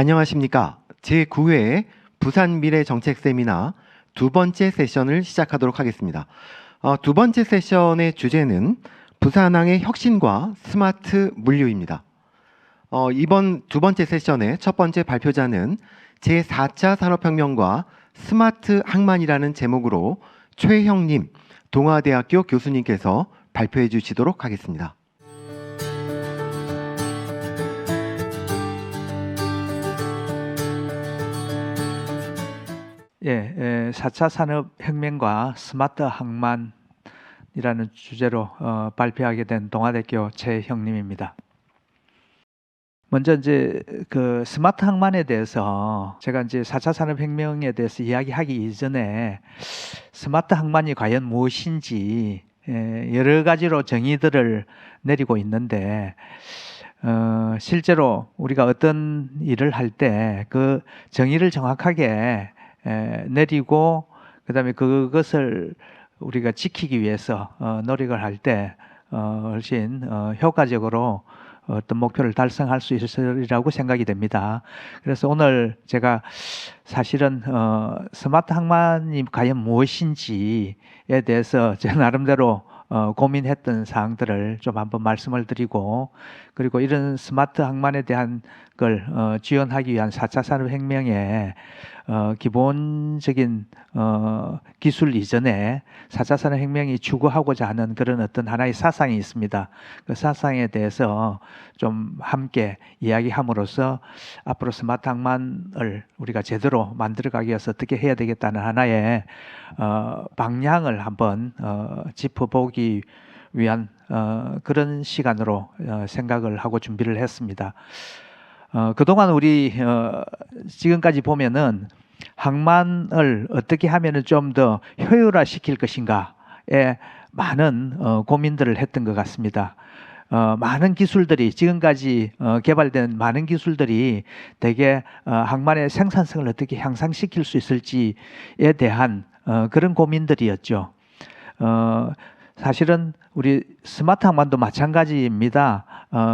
안녕하십니까. 제9회 부산 미래 정책 세미나 두 번째 세션을 시작하도록 하겠습니다. 두 번째 세션의 주제는 부산항의 혁신과 스마트 물류입니다. 이번 두 번째 세션의 첫 번째 발표자는 제4차 산업혁명과 스마트 항만이라는 제목으로 최형님 동아대학교 교수님께서 발표해 주시도록 하겠습니다. 예, 4차 산업혁명과 스마트 항만이라는 주제로 발표하게 된 동아대학교 최형님입니다. 먼저 이제 그 스마트 항만에 대해서 제가 이제 4차 산업혁명에 대해서 이야기하기 이전에 스마트 항만이 과연 무엇인지 여러 가지로 정의들을 내리고 있는데 실제로 우리가 어떤 일을 할 때 그 정의를 정확하게 내리고 그다음에 그것을 우리가 지키기 위해서 노력을 할 때 훨씬 효과적으로 어떤 목표를 달성할 수 있으리라고 생각이 됩니다. 그래서 오늘 제가 사실은 스마트 항만이 과연 무엇인지에 대해서 제 나름대로 고민했던 사항들을 좀 한번 말씀을 드리고, 그리고 이런 스마트 항만에 대한 걸 지원하기 위한 4차 산업혁명의 기본적인 기술 이전에 4차 산업혁명이 추구하고자 하는 그런 어떤 하나의 사상이 있습니다. 그 사상에 대해서 좀 함께 이야기함으로써 앞으로 스마트 항만을 우리가 제대로 만들어가기 위해서 어떻게 해야 되겠다는 하나의 방향을 한번 짚어보기 위한 그런 시간으로 생각을 하고 준비를 했습니다. 그동안 우리 지금까지 보면은 항만을 어떻게 하면은 좀 더 효율화시킬 것인가에 많은 고민들을 했던 것 같습니다. 많은 기술들이 지금까지 개발된 많은 기술들이 대개 항만의 생산성을 어떻게 향상시킬 수 있을지에 대한 그런 고민들이었죠. 사실은 우리 스마트 항만도 마찬가지입니다.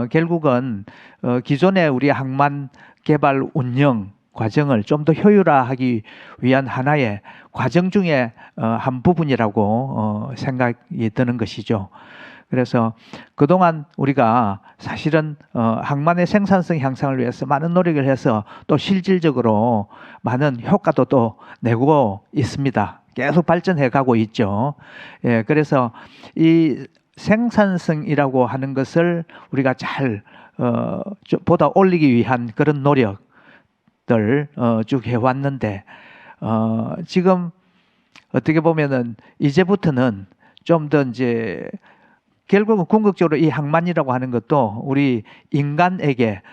결국은 기존의 우리 항만 개발 운영 과정을 좀 더 효율화하기 위한 하나의 과정 중에 한 부분이라고 생각이 드는 것이죠. 그래서 그동안 우리가 사실은 항만의 생산성 향상을 위해서 많은 노력을 해서 또 실질적으로 많은 효과도 또 내고 있습니다. 계속 발전해 가고 있죠. 예, 그래서 이 생산성이라고 하는 것을 우리가 잘 보다 올리기 위한 그런 노력들 쭉 해왔는데 지금 어떻게 보면은 이제부터는 좀 더 이제 결국은 궁극적으로 이 항만이라고 하는 것도 우리 인간에게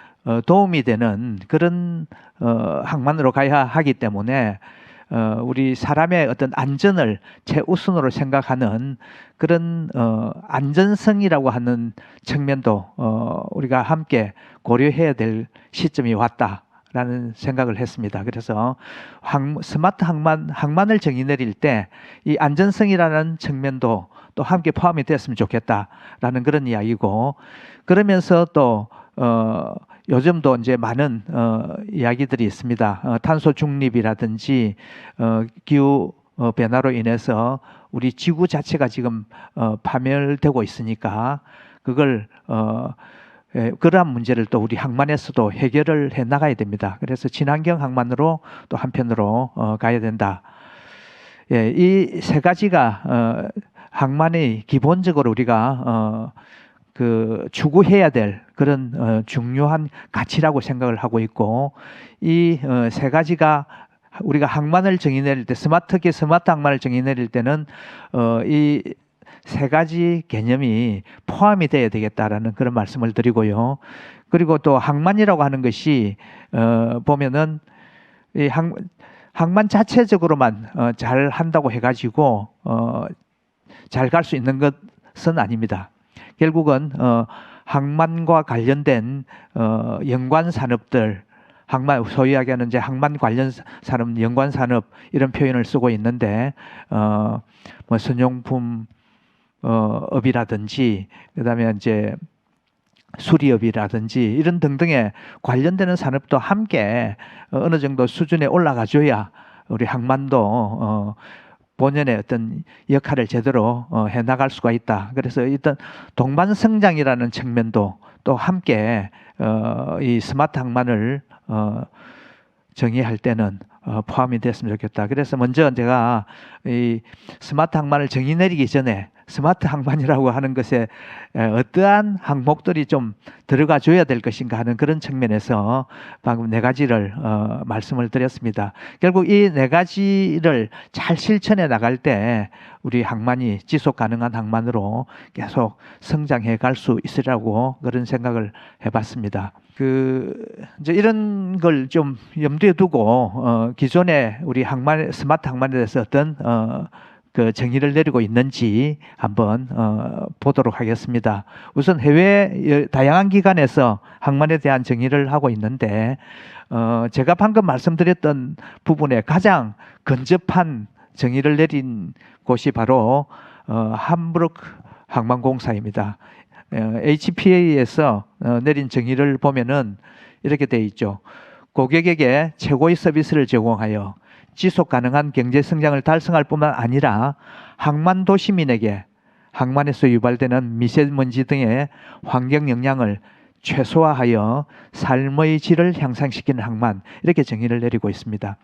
도움이 되는 그런 항만으로 가야 하기 때문에 우리 사람의 어떤 안전을 최우선으로 생각하는 그런 안전성이라고 하는 측면도 우리가 함께 고려해야 될 시점이 왔다라는 생각을 했습니다. 그래서 스마트 항만을 정의 내릴 때 이 안전성이라는 측면도 또 함께 포함이 됐으면 좋겠다라는 그런 이야기고, 그러면서 또 요즘도 이제 많은 이야기들이 있습니다. 탄소 중립이라든지 기후 변화로 인해서 우리 지구 자체가 지금 파멸되고 있으니까 그걸 그러한 문제를 또 우리 항만에서도 해결을 해 나가야 됩니다. 그래서 친환경 항만으로 또 한편으로 가야 된다. 예, 이 세 가지가 항만이 기본적으로 우리가 그 추구해야 될 그런 중요한 가치라고 생각을 하고 있고, 이 세 가지가 우리가 항만을 정의 내릴 때 스마트 항만을 정의 내릴 때는 이 세 가지 개념이 포함이 돼야 되겠다라는 그런 말씀을 드리고요. 그리고 또 항만이라고 하는 것이 보면은 이 항만 자체적으로만 잘 한다고 해가지고 잘 갈 수 있는 것은 아닙니다. 결국은 항만과 관련된 연관 산업들, 항만 소위 이야기하는 이제 항만 관련 산업, 연관 산업 이런 표현을 쓰고 있는데 뭐 선용품 업이라든지 그다음에 이제 수리업이라든지 이런 등등의 관련되는 산업도 함께 어느 정도 수준에 올라가줘야 우리 항만도 본연의 어떤 역할을 제대로 해나갈 수가 있다. 그래서 일단 동반 성장이라는 측면도 또 함께 이 스마트 항만을 정의할 때는 포함이 됐으면 좋겠다. 그래서 먼저 제가 이 스마트 항만을 정의 내리기 전에 스마트 항만이라고 하는 것에 어떠한 항목들이 좀 들어가 줘야 될 것인가 하는 그런 측면에서 방금 네 가지를 말씀을 드렸습니다. 결국 이 네 가지를 잘 실천해 나갈 때 우리 항만이 지속 가능한 항만으로 계속 성장해 갈 수 있으라고 그런 생각을 해봤습니다. 이제 이런 걸 좀 염두에 두고 기존에 우리 항만, 스마트 항만에 대해서 어떤 그 정의를 내리고 있는지 한번 보도록 하겠습니다. 우선 해외 다양한 기관에서 항만에 대한 정의를 하고 있는데 제가 방금 말씀드렸던 부분에 가장 근접한 정의를 내린 곳이 바로 함부르크 항만공사입니다. HPA에서 내린 정의를 보면은 이렇게 돼 있죠. 고객에게 최고의 서비스를 제공하여 지속 가능한 경제 성장을 달성할 뿐만 아니라 항만 도시민에게 항만에서 유발되는 미세먼지 등의 환경 영향을 최소화하여 삶의 질을 향상시키는 항만, 이렇게 정의를 내리고 있습니다.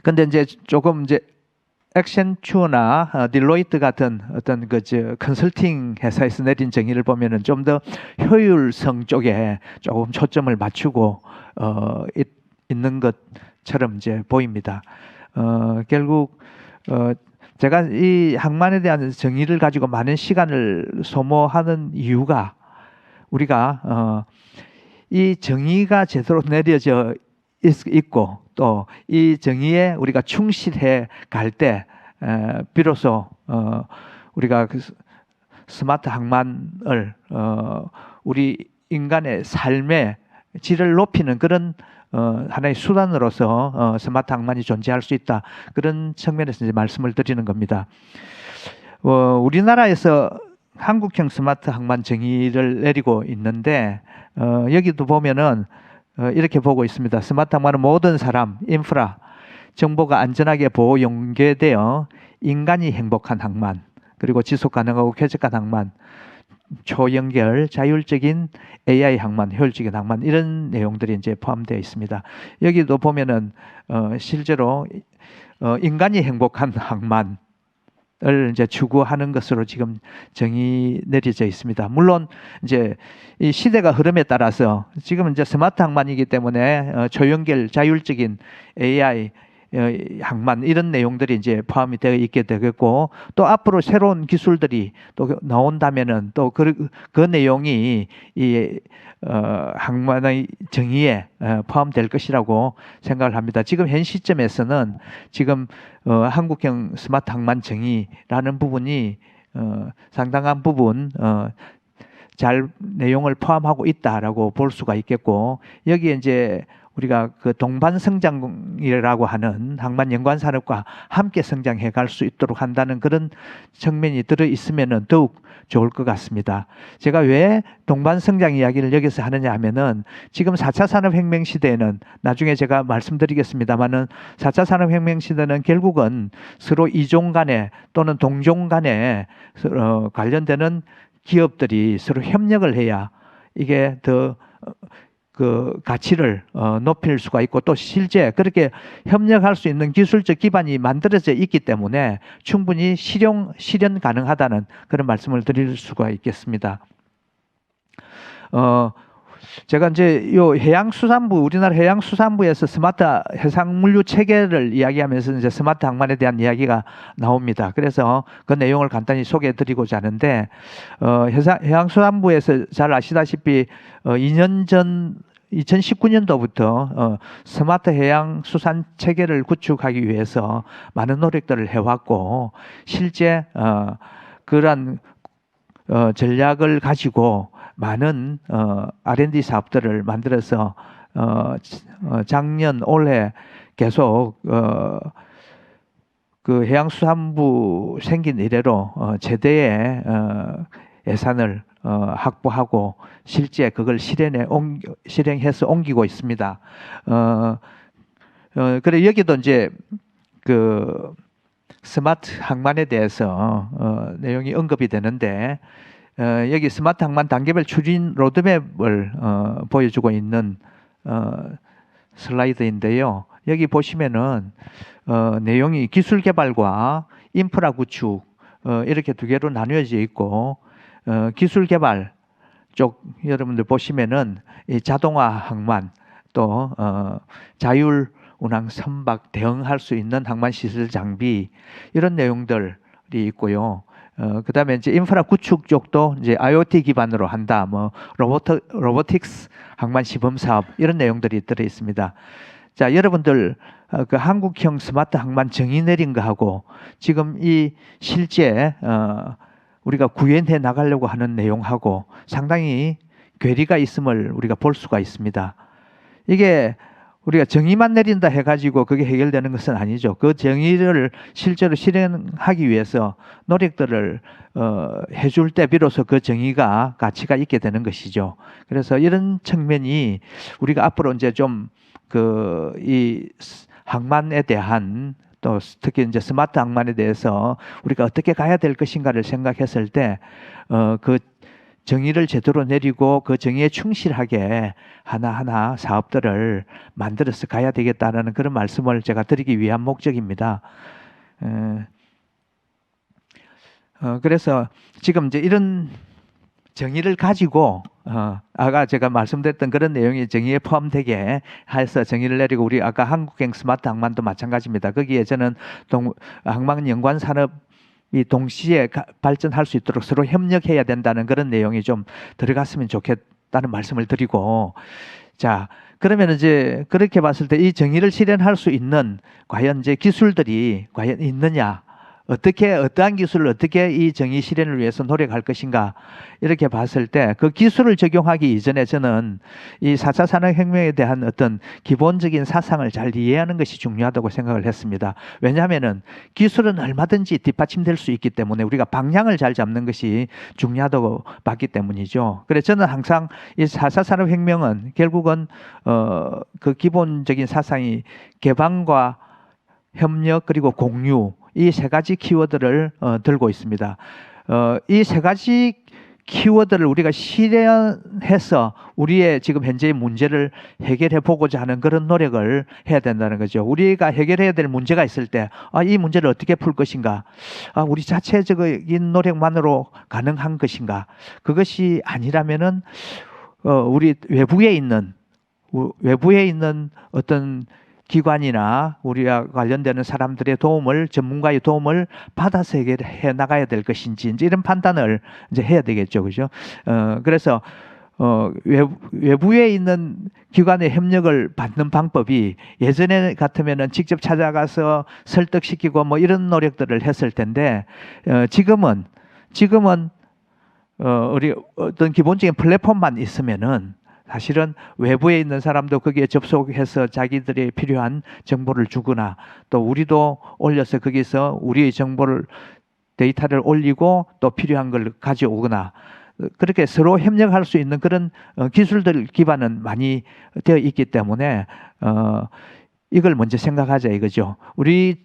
근데 이제 조금 이제 액센추어나 딜로이트 같은 어떤 컨설팅 회사에서 내린 정의를 보면은 좀 더 효율성 쪽에 조금 초점을 맞추고 있는 것처럼 이제 보입니다. 결국 제가 이 항만에 대한 정의를 가지고 많은 시간을 소모하는 이유가 우리가 이 정의가 제대로 내려져 있고 또 이 정의에 우리가 충실해 갈 때 비로소 우리가 그 스마트 항만을 우리 인간의 삶의 질을 높이는 그런 하나의 수단으로서 스마트 항만이 존재할 수 있다. 그런 측면에서 이제 말씀을 드리는 겁니다. 우리나라에서 한국형 스마트 항만 정의를 내리고 있는데 여기도 보면은 이렇게 보고 있습니다. 스마트 항만은 모든 사람, 인프라, 정보가 안전하게 보호 연계되어 인간이 행복한 항만, 그리고 지속 가능하고 쾌적한 항만, 초연결, 자율적인 AI 항만, 효율적인 항만, 이런 내용들이 이제 포함되어 있습니다. 여기도 보면은 실제로 인간이 행복한 항만을 이제 추구하는 것으로 지금 정의 내려져 있습니다. 물론 이제 이 시대가 흐름에 따라서 지금 이제 스마트 항만이기 때문에 초연결, 자율적인 AI 항만, 이런 내용들이 이제 포함이 되어 있게 되겠고, 또 앞으로 새로운 기술들이 또 나온다면은 또 그 내용이 이 항만의 정의에 포함될 것이라고 생각을 합니다. 지금 현 시점에서는 지금 한국형 스마트 항만 정의라는 부분이 상당한 부분 잘 내용을 포함하고 있다라고 볼 수가 있겠고, 여기에 이제 우리가 그 동반 성장이라고 하는 항만 연관 산업과 함께 성장해 갈 수 있도록 한다는 그런 측면이 들어 있으면은 더욱 좋을 것 같습니다. 제가 왜 동반 성장 이야기를 여기서 하느냐 하면은 지금 4차 산업혁명 시대에는 나중에 제가 말씀드리겠습니다만은 4차 산업혁명 시대는 결국은 서로 이종 간에 또는 동종 간에 관련되는 기업들이 서로 협력을 해야 이게 더 그 가치를 높일 수가 있고, 또 실제 그렇게 협력할 수 있는 기술적 기반이 만들어져 있기 때문에 충분히 실현 가능하다는 그런 말씀을 드릴 수가 있겠습니다. 제가 이제 요 해양수산부, 우리나라 해양수산부에서 스마트 해상물류 체계를 이야기하면서 이제 스마트 항만에 대한 이야기가 나옵니다. 그래서 그 내용을 간단히 소개해 드리고자 하는데, 해양수산부에서 잘 아시다시피 2년 전 2019년도부터 스마트 해양 수산 체계를 구축하기 위해서 많은 노력들을 해왔고, 실제 그러한 전략을 가지고 많은 R&D 사업들을 만들어서 작년 올해 계속 그 해양수산부 생긴 이래로 제대의 예산을 확보하고 실제 그걸 실행해서 옮기고 있습니다. 그래 여기도 이제 그 스마트 항만에 대해서 내용이 언급이 되는데 여기 스마트 항만 단계별 추진 로드맵을 보여주고 있는 슬라이드인데요. 여기 보시면은 내용이 기술 개발과 인프라 구축 이렇게 두 개로 나뉘어져 있고 기술 개발 쪽 여러분들 보시면은 이 자동화 항만 또 자율 운항 선박 대응할 수 있는 항만 시설 장비 이런 내용들이 있고요. 그다음에 이제 인프라 구축 쪽도 이제 IoT 기반으로 한다. 뭐 로보틱스 항만 시범 사업 이런 내용들이 들어 있습니다. 자, 여러분들 그 한국형 스마트 항만 정의 내린 거하고 지금 이 실제 우리가 구현해 나가려고 하는 내용하고 상당히 괴리가 있음을 우리가 볼 수가 있습니다. 이게 우리가 정의만 내린다 해가지고 그게 해결되는 것은 아니죠. 그 정의를 실제로 실행하기 위해서 노력들을 해줄 때 비로소 그 정의가 가치가 있게 되는 것이죠. 그래서 이런 측면이 우리가 앞으로 이제 좀 이 항만에 대한 또 특히 이제 스마트 항만에 대해서 우리가 어떻게 가야 될 것인가를 생각했을 때 그 정의를 제대로 내리고 그 정의에 충실하게 하나하나 사업들을 만들어서 가야 되겠다는 그런 말씀을 제가 드리기 위한 목적입니다. 그래서 지금 이제 이런 정의를 가지고 아까 제가 말씀드렸던 그런 내용이 정의에 포함되게 해서 정의를 내리고 우리 아까 한국행 스마트 항만도 마찬가지입니다. 거기에 저는 항만 연관 산업 이 동시에 발전할 수 있도록 서로 협력해야 된다는 그런 내용이 좀 들어갔으면 좋겠다는 말씀을 드리고 자 그러면 이제 그렇게 봤을 때 이 정의를 실현할 수 있는 과연 이제 기술들이 과연 있느냐 어떠한 기술을 어떻게 이 정의 실현을 위해서 노력할 것인가 이렇게 봤을 때 그 기술을 적용하기 이전에 저는 이 4차 산업혁명에 대한 어떤 기본적인 사상을 잘 이해하는 것이 중요하다고 생각을 했습니다. 왜냐하면은 기술은 얼마든지 뒷받침될 수 있기 때문에 우리가 방향을 잘 잡는 것이 중요하다고 봤기 때문이죠. 그래서 저는 항상 이 4차 산업혁명은 결국은 그 기본적인 사상이 개방과 협력 그리고 공유 이 세 가지 키워드를 들고 있습니다. 이 세 가지 키워드를 우리가 실현해서 우리의 지금 현재의 문제를 해결해 보고자 하는 그런 노력을 해야 된다는 거죠. 우리가 해결해야 될 문제가 있을 때, 이 문제를 어떻게 풀 것인가? 우리 자체적인 노력만으로 가능한 것인가? 그것이 아니라면은, 우리 외부에 있는 어떤 기관이나 우리와 관련되는 사람들의 도움을 전문가의 도움을 받아서 해결해 나가야 될 것인지 이제 이런 판단을 이제 해야 되겠죠, 그죠? 그래서 외부에 있는 기관의 협력을 받는 방법이 예전에 같으면은 직접 찾아가서 설득시키고 뭐 이런 노력들을 했을 텐데 지금은 우리 어떤 기본적인 플랫폼만 있으면은. 사실은 외부에 있는 사람도 거기에 접속해서 자기들이 필요한 정보를 주거나 또 우리도 올려서 거기서 우리의 정보를 데이터를 올리고 또 필요한 걸 가져오거나 그렇게 서로 협력할 수 있는 그런 기술들 기반은 많이 되어 있기 때문에 이걸 먼저 생각하자 이거죠. 우리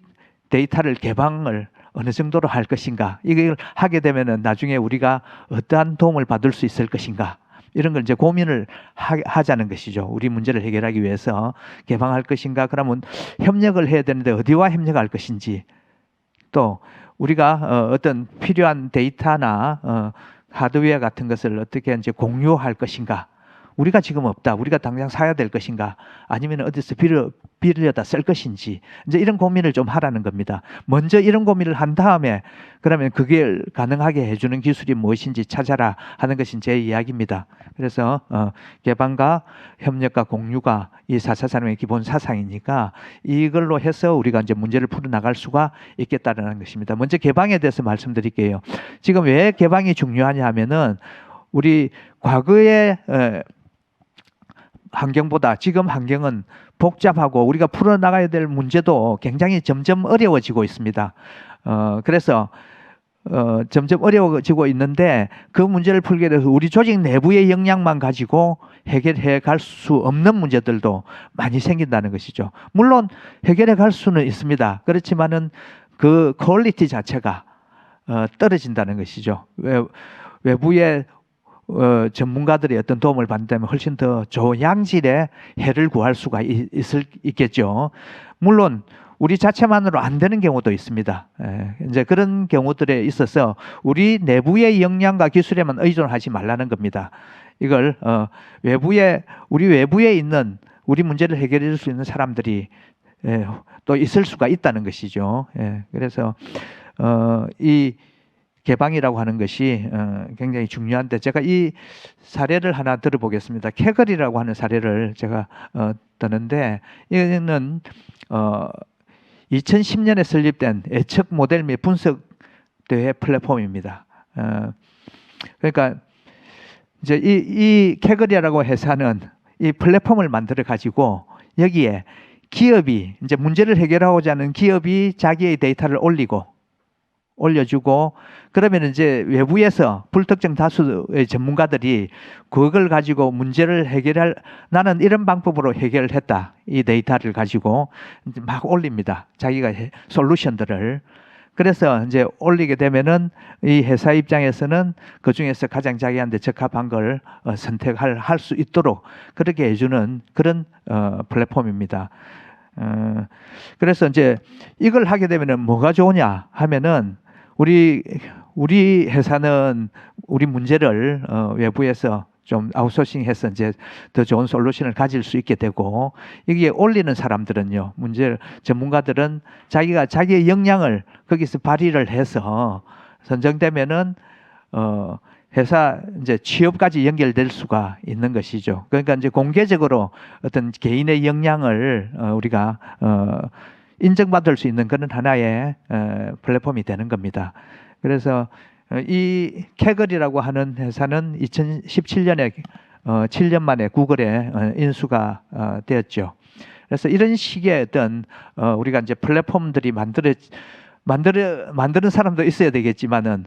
데이터를 개방을 어느 정도로 할 것인가 이걸 하게 되면은 나중에 우리가 어떠한 도움을 받을 수 있을 것인가 이런 걸 이제 고민을 하자는 것이죠. 우리 문제를 해결하기 위해서 개방할 것인가? 그러면 협력을 해야 되는데 어디와 협력할 것인지 또 우리가 어떤 필요한 데이터나 하드웨어 같은 것을 어떻게 이제 공유할 것인가? 우리가 지금 없다. 우리가 당장 사야 될 것인가? 아니면 어디서 빌려다 쓸 것인지 이제 이런 고민을 좀 하라는 겁니다. 먼저 이런 고민을 한 다음에 그러면 그게 가능하게 해주는 기술이 무엇인지 찾아라 하는 것이 제 이야기입니다. 그래서 개방과 협력과 공유가 이 4차 산업의 기본 사상이니까 이걸로 해서 우리가 이제 문제를 풀어나갈 수가 있겠다는 것입니다. 먼저 개방에 대해서 말씀드릴게요. 지금 왜 개방이 중요하냐 하면은 우리 과거의 환경보다 지금 환경은 복잡하고 우리가 풀어나가야 될 문제도 굉장히 점점 어려워지고 있습니다. 그래서 점점 어려워지고 있는데 그 문제를 풀게 돼서 우리 조직 내부의 역량만 가지고 해결해 갈 수 없는 문제들도 많이 생긴다는 것이죠. 물론 해결해 갈 수는 있습니다. 그렇지만은 그 퀄리티 자체가 떨어진다는 것이죠. 외부의 전문가들의 어떤 도움을 받는다면 훨씬 더 좋은 양질의 해를 구할 수가 있겠죠. 물론 우리 자체만으로 안 되는 경우도 있습니다. 이제 그런 경우들에 있어서 우리 내부의 역량과 기술에만 의존하지 말라는 겁니다. 이걸 우리 외부에 있는 우리 문제를 해결해 줄 수 있는 사람들이 또 있을 수가 있다는 것이죠. 그래서 이 개방이라고 하는 것이 굉장히 중요한데 제가 이 사례를 하나 들어보겠습니다. 캐글이라고 하는 사례를 제가 드는데 이는 2010년에 설립된 예측 모델 및 분석 대회 플랫폼입니다. 그러니까 이제 이 캐글이라고 회사는 이 플랫폼을 만들어 가지고 여기에 기업이 이제 문제를 해결하고자 하는 기업이 자기의 데이터를 올려주고 그러면 이제 외부에서 불특정 다수의 전문가들이 그걸 가지고 문제를 나는 이런 방법으로 해결을 했다. 이 데이터를 가지고 이제 막 올립니다. 자기가 솔루션들을. 그래서 이제 올리게 되면은 이 회사 입장에서는 그 중에서 가장 자기한테 적합한 걸 선택할 수 있도록 그렇게 해주는 그런 플랫폼입니다. 그래서 이제 이걸 하게 되면은 뭐가 좋으냐 하면은 우리 회사는 우리 문제를 외부에서 좀 아웃소싱해서 이제 더 좋은 솔루션을 가질 수 있게 되고 여기에 올리는 사람들은요, 전문가들은 자기가 자기의 역량을 거기서 발휘를 해서 선정되면은 회사 이제 취업까지 연결될 수가 있는 것이죠. 그러니까 이제 공개적으로 어떤 개인의 역량을 우리가 인정받을 수 있는 그런 하나의 플랫폼이 되는 겁니다. 그래서 이 캐글이라고 하는 회사는 2017년에 7년 만에 구글에 인수가 되었죠. 그래서 이런 식의 어떤 우리가 이제 플랫폼들이 만드는 사람도 있어야 되겠지만은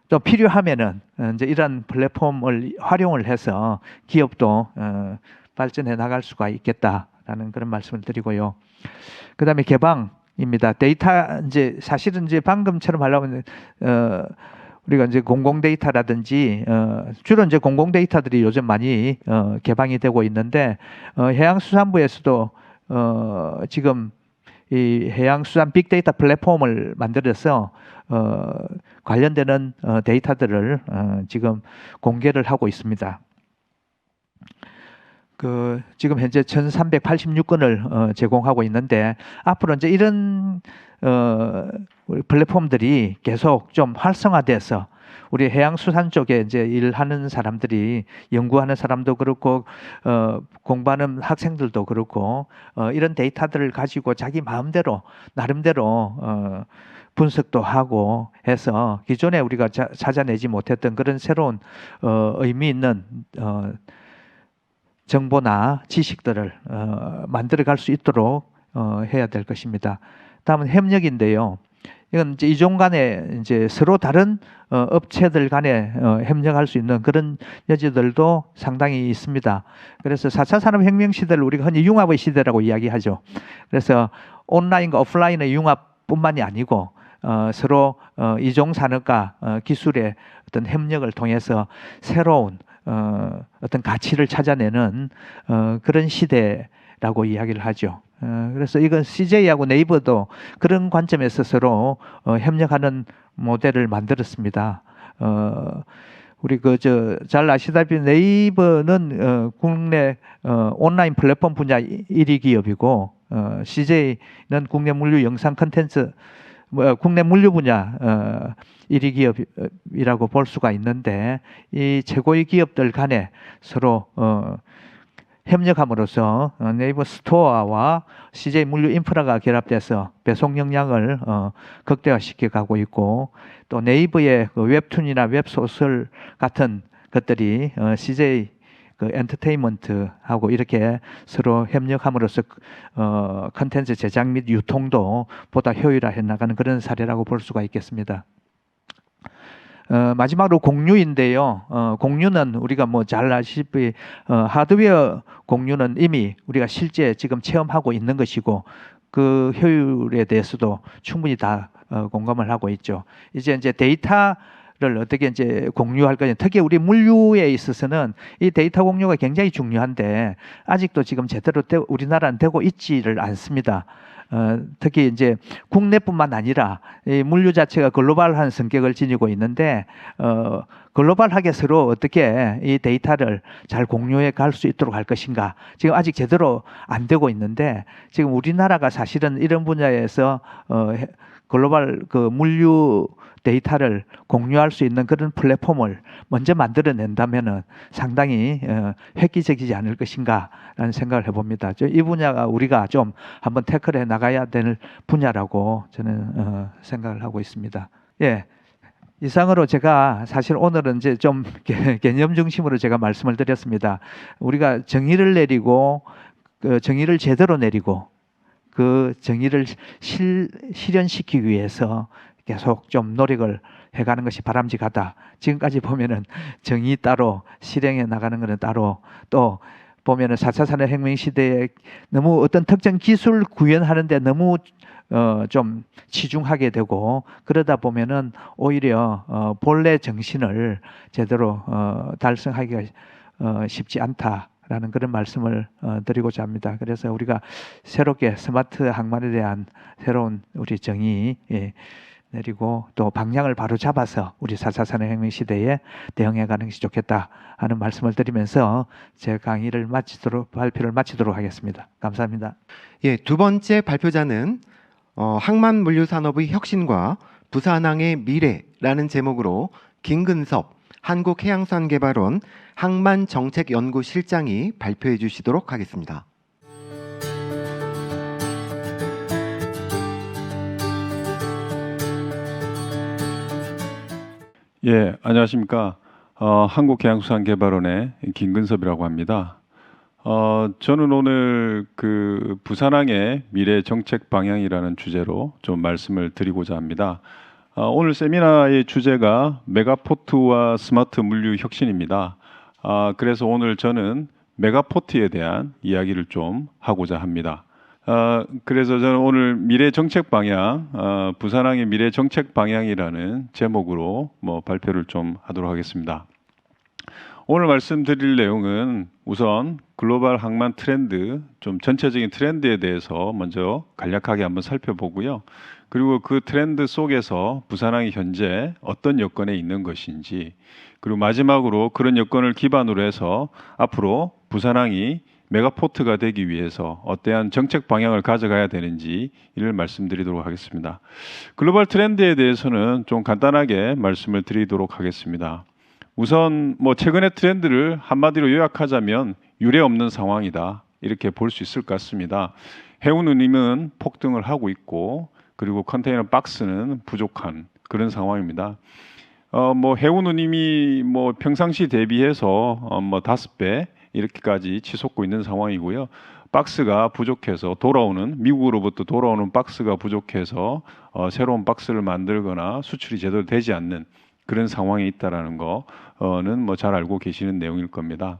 또 필요하면은 이제 이런 플랫폼을 활용을 해서 기업도 발전해 나갈 수가 있겠다라는 그런 말씀을 드리고요. 그다음에 개방입니다. 데이터 이제 사실은 이제 방금처럼 하려면 우리가 이제 공공 데이터라든지 주로 이제 공공 데이터들이 요즘 많이 개방이 되고 있는데 해양수산부에서도 지금 이 해양수산 빅데이터 플랫폼을 만들어서 관련되는 데이터들을 지금 공개를 하고 있습니다. 지금 현재 1,386건을 제공하고 있는데 앞으로 이제 이런 우리 플랫폼들이 계속 좀 활성화돼서 우리 해양수산 쪽에 이제 일하는 사람들이 연구하는 사람도 그렇고 공부하는 학생들도 그렇고 이런 데이터들을 가지고 자기 마음대로 나름대로 분석도 하고 해서 기존에 우리가 찾아내지 못했던 그런 새로운 의미 있는 정보나 지식들을 만들어갈 수 있도록 해야 될 것입니다. 다음은 협력인데요. 이건 이제 이종 간에 이제 서로 다른 업체들 간에 협력할 수 있는 그런 여지들도 상당히 있습니다. 그래서 4차 산업혁명 시대를 우리가 흔히 융합의 시대라고 이야기하죠. 그래서 온라인과 오프라인의 융합뿐만이 아니고 서로 이종 산업과 기술의 어떤 협력을 통해서 새로운 어떤 가치를 찾아내는 그런 시대라고 이야기를 하죠. 그래서 이건 CJ하고 네이버도 그런 관점에서 서로 협력하는 모델을 만들었습니다. 우리 잘 아시다시피 네이버는 국내 온라인 플랫폼 분야 1위 기업이고 CJ는 국내 물류 영상 콘텐츠 국내 물류 분야 1위 기업이라고 볼 수가 있는데 이 최고의 기업들 간에 서로 협력함으로써 네이버 스토어와 CJ 물류 인프라가 결합돼서 배송 역량을 극대화시켜 가고 있고 또 네이버의 웹툰이나 웹소설 같은 것들이 CJ 엔터테인먼트하고 이렇게 서로 협력함으로써 컨텐츠 제작 및 유통도 보다 효율화해 나가는 그런 사례라고 볼 수가 있겠습니다. 마지막으로 공유인데요. 공유는 우리가 뭐 잘 아시다시피 하드웨어 공유는 이미 우리가 실제 지금 체험하고 있는 것이고 그 효율에 대해서도 충분히 다 공감을 하고 있죠. 이제 데이터를 어떻게 이제 공유할 거냐. 특히 우리 물류에 있어서는 이 데이터 공유가 굉장히 중요한데 아직도 지금 제대로 우리나라는 되고 있지를 않습니다. 특히 이제 국내뿐만 아니라 이 물류 자체가 글로벌한 성격을 지니고 있는데 글로벌하게 서로 어떻게 이 데이터를 잘 공유해 갈 수 있도록 할 것인가 지금 아직 제대로 안 되고 있는데 지금 우리나라가 사실은 이런 분야에서 글로벌 그 물류 데이터를 공유할 수 있는 그런 플랫폼을 먼저 만들어낸다면은 상당히 획기적이지 않을 것인가라는 생각을 해봅니다. 이 분야가 우리가 좀 한번 태클해 나가야 될 분야라고 저는 생각을 하고 있습니다. 예. 이상으로 제가 사실 오늘은 이제 좀 개념 중심으로 제가 말씀을 드렸습니다. 우리가 정의를 내리고 그 정의를 제대로 내리고 그 정의를 실현시키기 위해서 계속 좀 노력을 해가는 것이 바람직하다. 지금까지 보면은 정의 따로 실행해 나가는 것은 따로 또 보면은 4차 산업혁명 시대에 너무 어떤 특정 기술 구현하는데 너무 좀 치중하게 되고 그러다 보면은 오히려 본래 정신을 제대로 달성하기가 쉽지 않다라는 그런 말씀을 드리고자 합니다. 그래서 우리가 새롭게 스마트 항만에 대한 새로운 우리 정의 내리고 또 방향을 바로 잡아서 우리 4차 산업혁명 시대에 대응해가는 것이 좋겠다 하는 말씀을 드리면서 제 강의를 발표를 마치도록 하겠습니다. 감사합니다. 예, 두 번째 발표자는 항만 물류 산업의 혁신과 부산항의 미래라는 제목으로 김근섭 한국해양수산개발원 항만정책연구실장이 발표해 주시도록 하겠습니다. 예, 안녕하십니까. 한국해양수산개발원의 김근섭이라고 합니다. 저는 오늘 그 부산항의 미래 정책 방향이라는 주제로 좀 말씀을 드리고자 합니다. 오늘 세미나의 주제가 메가포트와 스마트 물류 혁신입니다. 그래서 오늘 저는 메가포트에 대한 이야기를 좀 하고자 합니다. 그래서 저는 오늘 미래 정책 방향, 부산항의 미래 정책 방향이라는 제목으로 발표를 좀 하도록 하겠습니다. 오늘 말씀드릴 내용은 우선 글로벌 항만 트렌드, 좀 전체적인 트렌드에 대해서 먼저 간략하게 한번 살펴보고요. 그리고 그 트렌드 속에서 부산항이 현재 어떤 여건에 있는 것인지, 그리고 마지막으로 그런 여건을 기반으로 해서 앞으로 부산항이 메가포트가 되기 위해서 어떠한 정책 방향을 가져가야 되는지 이를 말씀드리도록 하겠습니다. 글로벌 트렌드에 대해서는 좀 간단하게 말씀을 드리도록 하겠습니다. 우선 최근의 트렌드를 한마디로 요약하자면 유례 없는 상황이다, 이렇게 볼 수 있을 것 같습니다. 해운 운임은 폭등을 하고 있고 그리고 컨테이너 박스는 부족한 그런 상황입니다. 해운 운임이 평상시 대비해서 5배 이렇게까지 치솟고 있는 상황이고요. 박스가 부족해서 미국으로부터 돌아오는 박스가 부족해서 새로운 박스를 만들거나 수출이 제대로 되지 않는 그런 상황에 있다라는 거는 잘 알고 계시는 내용일 겁니다.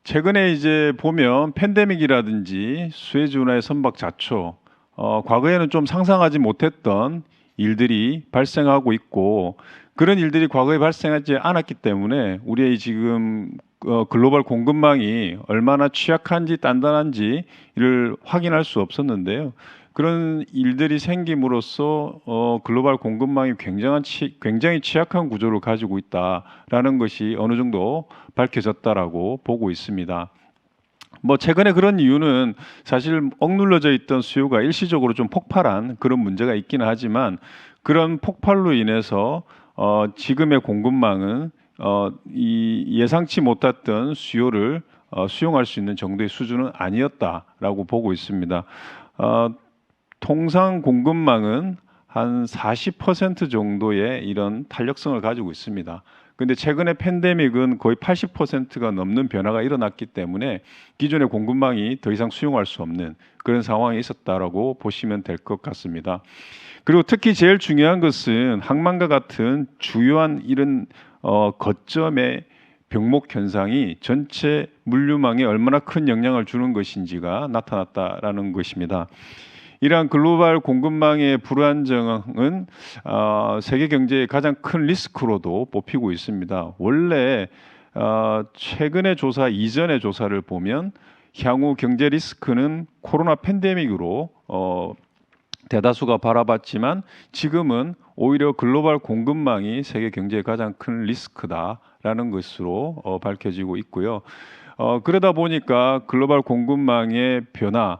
최근에 이제 보면 팬데믹이라든지 수에즈 운하의 선박 자초, 과거에는 좀 상상하지 못했던 일들이 발생하고 있고 그런 일들이 과거에 발생하지 않았기 때문에 우리의 지금 글로벌 공급망이 얼마나 취약한지 단단한지 이를 확인할 수 없었는데요. 그런 일들이 생김으로써 글로벌 공급망이 굉장히 취약한 구조를 가지고 있다라는 것이 어느 정도 밝혀졌다라고 보고 있습니다. 최근에 그런 이유는 사실 억눌러져 있던 수요가 일시적으로 좀 폭발한 그런 문제가 있기는 하지만 그런 폭발로 인해서 지금의 공급망은 이 예상치 못했던 수요를 수용할 수 있는 정도의 수준은 아니었다라고 보고 있습니다. 통상 공급망은 한 40% 정도의 이런 탄력성을 가지고 있습니다. 근데 최근에 팬데믹은 거의 80%가 넘는 변화가 일어났기 때문에 기존의 공급망이 더 이상 수용할 수 없는 그런 상황이 있었다라고 보시면 될 것 같습니다. 그리고 특히 제일 중요한 것은 항만과 같은 주요한 이런 거점의 병목 현상이 전체 물류망에 얼마나 큰 영향을 주는 것인지가 나타났다라는 것입니다. 이러한 글로벌 공급망의 불안정은 세계 경제의 가장 큰 리스크로도 뽑히고 있습니다. 원래 최근의 조사 이전의 조사를 보면 향후 경제 리스크는 코로나 팬데믹으로 대다수가 바라봤지만 지금은 오히려 글로벌 공급망이 세계 경제의 가장 큰 리스크다라는 것으로 밝혀지고 있고요. 그러다 보니까 글로벌 공급망의 변화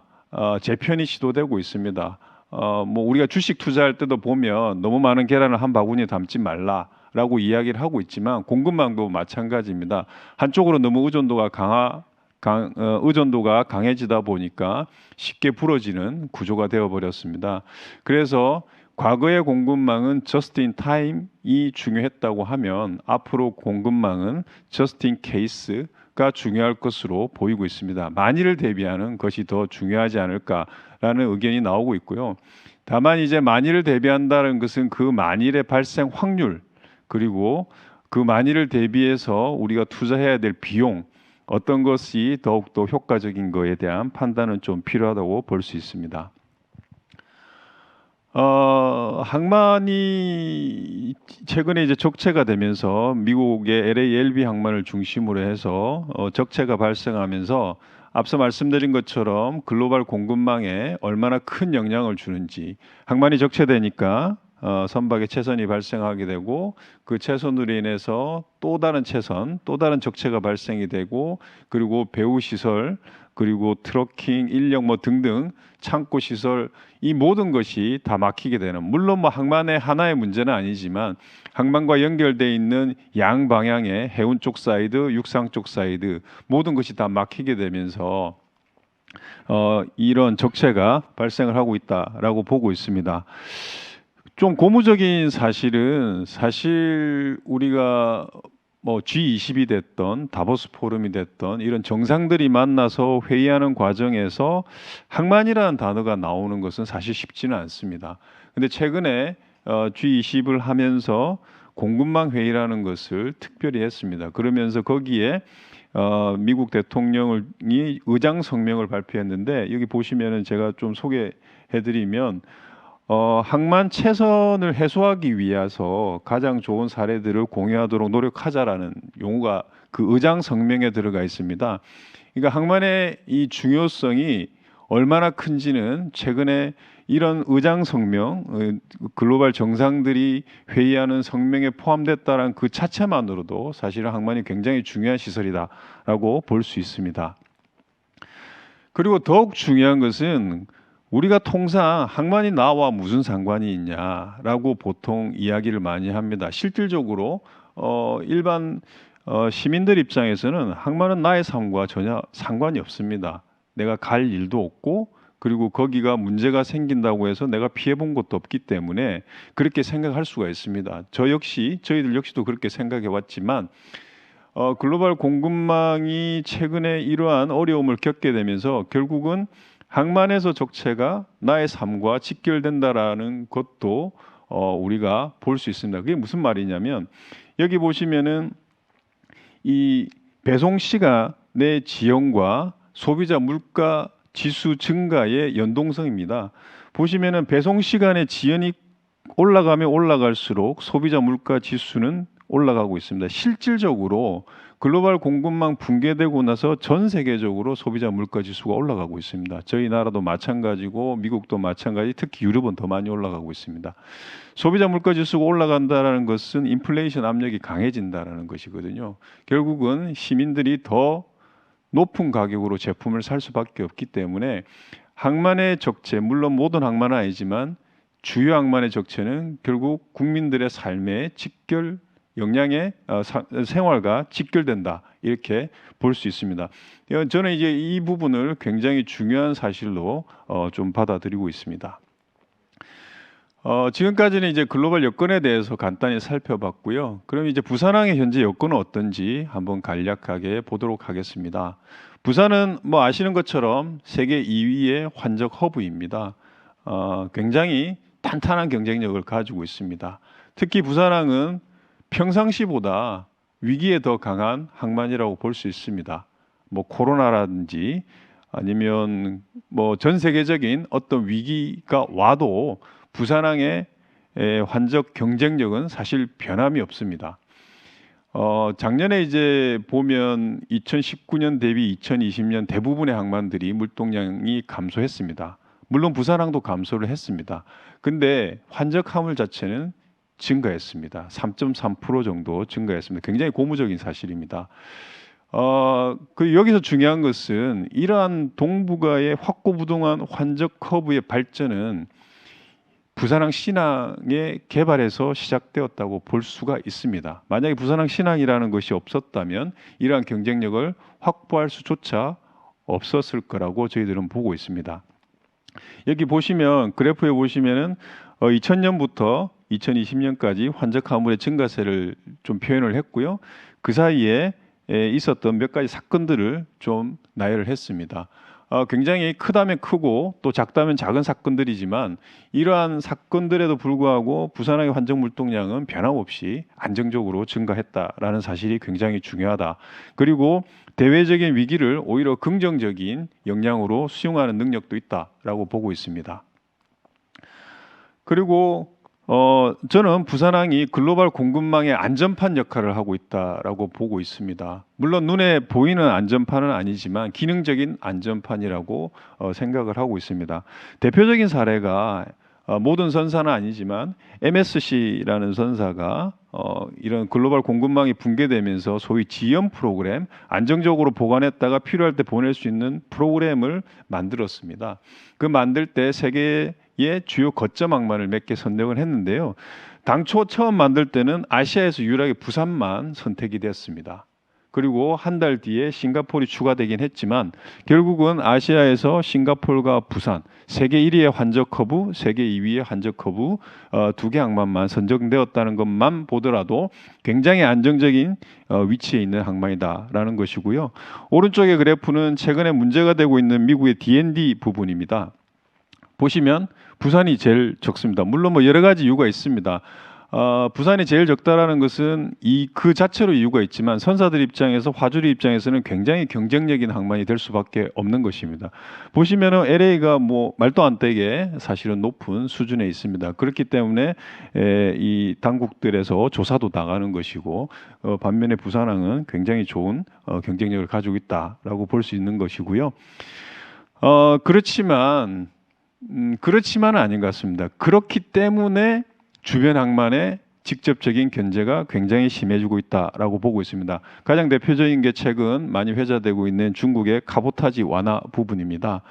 재편이 시도되고 있습니다. 뭐 우리가 주식 투자할 때도 보면 너무 많은 계란을 한 바구니에 담지 말라라고 이야기를 하고 있지만 공급망도 마찬가지입니다. 한쪽으로 너무 의존도가 강해지다 보니까 쉽게 부러지는 구조가 되어버렸습니다. 그래서 과거의 공급망은 just in time이 중요했다고 하면 앞으로 공급망은 just in case가 중요할 것으로 보이고 있습니다. 만일을 대비하는 것이 더 중요하지 않을까라는 의견이 나오고 있고요. 다만 이제 만일을 대비한다는 것은 그 만일의 발생 확률 그리고 그 만일을 대비해서 우리가 투자해야 될 비용 어떤 것이 더욱더 효과적인 것에 대한 판단은 좀 필요하다고 볼 수 있습니다. 항만이 최근에 이제 적체가 되면서 미국의 LA-LB 항만을 중심으로 해서 적체가 발생하면서 앞서 말씀드린 것처럼 글로벌 공급망에 얼마나 큰 영향을 주는지 항만이 적체되니까 선박에 체선이 발생하게 되고 그 체선으로 인해서 또 다른 체선, 또 다른 적체가 발생이 되고 그리고 배후 시설, 그리고 트러킹, 인력 뭐 등등 창고 시설 이 모든 것이 다 막히게 되는 물론 뭐 항만의 하나의 문제는 아니지만 항만과 연결되어 있는 양 방향의 해운 쪽 사이드, 육상 쪽 사이드 모든 것이 다 막히게 되면서 이런 적체가 발생을 하고 있다라고 보고 있습니다. 좀 고무적인 사실은 사실 우리가 뭐 G20이 됐던 다보스 포럼이 됐던 이런 정상들이 만나서 회의하는 과정에서 항만이라는 단어가 나오는 것은 사실 쉽지는 않습니다. 근데 최근에 G20을 하면서 공급망 회의라는 것을 특별히 했습니다. 그러면서 거기에 미국 대통령이 의장 성명을 발표했는데 여기 보시면은 제가 좀 소개해드리면 항만 체선을 해소하기 위해서 가장 좋은 사례들을 공유하도록 노력하자라는 용어가 그 의장 성명에 들어가 있습니다. 그러니까 항만의 이 중요성이 얼마나 큰지는 최근에 이런 의장 성명, 글로벌 정상들이 회의하는 성명에 포함됐다는 그 자체만으로도 사실은 항만이 굉장히 중요한 시설이다라고 볼 수 있습니다. 그리고 더욱 중요한 것은 우리가 통상 항만이 나와 무슨 상관이 있냐라고 보통 이야기를 많이 합니다. 실질적으로 일반 시민들 입장에서는 항만은 나의 삶과 전혀 상관이 없습니다. 내가 갈 일도 없고 그리고 거기가 문제가 생긴다고 해서 내가 피해본 것도 없기 때문에 그렇게 생각할 수가 있습니다. 저희들 역시도 그렇게 생각해 왔지만 글로벌 공급망이 최근에 이러한 어려움을 겪게 되면서 결국은 항만에서 적체가 나의 삶과 직결된다라는 것도 우리가 볼 수 있습니다. 그게 무슨 말이냐면 여기 보시면은 이 배송 시간의 지연과 소비자 물가 지수 증가의 연동성입니다. 보시면은 배송 시간의 지연이 올라가면 올라갈수록 소비자 물가 지수는 올라가고 있습니다. 실질적으로 글로벌 공급망 붕괴되고 나서 전 세계적으로 소비자 물가 지수가 올라가고 있습니다. 저희 나라도 마찬가지고 미국도 마찬가지, 특히 유럽은 더 많이 올라가고 있습니다. 소비자 물가 지수가 올라간다는 것은 인플레이션 압력이 강해진다는 것이거든요. 결국은 시민들이 더 높은 가격으로 제품을 살 수밖에 없기 때문에 항만의 적체, 물론 모든 항만은 아니지만 주요 항만의 적체는 결국 국민들의 삶에 직결 영향의 생활과 직결된다 이렇게 볼 수 있습니다. 저는 이제 이 부분을 굉장히 중요한 사실로 좀 받아들이고 있습니다. 지금까지는 이제 글로벌 여건에 대해서 간단히 살펴봤고요. 그럼 이제 부산항의 현재 여건은 어떤지 한번 간략하게 보도록 하겠습니다. 부산은 뭐 아시는 것처럼 세계 2위의 환적 허브입니다. 굉장히 탄탄한 경쟁력을 가지고 있습니다. 특히 부산항은 평상시보다 위기에 더 강한 항만이라고 볼 수 있습니다. 뭐 코로나라든지 아니면 뭐 전 세계적인 어떤 위기가 와도 부산항의 환적 경쟁력은 사실 변함이 없습니다. 작년에 이제 보면 2019년 대비 2020년 대부분의 항만들이 물동량이 감소했습니다. 물론 부산항도 감소를 했습니다. 근데 환적 화물 자체는 증가했습니다. 3.3% 정도 증가했습니다. 굉장히 고무적인 사실입니다. 여기서 중요한 것은 이러한 동북아의 확고부동한 환적 커브의 발전은 부산항 신항의 개발에서 시작되었다고 볼 수가 있습니다. 만약에 부산항 신항이라는 것이 없었다면 이러한 경쟁력을 확보할 수조차 없었을 거라고 저희들은 보고 있습니다. 여기 보시면 그래프에 보시면은 2000년부터 2020년까지 환적 화물의 증가세를 좀 표현을 했고요. 그 사이에 있었던 몇 가지 사건들을 좀 나열을 했습니다. 굉장히 크다면 크고 또 작다면 작은 사건들이지만 이러한 사건들에도 불구하고 부산항의 환적 물동량은 변함없이 안정적으로 증가했다라는 사실이 굉장히 중요하다. 그리고 대외적인 위기를 오히려 긍정적인 역량으로 수용하는 능력도 있다라고 보고 있습니다. 그리고 저는 부산항이 글로벌 공급망의 안전판 역할을 하고 있다라고 보고 있습니다. 물론 눈에 보이는 안전판은 아니지만 기능적인 안전판이라고 생각을 하고 있습니다. 대표적인 사례가 모든 선사는 아니지만 MSC라는 선사가 이런 글로벌 공급망이 붕괴되면서 소위 지연 프로그램, 안정적으로 보관했다가 필요할 때 보낼 수 있는 프로그램을 만들었습니다. 그 만들 때 세계의 주요 거점 항만을 몇 개 선정을 했는데요. 당초 처음 만들 때는 아시아에서 유일하게 부산만 선택이 됐습니다. 그리고 한 달 뒤에 싱가포르이 추가되긴 했지만 결국은 아시아에서 싱가포르가 부산, 세계 1위의 환적 커브, 세계 2위의 환적 커브 두 개 항만만 선정되었다는 것만 보더라도 굉장히 안정적인 위치에 있는 항만이다라는 것이고요. 오른쪽의 그래프는 최근에 문제가 되고 있는 미국의 D&D 부분입니다. 보시면 부산이 제일 적습니다. 물론 뭐 여러 가지 이유가 있습니다. 부산이 제일 적다라는 것은 그 자체로 이유가 있지만 선사들 입장에서 화주리 입장에서는 굉장히 경쟁력인 항만이 될 수밖에 없는 것입니다. 보시면은 LA가 뭐 말도 안 되게 사실은 높은 수준에 있습니다. 그렇기 때문에 이 당국들에서 조사도 나가는 것이고 반면에 부산항은 굉장히 좋은 경쟁력을 가지고 있다라고 볼 수 있는 것이고요. 그렇지만은 아닌 것 같습니다. 그렇기 때문에 주변 항만의 직접적인 견제가 굉장히 심해지고 있다라고 보고 있습니다. 가장 대표적인 게 최근 많이 회자되고 있는 중국의 카보타지 완화 부분입니다.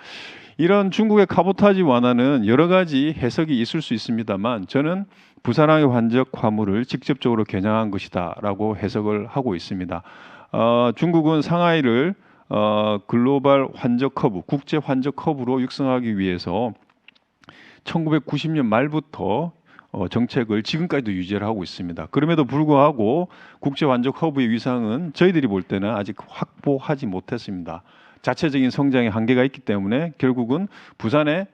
이런 중국의 카보타지 완화는 여러 가지 해석이 있을 수 있습니다만 저는 부산항의 환적 화물을 직접적으로 겨냥한 것이다라고 해석을 하고 있습니다. 중국은 상하이를 글로벌 환적 커브, 국제 환적 커브로 육성하기 위해서 1990년 말부터 정책을 지금까지도 유지를 하고 있습니다. 그럼에도 불구하고 국제 환적 허브의 위상은 저희들이 볼 때는 아직 확보하지 못했습니다. 자체적인 성장의 한계가 있기 때문에 결국은 부산의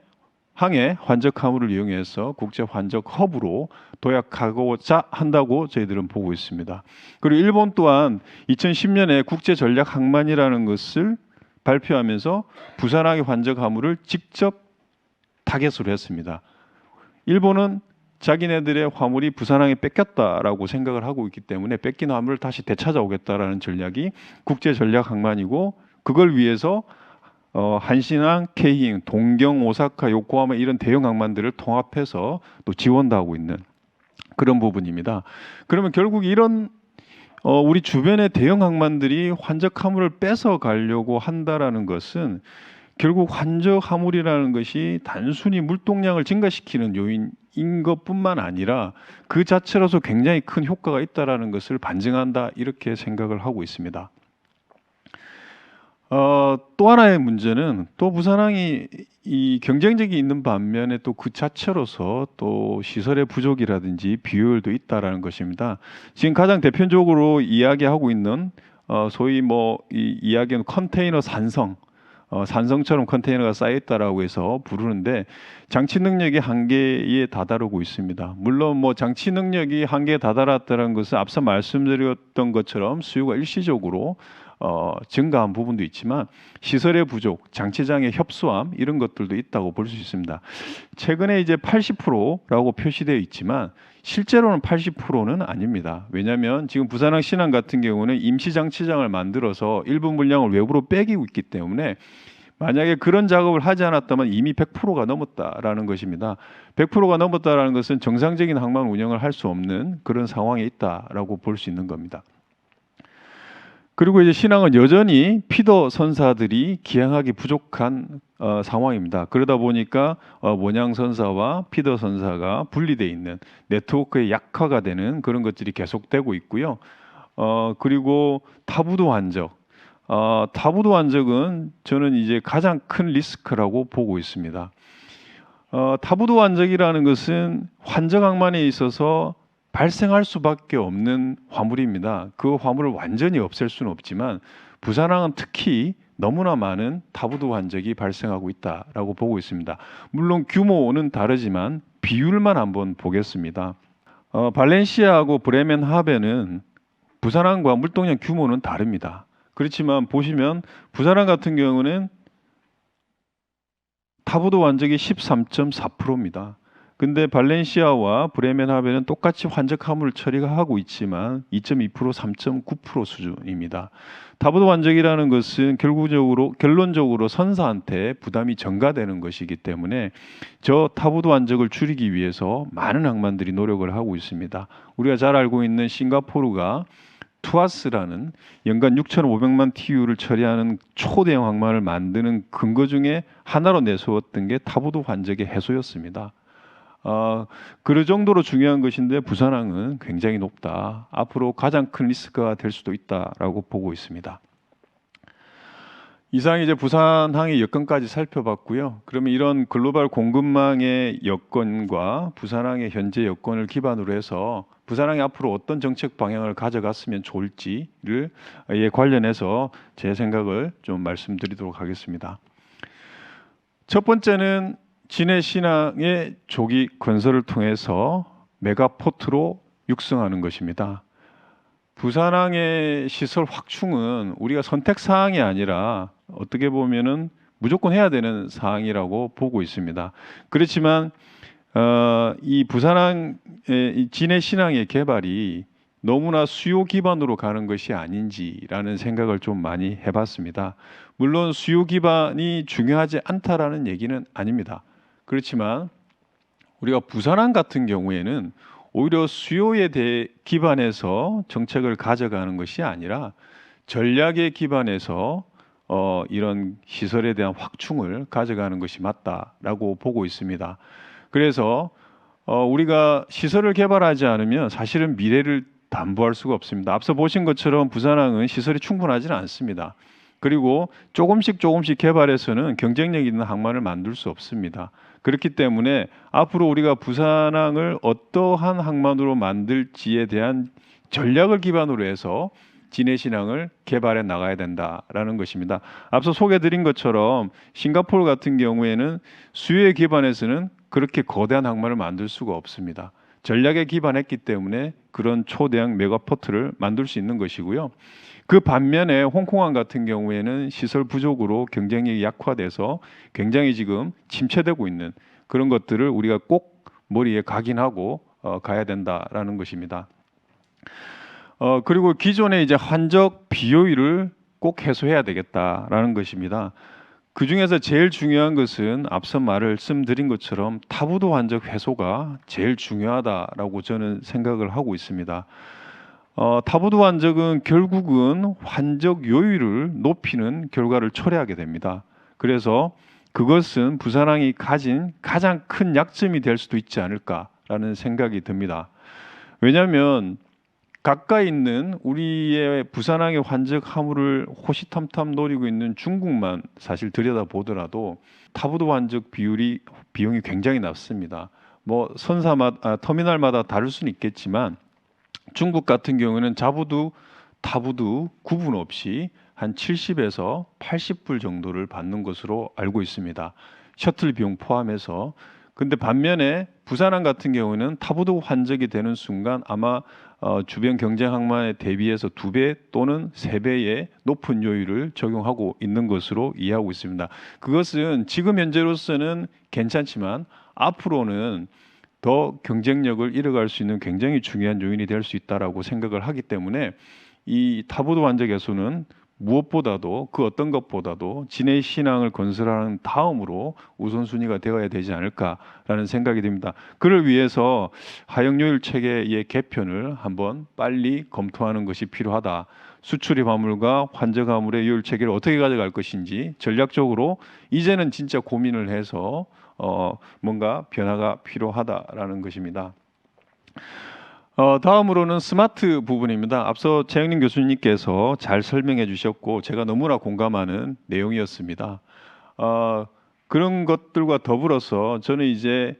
항해 환적 화물을 이용해서 국제 환적 허브로 도약하고자 한다고 저희들은 보고 있습니다. 그리고 일본 또한 2010년에 국제 전략 항만이라는 것을 발표하면서 부산항의 환적 화물을 직접 타겟으로 했습니다. 일본은 자기네들의 화물이 부산항에 뺏겼다라고 생각을 하고 있기 때문에 뺏긴 화물을 다시 되찾아오겠다라는 전략이 국제 전략 항만이고 그걸 위해서 한신항, K행, 동경, 오사카, 요코하마 이런 대형 항만들을 통합해서 또 지원도 하고 있는 그런 부분입니다. 그러면 결국 이런 우리 주변의 대형 항만들이 환적 화물을 뺏어 가려고 한다라는 것은 결국 환적 화물이라는 것이 단순히 물동량을 증가시키는 요인인 것뿐만 아니라 그 자체로서 굉장히 큰 효과가 있다라는 것을 반증한다 이렇게 생각을 하고 있습니다. 또 하나의 문제는 또 부산항이 이 경쟁력이 있는 반면에 또 그 자체로서 또 시설의 부족이라든지 비효율도 있다라는 것입니다. 지금 가장 대표적으로 이야기하고 있는 소위 뭐 이 이야기는 컨테이너 산성, 산성처럼 컨테이너가 쌓여있다라고 해서 부르는데 장치 능력이 한계에 다다르고 있습니다. 물론 뭐 장치 능력이 한계에 다다랐다는 것은 앞서 말씀드렸던 것처럼 수요가 일시적으로 증가한 부분도 있지만 시설의 부족, 장치장의 협소함 이런 것들도 있다고 볼 수 있습니다. 최근에 이제 80%라고 표시되어 있지만 실제로는 80%는 아닙니다. 왜냐하면 지금 부산항 신항 같은 경우는 임시 장치장을 만들어서 일부 물량을 외부로 빼기고 있기 때문에 만약에 그런 작업을 하지 않았다면 이미 100%가 넘었다라는 것입니다. 100%가 넘었다라는 것은 정상적인 항만 운영을 할 수 없는 그런 상황에 있다라고 볼 수 있는 겁니다. 그리고 이제 신항은 여전히 피더 선사들이 기항하기 부족한 상황입니다. 그러다 보니까 원양 선사와 피더 선사가 분리되어 있는 네트워크의 약화가 되는 그런 것들이 계속되고 있고요. 그리고 타부도 환적, 타부도 환적은 저는 이제 가장 큰 리스크라고 보고 있습니다. 타부도 환적이라는 것은 환적 항만에 있어서 발생할 수밖에 없는 화물입니다. 그 화물을 완전히 없앨 수는 없지만 부산항은 특히 너무나 많은 타부도 환적이 발생하고 있다라고 보고 있습니다. 물론 규모는 다르지만 비율만 한번 보겠습니다. 발렌시아하고 브레멘하벤은 부산항과 물동량 규모는 다릅니다. 그렇지만 보시면 부산항 같은 경우는 타부도 환적이 13.4%입니다. 근데 발렌시아와 브레멘하벤은 똑같이 환적 화물을 처리하고 있지만 2.2%, 3.9% 수준입니다. 타부도 환적이라는 것은 결론적으로 선사한테 부담이 전가되는 것이기 때문에 저 타부도 환적을 줄이기 위해서 많은 항만들이 노력을 하고 있습니다. 우리가 잘 알고 있는 싱가포르가 투아스라는 연간 6,500만 TU를 처리하는 초대형 항만을 만드는 근거 중에 하나로 내세웠던 게 타부도 환적의 해소였습니다. 그 정도로 중요한 것인데 부산항은 굉장히 높다. 앞으로 가장 큰 리스크가 될 수도 있다라고 보고 있습니다. 이상 이제 부산항의 여건까지 살펴봤고요. 그러면 이런 글로벌 공급망의 여건과 부산항의 현재 여건을 기반으로 해서 부산항이 앞으로 어떤 정책 방향을 가져갔으면 좋을지를 관련해서 제 생각을 좀 말씀드리도록 하겠습니다. 첫 번째는 진해 신항의 조기 건설을 통해서 메가포트로 육성하는 것입니다. 부산항의 시설 확충은 우리가 선택 사항이 아니라 어떻게 보면은 무조건 해야 되는 사항이라고 보고 있습니다. 그렇지만 이 부산항의 이 진해 신항의 개발이 너무나 수요 기반으로 가는 것이 아닌지라는 생각을 좀 많이 해봤습니다. 물론 수요 기반이 중요하지 않다라는 얘기는 아닙니다. 그렇지만 우리가 부산항 같은 경우에는 오히려 수요에 대해 기반해서 정책을 가져가는 것이 아니라 전략에 기반해서 이런 시설에 대한 확충을 가져가는 것이 맞다라고 보고 있습니다. 그래서 우리가 시설을 개발하지 않으면 사실은 미래를 담보할 수가 없습니다. 앞서 보신 것처럼 부산항은 시설이 충분하지는 않습니다. 그리고 조금씩 개발해서는 경쟁력 있는 항만을 만들 수 없습니다. 그렇기 때문에 앞으로 우리가 부산항을 어떠한 항만으로 만들지에 대한 전략을 기반으로 해서 진해신항을 개발해 나가야 된다라는 것입니다. 앞서 소개드린 것처럼 싱가포르 같은 경우에는 수요에 기반해서는 그렇게 거대한 항만을 만들 수가 없습니다. 전략에 기반했기 때문에 그런 초대형 메가포트를 만들 수 있는 것이고요. 그 반면에 홍콩항 같은 경우에는 시설 부족으로 경쟁력이 약화돼서 굉장히 지금 침체되고 있는 그런 것들을 우리가 꼭 머리에 각인하고 가야 된다라는 것입니다. 그리고 기존의 이제 환적 비효율을 꼭 해소해야 되겠다라는 것입니다. 그 중에서 제일 중요한 것은 앞서 말씀드린 것처럼 타부도 환적 해소가 제일 중요하다라고 저는 생각을 하고 있습니다. 타부도 환적은 결국은 환적 요율을 높이는 결과를 초래하게 됩니다. 그래서 그것은 부산항이 가진 가장 큰 약점이 될 수도 있지 않을까라는 생각이 듭니다. 왜냐하면 가까이 있는 우리의 부산항의 환적 화물을 호시탐탐 노리고 있는 중국만 사실 들여다보더라도 타부도 환적 비용이 굉장히 낮습니다. 뭐 터미널마다 다를 수는 있겠지만 중국 같은 경우는 자부도 타부도 구분 없이 한 70에서 80불 정도를 받는 것으로 알고 있습니다. 셔틀 비용 포함해서. 근데 반면에 부산항 같은 경우는 타부도 환적이 되는 순간 아마 주변 경쟁 항만에 대비해서 2배 또는 3배의 높은 요율을 적용하고 있는 것으로 이해하고 있습니다. 그것은 지금 현재로서는 괜찮지만 앞으로는 더 경쟁력을 잃어갈 수 있는 굉장히 중요한 요인이 될 수 있다라고 생각을 하기 때문에 이 타부도 환적 개수는 무엇보다도 그 어떤 것보다도 진해 신항을 건설하는 다음으로 우선순위가 되어야 되지 않을까라는 생각이 듭니다. 그를 위해서 하역요율 체계의 개편을 한번 빨리 검토하는 것이 필요하다. 수출입 화물과 환적 화물의 요율 체계를 어떻게 가져갈 것인지 전략적으로 이제는 진짜 고민을 해서 뭔가 변화가 필요하다라는 것입니다. 다음으로는 스마트 부분입니다. 앞서 최영림 교수님께서 잘 설명해 주셨고 제가 너무나 공감하는 내용이었습니다. 그런 것들과 더불어서 저는 이제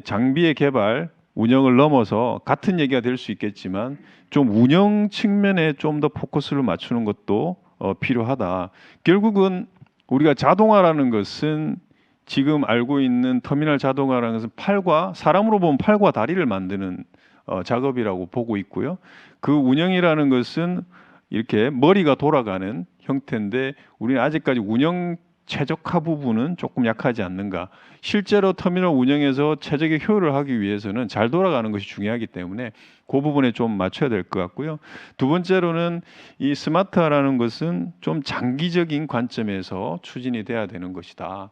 장비의 개발, 운영을 넘어서 같은 얘기가 될 수 있겠지만 좀 운영 측면에 좀 더 포커스를 맞추는 것도 필요하다. 결국은 우리가 자동화라는 것은 지금 알고 있는 터미널 자동화라는 것은 사람으로 보면 팔과 다리를 만드는 작업이라고 보고 있고요. 그 운영이라는 것은 이렇게 머리가 돌아가는 형태인데 우리는 아직까지 운영 최적화 부분은 조금 약하지 않는가. 실제로 터미널 운영에서 최적의 효율을 하기 위해서는 잘 돌아가는 것이 중요하기 때문에 그 부분에 좀 맞춰야 될 것 같고요. 두 번째로는 이 스마트화라는 것은 좀 장기적인 관점에서 추진이 돼야 되는 것이다.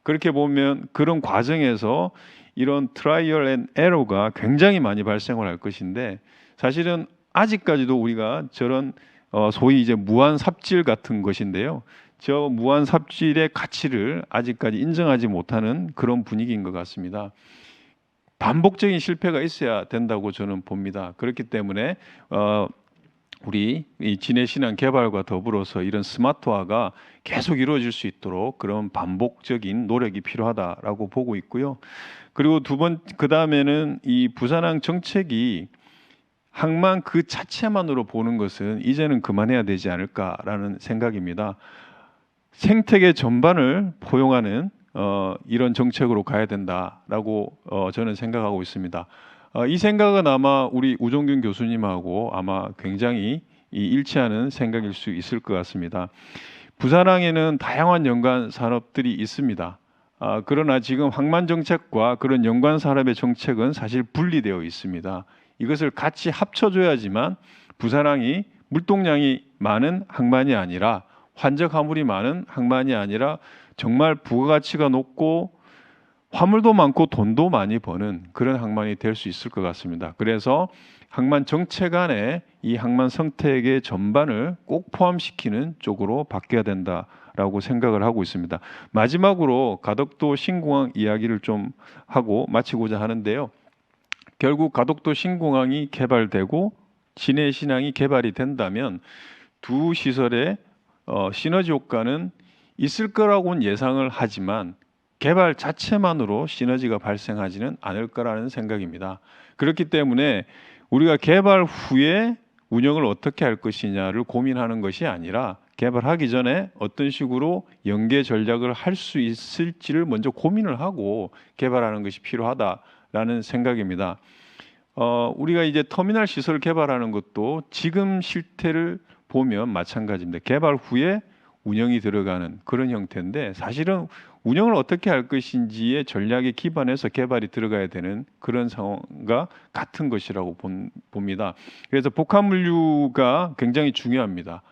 그렇게 보면 그런 과정에서 이런 트라이얼 앤 에러가 굉장히 많이 발생을 할 것인데 사실은 아직까지도 우리가 저런 소위 이제 무한 삽질 같은 것인데요. 저 무한 삽질의 가치를 아직까지 인정하지 못하는 그런 분위기인 것 같습니다. 반복적인 실패가 있어야 된다고 저는 봅니다. 그렇기 때문에 우리 이 진해 신항 개발과 더불어서 이런 스마트화가 계속 이루어질 수 있도록 그런 반복적인 노력이 필요하다라고 보고 있고요. 그리고 그 다음에는 이 부산항 정책이 항만 그 자체만으로 보는 것은 이제는 그만해야 되지 않을까라는 생각입니다. 생태계 전반을 포용하는 이런 정책으로 가야 된다라고 저는 생각하고 있습니다. 이 생각은 아마 우리 우종균 교수님하고 아마 굉장히 일치하는 생각일 수 있을 것 같습니다. 부산항에는 다양한 연관 산업들이 있습니다. 그러나 지금 항만 정책과 그런 연관 산업의 정책은 사실 분리되어 있습니다. 이것을 같이 합쳐줘야지만 부산항이 물동량이 많은 항만이 아니라 환적 화물이 많은 항만이 아니라 정말 부가가치가 높고 화물도 많고 돈도 많이 버는 그런 항만이 될 수 있을 것 같습니다. 그래서 항만 정책 안에 이 항만 생태계 전반을 꼭 포함시키는 쪽으로 바뀌어야 된다라고 생각을 하고 있습니다. 마지막으로 가덕도 신공항 이야기를 좀 하고 마치고자 하는데요. 결국 가덕도 신공항이 개발되고 진해 신항이 개발이 된다면 두 시설의 시너지 효과는 있을 거라고는 예상을 하지만 개발 자체만으로 시너지가 발생하지는 않을 거라는 생각입니다. 그렇기 때문에 우리가 개발 후에 운영을 어떻게 할 것이냐를 고민하는 것이 아니라 개발하기 전에 어떤 식으로 연계 전략을 할 수 있을지를 먼저 고민을 하고 개발하는 것이 필요하다라는 생각입니다. 우리가 이제 터미널 시설 개발하는 것도 지금 실태를 보면 마찬가지입니다. 개발 후에 운영이 들어가는 그런 형태인데 사실은 운영을 어떻게 할 것인지의 전략에 기반해서 개발이 들어가야 되는 그런 상황과 같은 것이라고 봅니다. 그래서 복합물류가 굉장히 중요합니다.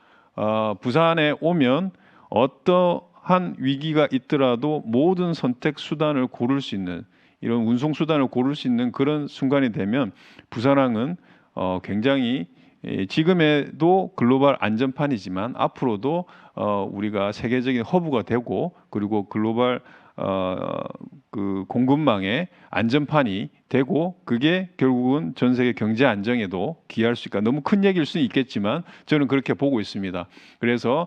부산에 오면 어떠한 위기가 있더라도 모든 선택 수단을 고를 수 있는 이런 운송 수단을 고를 수 있는 그런 순간이 되면 부산항은 굉장히 지금에도 글로벌 안전판이지만 앞으로도 우리가 세계적인 허브가 되고 그리고 글로벌 그 공급망의 안전판이 되고 그게 결국은 전 세계 경제 안정에도 기여할 수 있까. 너무 큰 얘기일 수는 있겠지만 저는 그렇게 보고 있습니다. 그래서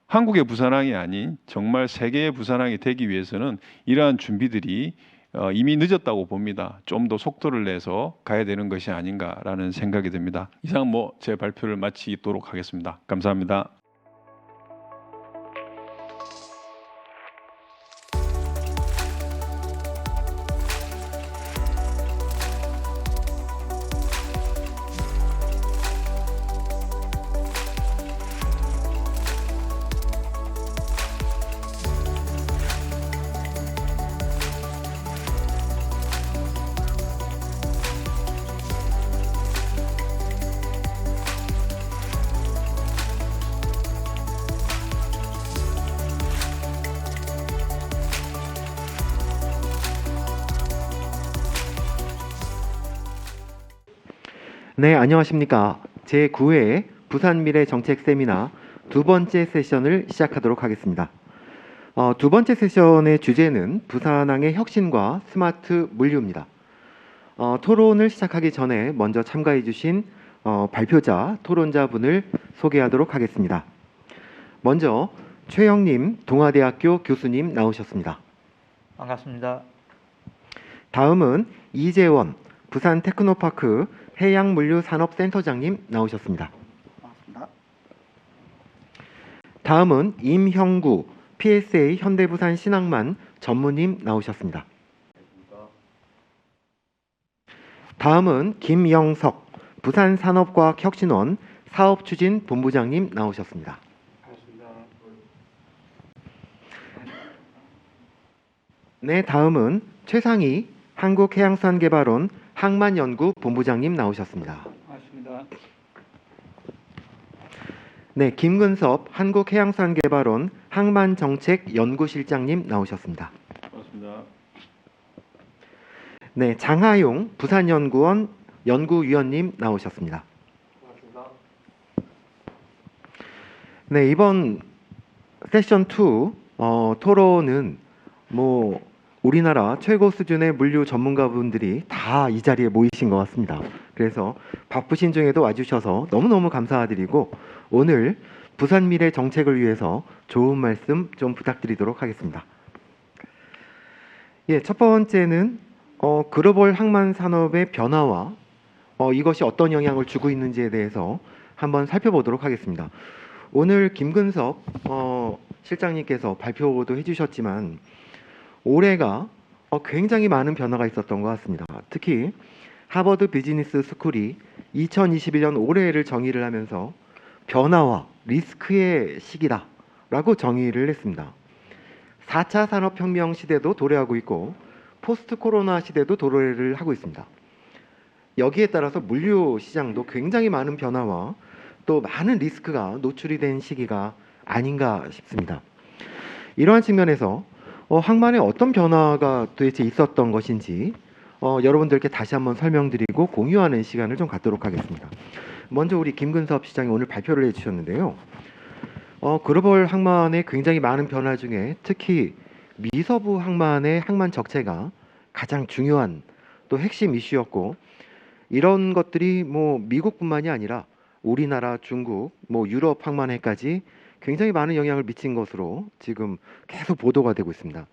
한국의 부산항이 아닌 정말 세계의 부산항이 되기 위해서는 이러한 준비들이 이미 늦었다고 봅니다. 좀 더 속도를 내서 가야 되는 것이 아닌가라는 생각이 듭니다. 이상 제 발표를 마치도록 하겠습니다. 감사합니다. 네, 안녕하십니까. 제9회 부산미래 정책 세미나 두 번째 세션을 시작하도록 하겠습니다. 두 번째 세션의 주제는 부산항의 혁신과 스마트 물류입니다. 토론을 시작하기 전에 먼저 참가해 주신 발표자, 토론자분을 소개하도록 하겠습니다. 먼저 최영님 동아대학교 교수님 나오셨습니다. 반갑습니다. 다음은 이재원 부산 테크노파크 해양물류산업센터장님 나오셨습니다. 반갑습니다. 다음은 임형구 PSA 현대부산 신항만 전무님 나오셨습니다. 다음은 김영석 부산산업과학혁신원 사업추진본부장님 나오셨습니다. 네, 다음은 최상희 한국해양수산개발원 항만연구 본부장님 나오셨습니다. 반갑습니다. 네, 김근섭 한국해양수산개발원 항만정책연구실장님 나오셨습니다. 고맙습니다. 네, 장하용 부산연구원 연구위원님 나오셨습니다. 반갑습니다. 네, 이번 세션 2 토론은 우리나라 최고 수준의 물류 전문가분들이 다 이 자리에 모이신 것 같습니다. 그래서 바쁘신 중에도 와주셔서 너무너무 감사드리고 오늘 부산 미래 정책을 위해서 좋은 말씀 좀 부탁드리도록 하겠습니다. 예, 첫 번째는 글로벌 항만 산업의 변화와 이것이 어떤 영향을 주고 있는지에 대해서 한번 살펴보도록 하겠습니다. 오늘 김근섭 실장님께서 발표도 해주셨지만 올해가 굉장히 많은 변화가 있었던 것 같습니다. 특히 하버드 비즈니스 스쿨이 2021년 올해를 정의를 하면서 변화와 리스크의 시기다라고 정의를 했습니다. 4차 산업혁명 시대도 도래하고 있고 포스트 코로나 시대도 도래를 하고 있습니다. 여기에 따라서 물류 시장도 굉장히 많은 변화와 또 많은 리스크가 노출이 된 시기가 아닌가 싶습니다. 이러한 측면에서 항만에 어떤 변화가 도대체 있었던 것인지 여러분들께 다시 한번 설명드리고 공유하는 시간을 좀 갖도록 하겠습니다. 먼저 우리 김근섭 시장이 오늘 발표를 해주셨는데요. 글로벌 항만의 굉장히 많은 변화 중에 특히 미서부 항만의 항만 적체가 가장 중요한 또 핵심 이슈였고 이런 것들이 미국뿐만이 아니라 우리나라, 중국, 유럽 항만에까지 굉장히 많은 영향을 미친 것으로 지금 계속 보도가 되고 있습니다.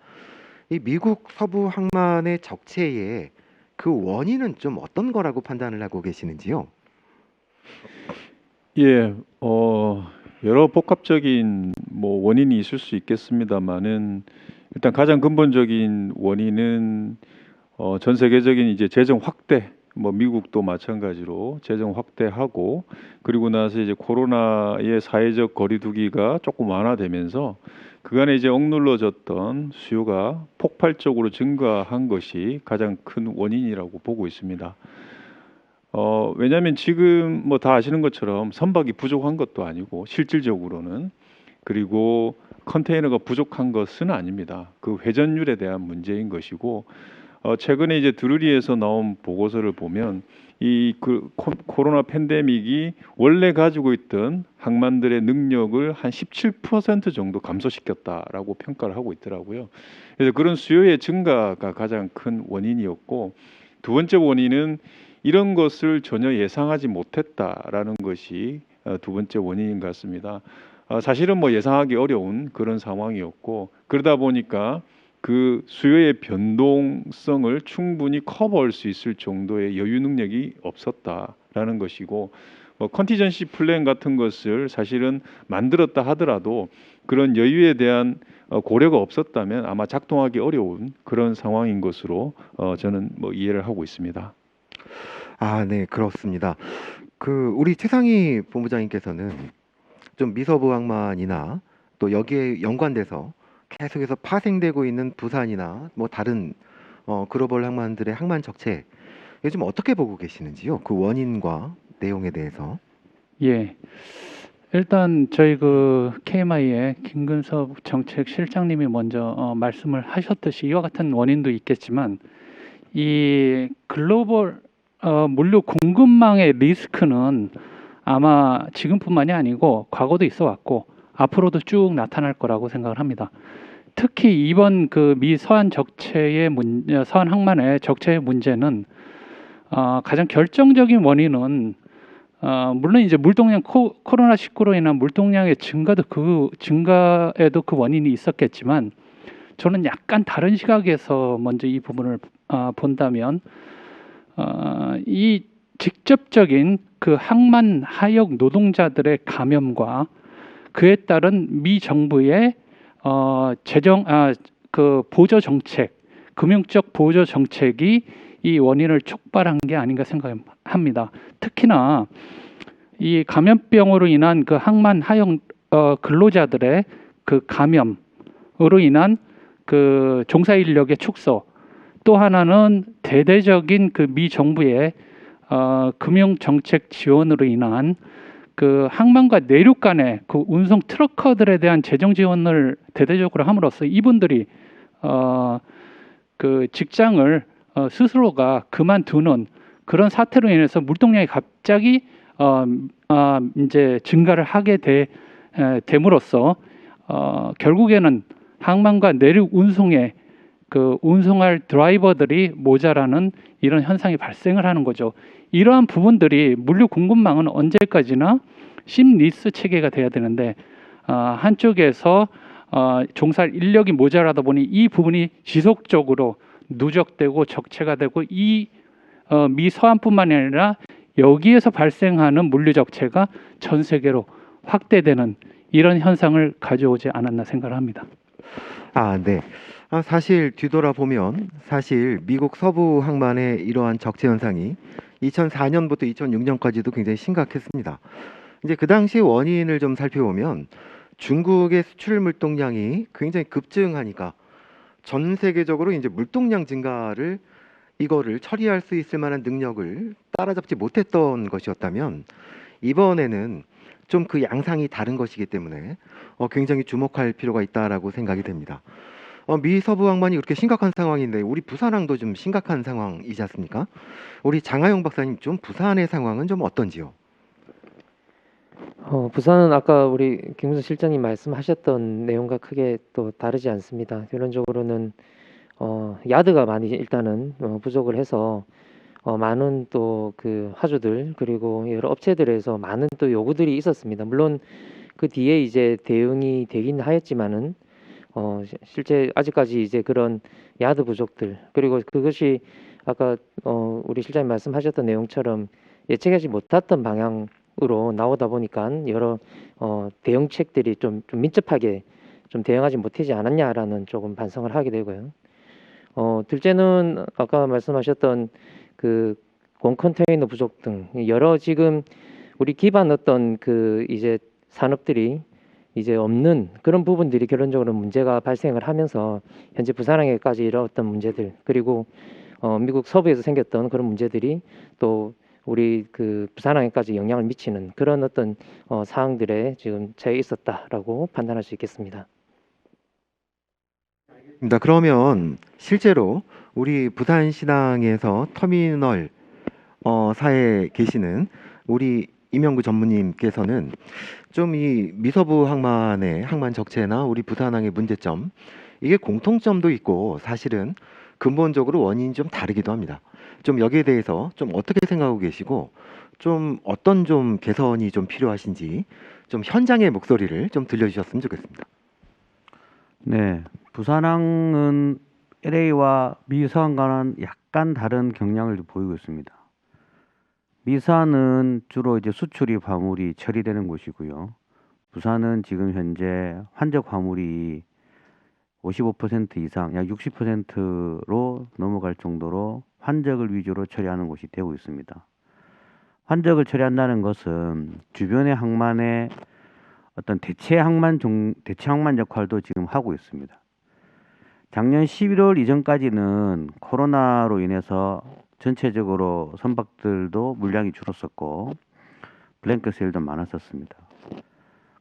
이 미국 서부 항만의 적체의 그 원인은 좀 어떤 거라고 판단을 하고 계시는지요? 예, 여러 복합적인 원인이 있을 수 있겠습니다만은 일단 가장 근본적인 원인은 전 세계적인 이제 재정 확대, 미국도 마찬가지로 재정 확대하고 그리고 나서 이제 코로나의 사회적 거리두기가 조금 완화되면서 그간에 이제 억눌러졌던 수요가 폭발적으로 증가한 것이 가장 큰 원인이라고 보고 있습니다. 왜냐하면 지금 다 아시는 것처럼 선박이 부족한 것도 아니고 실질적으로는 그리고 컨테이너가 부족한 것은 아닙니다. 그 회전율에 대한 문제인 것이고 최근에 이제 드루리에서 나온 보고서를 보면 코로나 팬데믹이 원래 가지고 있던 항만들의 능력을 한 17% 정도 감소시켰다라고 평가를 하고 있더라고요. 그래서 그런 수요의 증가가 가장 큰 원인이었고, 두 번째 원인은 이런 것을 전혀 예상하지 못했다라는 것이 두 번째 원인인 것 같습니다. 사실은 뭐 예상하기 어려운 그런 상황이었고, 그러다 보니까 그 수요의 변동성을 충분히 커버할 수 있을 정도의 여유 능력이 없었다라는 것이고, 컨티전시 플랜 같은 것을 사실은 만들었다 하더라도 그런 여유에 대한 고려가 없었다면 아마 작동하기 어려운 그런 상황인 것으로 저는 뭐 이해를 하고 있습니다. 아, 네, 그렇습니다. 우리 최상희 본부장님께서는 좀 미서부 항만이나 또 여기에 연관돼서 계속해서 파생되고 있는 부산이나 뭐 다른 글로벌 항만들의 항만 적체 요즘 어떻게 보고 계시는지요? 그 원인과 내용에 대해서. 예. 일단 저희 그 KMI의 김근섭 정책실장님이 먼저 말씀을 하셨듯이 이와 같은 원인도 있겠지만 이 글로벌 물류 공급망의 리스크는 아마 지금뿐만이 아니고 과거도 있어 왔고 앞으로도 쭉 나타날 거라고 생각을 합니다. 특히 이번 그 미 서한 적체의 서한 항만의 적체의 문제는 가장 결정적인 원인은 물론 이제 물동량 코로나 19로 인한 물동량의 증가에도 그 원인이 있었겠지만 저는 약간 다른 시각에서 먼저 이 부분을 본다면 이 직접적인 그 항만 하역 노동자들의 감염과 그에 따른 미 정부의 그 보조 정책, 금융적 보조 정책이 이 원인을 촉발한 게 아닌가 생각합니다. 특히나 이 감염병으로 인한 그 항만 하역 근로자들의 그 감염으로 인한 그 종사 인력의 축소, 또 하나는 대대적인 그 미 정부의 금융 정책 지원으로 인한 그 항만과 내륙 간의 그 운송 트럭커들에 대한 재정 지원을 대대적으로 함으로써 이분들이 그 직장을 스스로가 그만두는 그런 사태로 인해서 물동량이 갑자기 이제 증가를 하게 됨으로써 결국에는 항만과 내륙 운송에 그 운송할 드라이버들이 모자라는 이런 현상이 발생을 하는 거죠. 이러한 부분들이 물류 공급망은 언제까지나 심리스 체계가 돼야 되는데 한쪽에서 종사할 인력이 모자라다 보니 이 부분이 지속적으로 누적되고 적체가 되고 이 미 서한뿐만 아니라 여기에서 발생하는 물류 적체가 전 세계로 확대되는 이런 현상을 가져오지 않았나 생각을 합니다. 아, 네. 사실 뒤돌아보면 사실 미국 서부 항만의 이러한 적체 현상이 2004년부터 2006년까지도 굉장히 심각했습니다. 이제 그 당시 원인을 좀 살펴보면 중국의 수출 물동량이 굉장히 급증하니까 전 세계적으로 이제 물동량 증가를 이거를 처리할 수 있을 만한 능력을 따라잡지 못했던 것이었다면 이번에는 좀 그 양상이 다른 것이기 때문에 굉장히 주목할 필요가 있다라고 생각이 됩니다. 미 서부 항만이 그렇게 심각한 상황인데 우리 부산항도 좀 심각한 상황이지 않습니까? 우리 장하영 박사님 좀 부산의 상황은 좀 어떤지요? 부산은 아까 우리 김문수 실장님 말씀하셨던 내용과 크게 또 다르지 않습니다. 결론적으로는 야드가 많이 일단은 부족을 해서 많은 또 그 화주들 그리고 여러 업체들에서 많은 또 요구들이 있었습니다. 물론 그 뒤에 이제 대응이 되긴 하였지만은 실제 아직까지 이제 그런 야드 부족들 그리고 그것이 아까 우리 실장님 말씀하셨던 내용처럼 예측하지 못했던 방향으로 나오다 보니까 여러 대응책들이 좀 민첩하게 좀 대응하지 못하지 않았냐라는 조금 반성을 하게 되고요. 둘째는 아까 말씀하셨던 그 공컨테이너 부족 등 여러 지금 우리 기반 어떤 그 이제 산업들이 이제 없는 그런 부분들이 결론적으로 문제가 발생을 하면서 현재 부산항에까지 이르렀던 문제들 그리고 미국 서부에서 생겼던 그런 문제들이 또 우리 그 부산항에까지 영향을 미치는 그런 어떤 사항들에 지금 처해 있었다라고 판단할 수 있겠습니다. 그러면 실제로 우리 부산시장에서 터미널 사에 계시는 우리 임영구 전무님께서는 좀 이 미서부 항만의 항만 적체나 우리 부산항의 문제점 이게 공통점도 있고 사실은 근본적으로 원인이 좀 다르기도 합니다. 좀 여기에 대해서 좀 어떻게 생각하고 계시고 좀 어떤 좀 개선이 좀 필요하신지 좀 현장의 목소리를 좀 들려주셨으면 좋겠습니다. 네, 부산항은 LA와 미서항과는 약간 다른 경향을 보이고 있습니다. 미서항은 주로 이제 수출입 화물이 처리되는 곳이고요. 부산은 지금 현재 환적 화물이 55% 이상, 약 60%로 넘어갈 정도로 환적을 위주로 처리하는 곳이 되고 있습니다. 환적을 처리한다는 것은 주변의 항만의 어떤 대체 항만 역할도 지금 하고 있습니다. 작년 11월 이전까지는 코로나로 인해서 전체적으로 선박들도 물량이 줄었었고 블랭크 세일도 많았었습니다.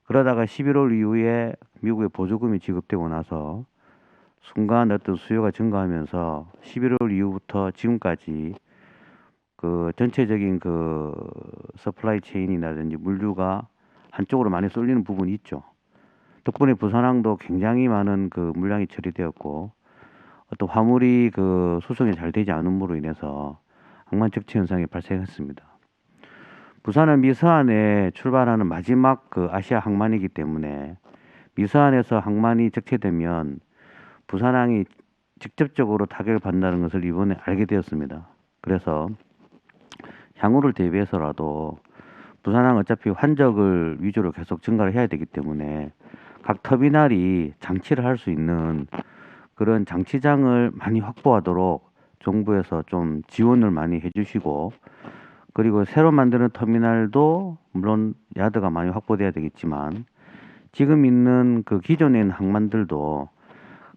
그러다가 11월 이후에 미국의 보조금이 지급되고 나서 순간 어떤 수요가 증가하면서 11월 이후부터 지금까지 그 전체적인 그 서플라이 체인이라든지 물류가 한쪽으로 많이 쏠리는 부분이 있죠. 덕분에 부산항도 굉장히 많은 그 물량이 처리되었고 어떤 화물이 그 수송이 잘 되지 않음으로 인해서 항만 적체 현상이 발생했습니다. 부산은 미서안에 출발하는 마지막 그 아시아 항만이기 때문에 미서안에서 항만이 적체되면 부산항이 직접적으로 타격을 받는다는 것을 이번에 알게 되었습니다. 그래서 향후를 대비해서라도 부산항 어차피 환적을 위주로 계속 증가를 해야 되기 때문에 각 터미널이 장치를 할 수 있는 그런 장치장을 많이 확보하도록 정부에서 좀 지원을 많이 해주시고 그리고 새로 만드는 터미널도 물론 야드가 많이 확보돼야 되겠지만 지금 있는 그 기존에 있는 항만들도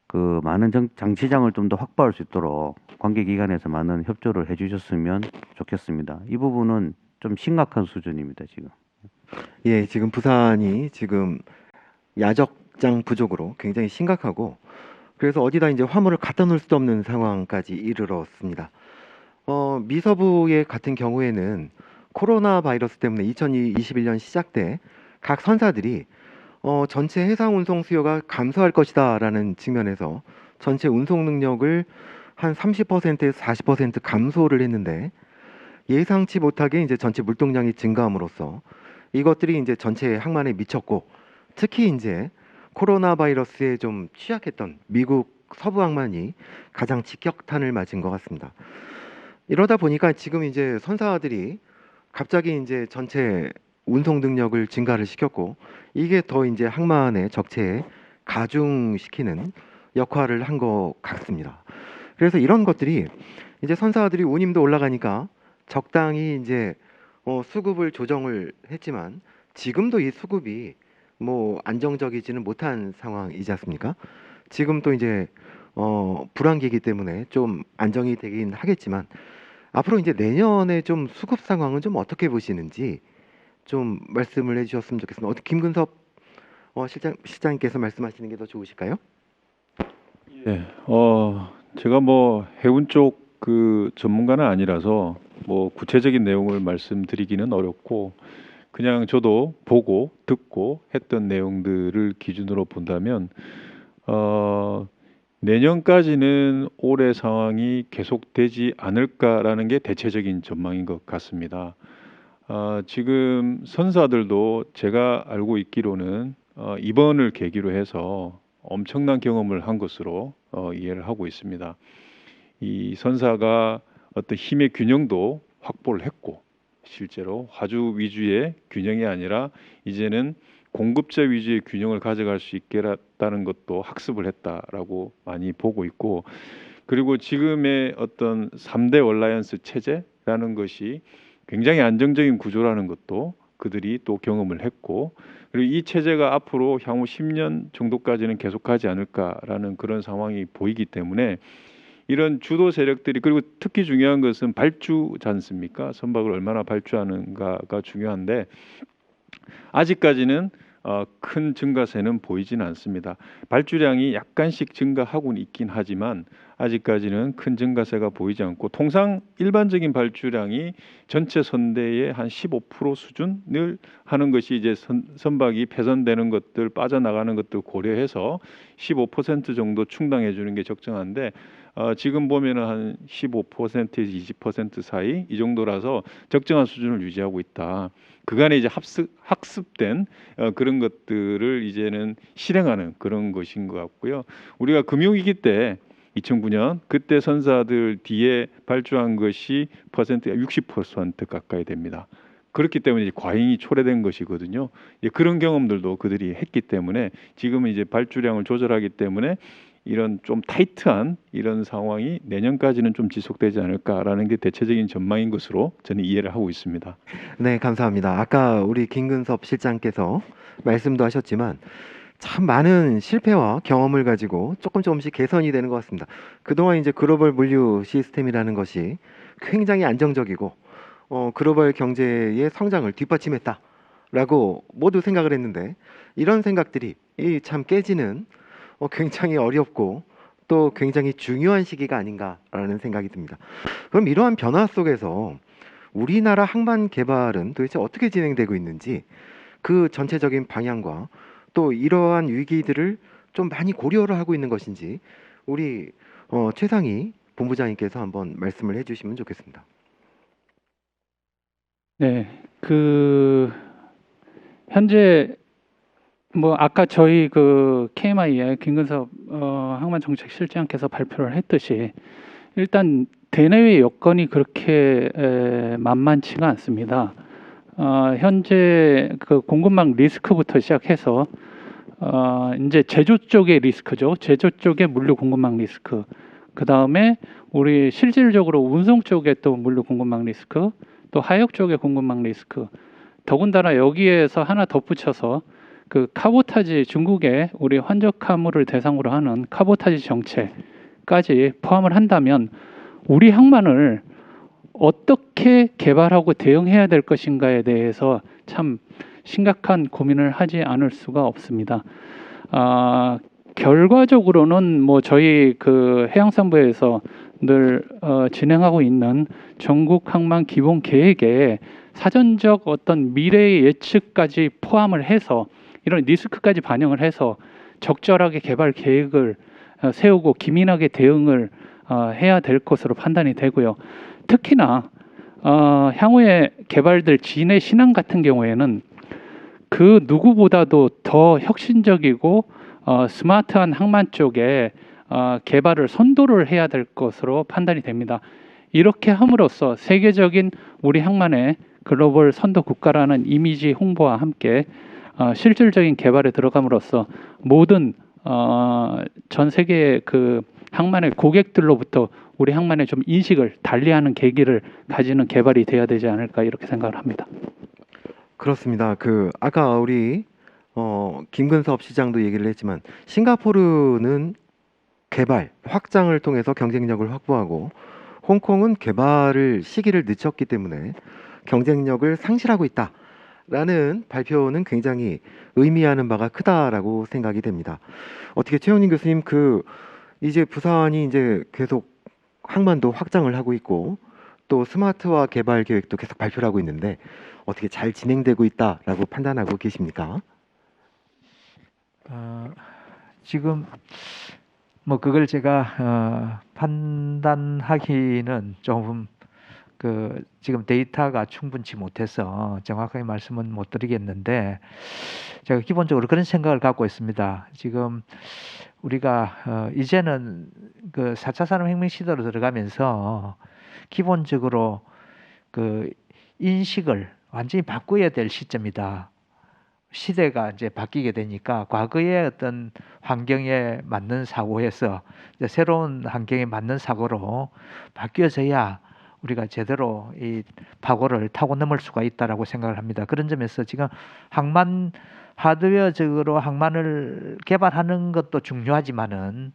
그 많은 장치장을 좀 더 확보할 수 있도록 관계기관에서 많은 협조를 해주셨으면 좋겠습니다. 이 부분은 좀 심각한 수준입니다, 지금. 예, 지금 부산이 지금 야적장 부족으로 굉장히 심각하고 그래서 어디다 이제 화물을 갖다 놓을 수도 없는 상황까지 이르렀습니다. 미서부의 같은 경우에는 코로나 바이러스 때문에 2021년 시작 때 각 선사들이 전체 해상 운송 수요가 감소할 것이다라는 측면에서 전체 운송 능력을 한 30%에서 40% 감소를 했는데 예상치 못하게 이제 전체 물동량이 증가함으로써 이것들이 이제 전체 항만에 미쳤고 특히 이제 코로나 바이러스에 좀 취약했던 미국 서부 항만이 가장 직격탄을 맞은 것 같습니다. 이러다 보니까 지금 이제 선사들이 갑자기 이제 전체 운송 능력을 증가를 시켰고 이게 더 이제 항만의 적체에 가중시키는 역할을 한 것 같습니다. 그래서 이런 것들이 이제 선사들이 운임도 올라가니까 적당히 이제 수급을 조정을 했지만 지금도 이 수급이 뭐 안정적이지는 못한 상황이지 않습니까? 지금 또 이제 불황기이기 때문에 좀 안정이 되긴 하겠지만 앞으로 이제 내년에 좀 수급 상황은 좀 어떻게 보시는지 좀 말씀을 해주셨으면 좋겠습니다. 어떻게 김근섭 실장님께서 말씀하시는 게 더 좋으실까요? 예, 제가 뭐 해운 쪽 그 전문가는 아니라서 뭐 구체적인 내용을 말씀드리기는 어렵고 그냥 저도 보고 듣고 했던 내용들을 기준으로 본다면 내년까지는 올해 상황이 계속되지 않을까라는 게 대체적인 전망인 것 같습니다. 지금 선사들도 제가 알고 있기로는 이번을 계기로 해서 엄청난 경험을 한 것으로 이해를 하고 있습니다. 이 선사가 어떤 힘의 균형도 확보를 했고 실제로 화주 위주의 균형이 아니라 이제는 공급자 위주의 균형을 가져갈 수 있겠다는 것도 학습을 했다라고 많이 보고 있고 그리고 지금의 어떤 3대 얼라이언스 체제라는 것이 굉장히 안정적인 구조라는 것도 그들이 또 경험을 했고 그리고 이 체제가 앞으로 향후 10년 정도까지는 계속하지 않을까라는 그런 상황이 보이기 때문에 이런 주도 세력들이 그리고 특히 중요한 것은 발주지 않습니까? 선박을 얼마나 발주하는가가 중요한데 아직까지는 큰 증가세는 보이지는 않습니다. 발주량이 약간씩 증가하고는 있긴 하지만 아직까지는 큰 증가세가 보이지 않고 통상 일반적인 발주량이 전체 선대의 한 15% 수준을 하는 것이 이제 선박이 폐선되는 것들 빠져나가는 것들 고려해서 15% 정도 충당해 주는 게 적정한데 지금 보면은 한 15%에서 20% 사이 이 정도라서 적정한 수준을 유지하고 있다. 그간에 이제 학습된 그런 것들을 이제는 실행하는 그런 것인 것 같고요. 우리가 금융위기 때 2009년 그때 선사들 뒤에 발주한 것이 퍼센트가 60% 가까이 됩니다. 그렇기 때문에 이제 과잉이 초래된 것이거든요. 그런 경험들도 그들이 했기 때문에 지금은 이제 발주량을 조절하기 때문에 이런 좀 타이트한 이런 상황이 내년까지는 좀 지속되지 않을까라는 게 대체적인 전망인 것으로 저는 이해를 하고 있습니다. 네, 감사합니다. 아까 우리 김근섭 실장께서 말씀도 하셨지만 참 많은 실패와 경험을 가지고 조금씩 개선이 되는 것 같습니다. 그동안 이제 글로벌 물류 시스템이라는 것이 굉장히 안정적이고 글로벌 경제의 성장을 뒷받침했다라고 모두 생각을 했는데 이런 생각들이 참 깨지는 굉장히 어렵고 또 굉장히 중요한 시기가 아닌가라는 생각이 듭니다. 그럼 이러한 변화 속에서 우리나라 항만 개발은 도대체 어떻게 진행되고 있는지 그 전체적인 방향과 또 이러한 위기들을 좀 많이 고려를 하고 있는 것인지 우리 최상희 본부장님께서 한번 말씀을 해주시면 좋겠습니다. 네, 현재 뭐 아까 저희 그 KMI의 김근섭 항만정책실장께서 발표를 했듯이 일단 대내외 여건이 그렇게 만만치가 않습니다. 현재 그 공급망 리스크부터 시작해서 이제 제조 쪽의 리스크죠. 제조 쪽의 물류 공급망 리스크. 그 다음에 우리 실질적으로 운송 쪽에 또 물류 공급망 리스크, 또 하역 쪽의 공급망 리스크. 더군다나 여기에서 하나 덧붙여서 그 카보타지 중국의 우리 환적 화물을 대상으로 하는 카보타지 정책까지 포함을 한다면 우리 항만을 어떻게 개발하고 대응해야 될 것인가에 대해서 참 심각한 고민을 하지 않을 수가 없습니다. 결과적으로는 뭐 저희 그 해양산부에서 늘 진행하고 있는 전국 항만 기본 계획에 사전적 어떤 미래의 예측까지 포함을 해서 이런 리스크까지 반영을 해서 적절하게 개발 계획을 세우고 기민하게 대응을 해야 될 것으로 판단이 되고요. 특히나 향후에 개발될 진해 신항 같은 경우에는 그 누구보다도 더 혁신적이고 스마트한 항만 쪽에 개발을 선도를 해야 될 것으로 판단이 됩니다. 이렇게 함으로써 세계적인 우리 항만의 글로벌 선도 국가라는 이미지 홍보와 함께 실질적인 개발에 들어감으로써 모든 전 세계의 그 항만의 고객들로부터 우리 항만의 좀 인식을 달리하는 계기를 가지는 개발이 돼야 되지 않을까 이렇게 생각을 합니다. 그렇습니다. 아까 우리 김근섭 시장도 얘기를 했지만 싱가포르는 개발 확장을 통해서 경쟁력을 확보하고 홍콩은 개발을 시기를 늦췄기 때문에 경쟁력을 상실하고 있다라는 발표는 굉장히 의미하는 바가 크다라고 생각이 됩니다. 어떻게 최영림 교수님 이제 부산이 이제 계속 항만도 확장을 하고 있고 또 스마트화 개발 계획도 계속 발표를 하고 있는데 어떻게 잘 진행되고 있다라고 판단하고 계십니까? 지금 뭐 그걸 제가 판단하기는 조금 지금 데이터가 충분치 못해서 정확하게 말씀은 못 드리겠는데 제가 기본적으로 그런 생각을 갖고 있습니다. 지금 우리가 이제는 그 4차 산업혁명 시대로 들어가면서 기본적으로 그 인식을 완전히 바꿔야 될 시점이다. 시대가 이제 바뀌게 되니까 과거의 어떤 환경에 맞는 사고에서 이제 새로운 환경에 맞는 사고로 바뀌어져야 우리가 제대로 이 파고를 타고 넘을 수가 있다라고 생각을 합니다. 그런 점에서 지금 항만 하드웨어적으로 항만을 개발하는 것도 중요하지만은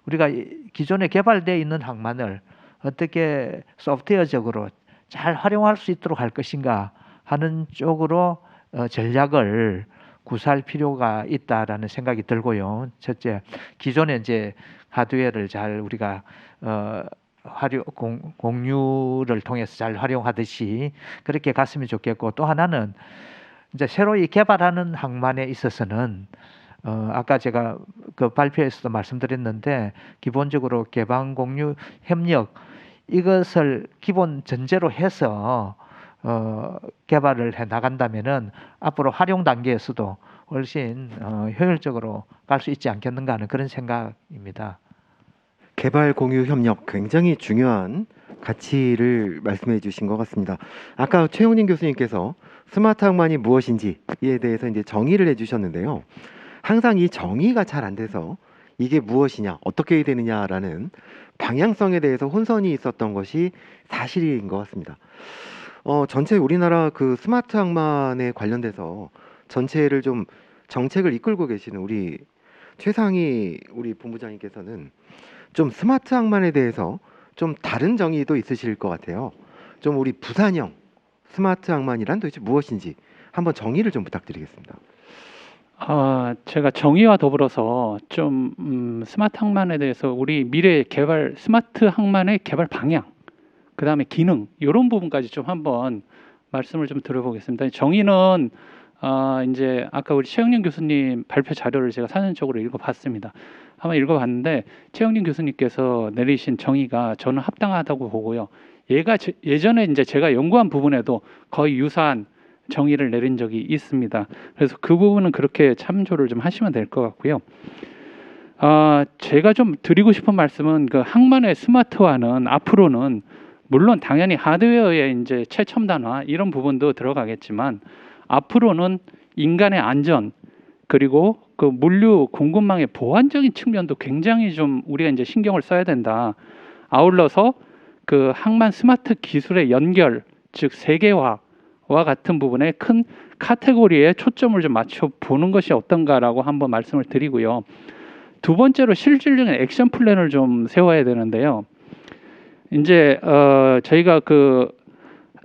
우리가 기존에 개발되어 있는 항만을 어떻게 소프트웨어적으로 잘 활용할 수 있도록 할 것인가 하는 쪽으로 전략을 구사할 필요가 있다라는 생각이 들고요. 첫째, 기존에 이제 하드웨어를 잘 우리가 공유를 통해서 잘 활용하듯이 그렇게 갔으면 좋겠고, 또 하나는 이제 새로이 개발하는 항만에 있어서는 아까 제가 그 발표에서도 말씀드렸는데, 기본적으로 개방 공유 협력 이것을 기본 전제로 해서 개발을 해 나간다면은 앞으로 활용 단계에서도 훨씬 효율적으로 갈 수 있지 않겠는가 하는 그런 생각입니다. 개발 공유 협력 굉장히 중요한 가치를 말씀해 주신 것 같습니다. 아까 최용진 교수님께서 스마트 항만이 무엇인지에 대해서 이제 정의를 해 주셨는데요. 항상 이 정의가 잘 안 돼서 이게 무엇이냐, 어떻게 해야 되느냐라는 방향성에 대해서 혼선이 있었던 것이 사실인 것 같습니다. 전체 우리나라 그 스마트 항만에 관련돼서 전체를 좀 정책을 이끌고 계시는 우리 최상희 우리 본부장님께서는 좀 스마트 항만에 대해서 좀 다른 정의도 있으실 것 같아요. 좀 우리 부산형 스마트 항만이란 도대체 무엇인지 한번 정의를 좀 부탁드리겠습니다. 제가 정의와 더불어서 좀 스마트 항만에 대해서 우리 미래 개발 스마트 항만의 개발 방향, 그 다음에 기능 이런 부분까지 좀 한번 말씀을 좀 드려보겠습니다. 정의는 이제 아까 우리 최영림 교수님 발표 자료를 제가 사전적으로 읽어봤습니다. 한번 읽어봤는데 최영림 교수님께서 내리신 정의가 저는 합당하다고 보고요. 얘가 예전에 이제 제가 연구한 부분에도 거의 유사한 정의를 내린 적이 있습니다. 그래서 그 부분은 그렇게 참조를 좀 하시면 될 것 같고요. 제가 좀 드리고 싶은 말씀은 그 항만의 스마트화는 앞으로는 물론 당연히 하드웨어의 이제 최첨단화 이런 부분도 들어가겠지만 앞으로는 인간의 안전 그리고 그 물류 공급망의 보안적인 측면도 굉장히 좀 우리가 이제 신경을 써야 된다. 아울러서 그 항만 스마트 기술의 연결, 즉 세계화와 같은 부분에 큰 카테고리에 초점을 좀 맞춰 보는 것이 어떤가라고 한번 말씀을 드리고요. 두 번째로 실질적인 액션 플랜을 좀 세워야 되는데요. 이제 저희가 그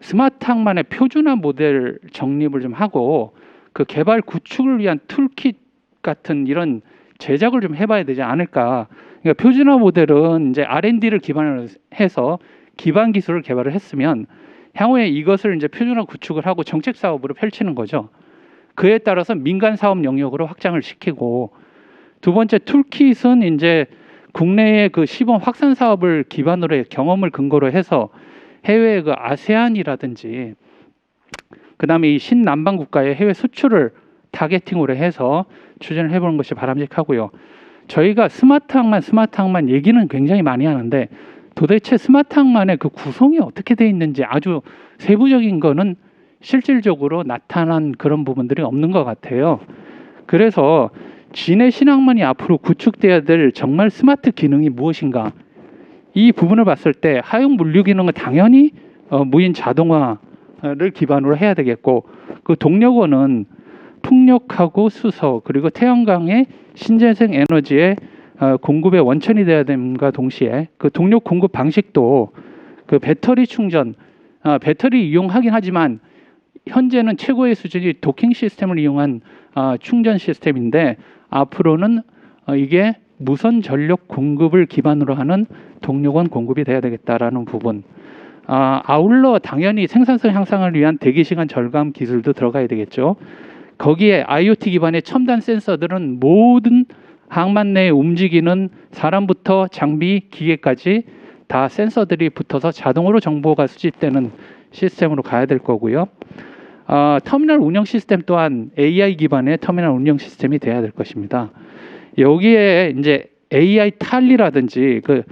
스마트 항만의 표준화 모델 정립을 좀 하고 그 개발 구축을 위한 툴킷 같은 이런 제작을 좀 해봐야 되지 않을까. 그러니까 표준화 모델은 이제 R&D를 기반으로 해서 기반 기술을 개발을 했으면 향후에 이것을 이제 표준화 구축을 하고 정책 사업으로 펼치는 거죠. 그에 따라서 민간 사업 영역으로 확장을 시키고, 두 번째 툴킷은 이제 국내의 그 시범 확산 사업을 기반으로 해 경험을 근거로 해서 해외 그 아세안이라든지 그다음에 이 신남방 국가의 해외 수출을 타겟팅으로 해서 추진을 해보는 것이 바람직하고요. 저희가 스마트 항만 얘기는 굉장히 많이 하는데 도대체 스마트 항만의 그 구성이 어떻게 돼 있는지 아주 세부적인 거는 실질적으로 나타난 그런 부분들이 없는 것 같아요. 그래서 진해 신항만이 앞으로 구축돼야 될 정말 스마트 기능이 무엇인가, 이 부분을 봤을 때 하용 물류 기능은 당연히 무인 자동화를 기반으로 해야 되겠고, 그 동력원은 풍력하고 수소 그리고 태양광의 신재생 에너지의 공급의 원천이 되어야 됨과 동시에 그 동력 공급 방식도 그 배터리 충전, 배터리 이용하긴 하지만 현재는 최고의 수준이 도킹 시스템을 이용한 충전 시스템인데 앞으로는 이게 무선 전력 공급을 기반으로 하는 동력원 공급이 돼야 되겠다라는 부분. 아울러 당연히 생산성 향상을 위한 대기 시간 절감 기술도 들어가야 되겠죠. 거기에 IoT 기반의 첨단 센서들은 모든 항만 내에 움직이는 사람부터 장비, 기계까지 다 센서들이 붙어서 자동으로 정보가 수집되는 시스템으로 가야 될 거고요. 터미널 운영 시스템 또한 AI 기반의 터미널 운영 시스템이 돼야 될 것입니다. 여기에 이제 AI 탈리라든지 그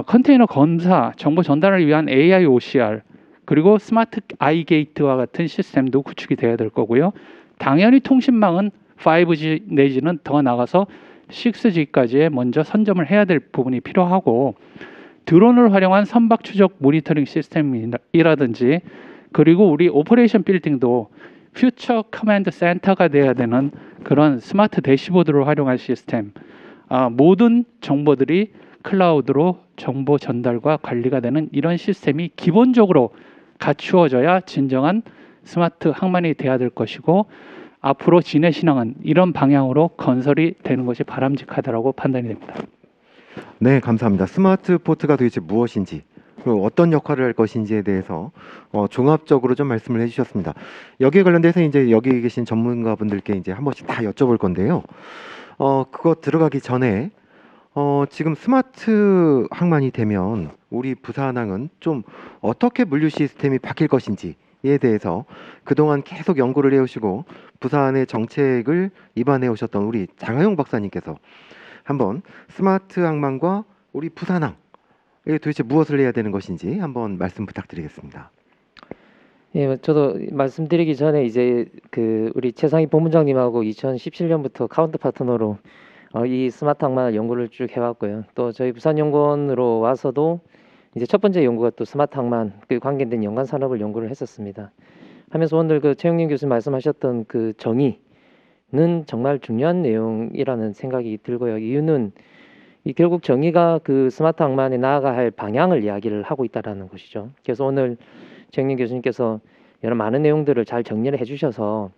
컨테이너 검사, 정보 전달을 위한 AI OCR 그리고 스마트 아이 게이트와 같은 시스템도 구축이 돼야 될 거고요. 당연히 통신망은 5G 내지는 더 나가서 6G까지 먼저 선점을 해야 될 부분이 필요하고, 드론을 활용한 선박 추적 모니터링 시스템이라든지 그리고 우리 오퍼레이션 빌딩도 퓨처 커맨드 센터가 돼야 되는 그런 스마트 대시보드를 활용한 시스템, 모든 정보들이 클라우드로 정보 전달과 관리가 되는 이런 시스템이 기본적으로 갖추어져야 진정한 스마트 항만이 돼야 될 것이고, 앞으로 진해 신앙은 이런 방향으로 건설이 되는 것이 바람직하다라고 판단이 됩니다. 네, 감사합니다. 스마트 포트가 도대체 무엇인지, 그리고 어떤 역할을 할 것인지에 대해서 종합적으로 좀 말씀을 해주셨습니다. 여기에 관련돼서 이제 여기 계신 전문가분들께 이제 한 번씩 다 여쭤볼 건데요. 그거 들어가기 전에 지금 스마트 항만이 되면 우리 부산항은 좀 어떻게 물류 시스템이 바뀔 것인지에 대해서 그동안 계속 연구를 해오시고 부산의 정책을 입안해 오셨던 우리 장하용 박사님께서 한번 스마트 항만과 우리 부산항 이게 도대체 무엇을 해야 되는 것인지 한번 말씀 부탁드리겠습니다. 예, 저도 말씀드리기 전에 이제 우리 최상희 본부장님하고 2017년부터 카운트 파트너로 이 스마트 항만 연구를 쭉 해왔고요. 또 저희 부산연구원으로 와서도 이제 첫 번째 연구가 또 스마트 항만 관계된 연관 산업을 연구를 했었습니다. 하면서 오늘 최영림 교수님 말씀하셨던 그 정의는 정말 중요한 내용이라는 생각이 들고요. 이유는 결국 정의가 그 스마트 항만에 나아가야 할 방향을 이야기를 하고 있다라는 것이죠. 그래서 오늘 최영림 교수님께서 여러 많은 내용들을 잘 정리를 해주셔서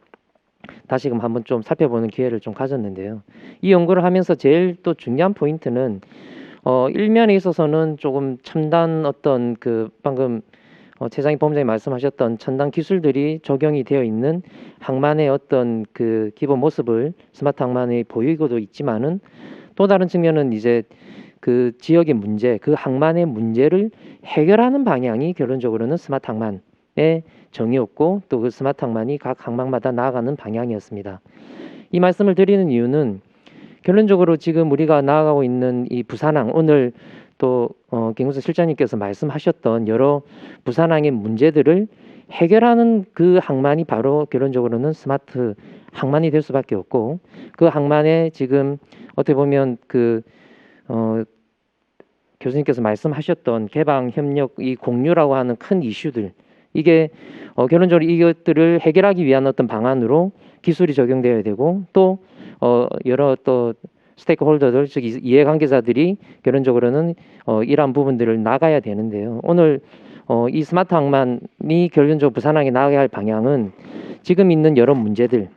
다시금 한번 좀 살펴보는 기회를 좀 가졌는데요. 이 연구를 하면서 제일 또 중요한 포인트는 일면에 있어서는 조금 첨단 어떤 방금 최상희 본부장님 말씀하셨던 첨단 기술들이 적용이 되어 있는 항만의 어떤 기본 모습을 스마트 항만이 보이고도 있지만은 또 다른 측면은 이제 그 지역의 문제, 그 항만의 문제를 해결하는 방향이 결론적으로는 스마트 항만의 정의였고 또 그 스마트 항만이 각 항만마다 나아가는 방향이었습니다. 이 말씀을 드리는 이유는 결론적으로 지금 우리가 나아가고 있는 이 부산항, 오늘 또 김근수 실장님께서 말씀하셨던 여러 부산항의 문제들을 해결하는 그 항만이 바로 결론적으로는 스마트 항만이 될 수밖에 없고, 그 항만에 지금 어떻게 보면 교수님께서 말씀하셨던 개방 협력 이 공유라고 하는 큰 이슈들, 이게 결론적으로 이것들을 해결하기 위한 어떤 방안으로 기술이 적용되어야 되고, 또 여러 또 스테이크홀더들, 즉 이해관계자들이 결론적으로는 이러한 부분들을 나가야 되는데요. 오늘 이 스마트 항만이 결론적으로 부산항에 나가야 할 방향은 지금 있는 여러 문제들,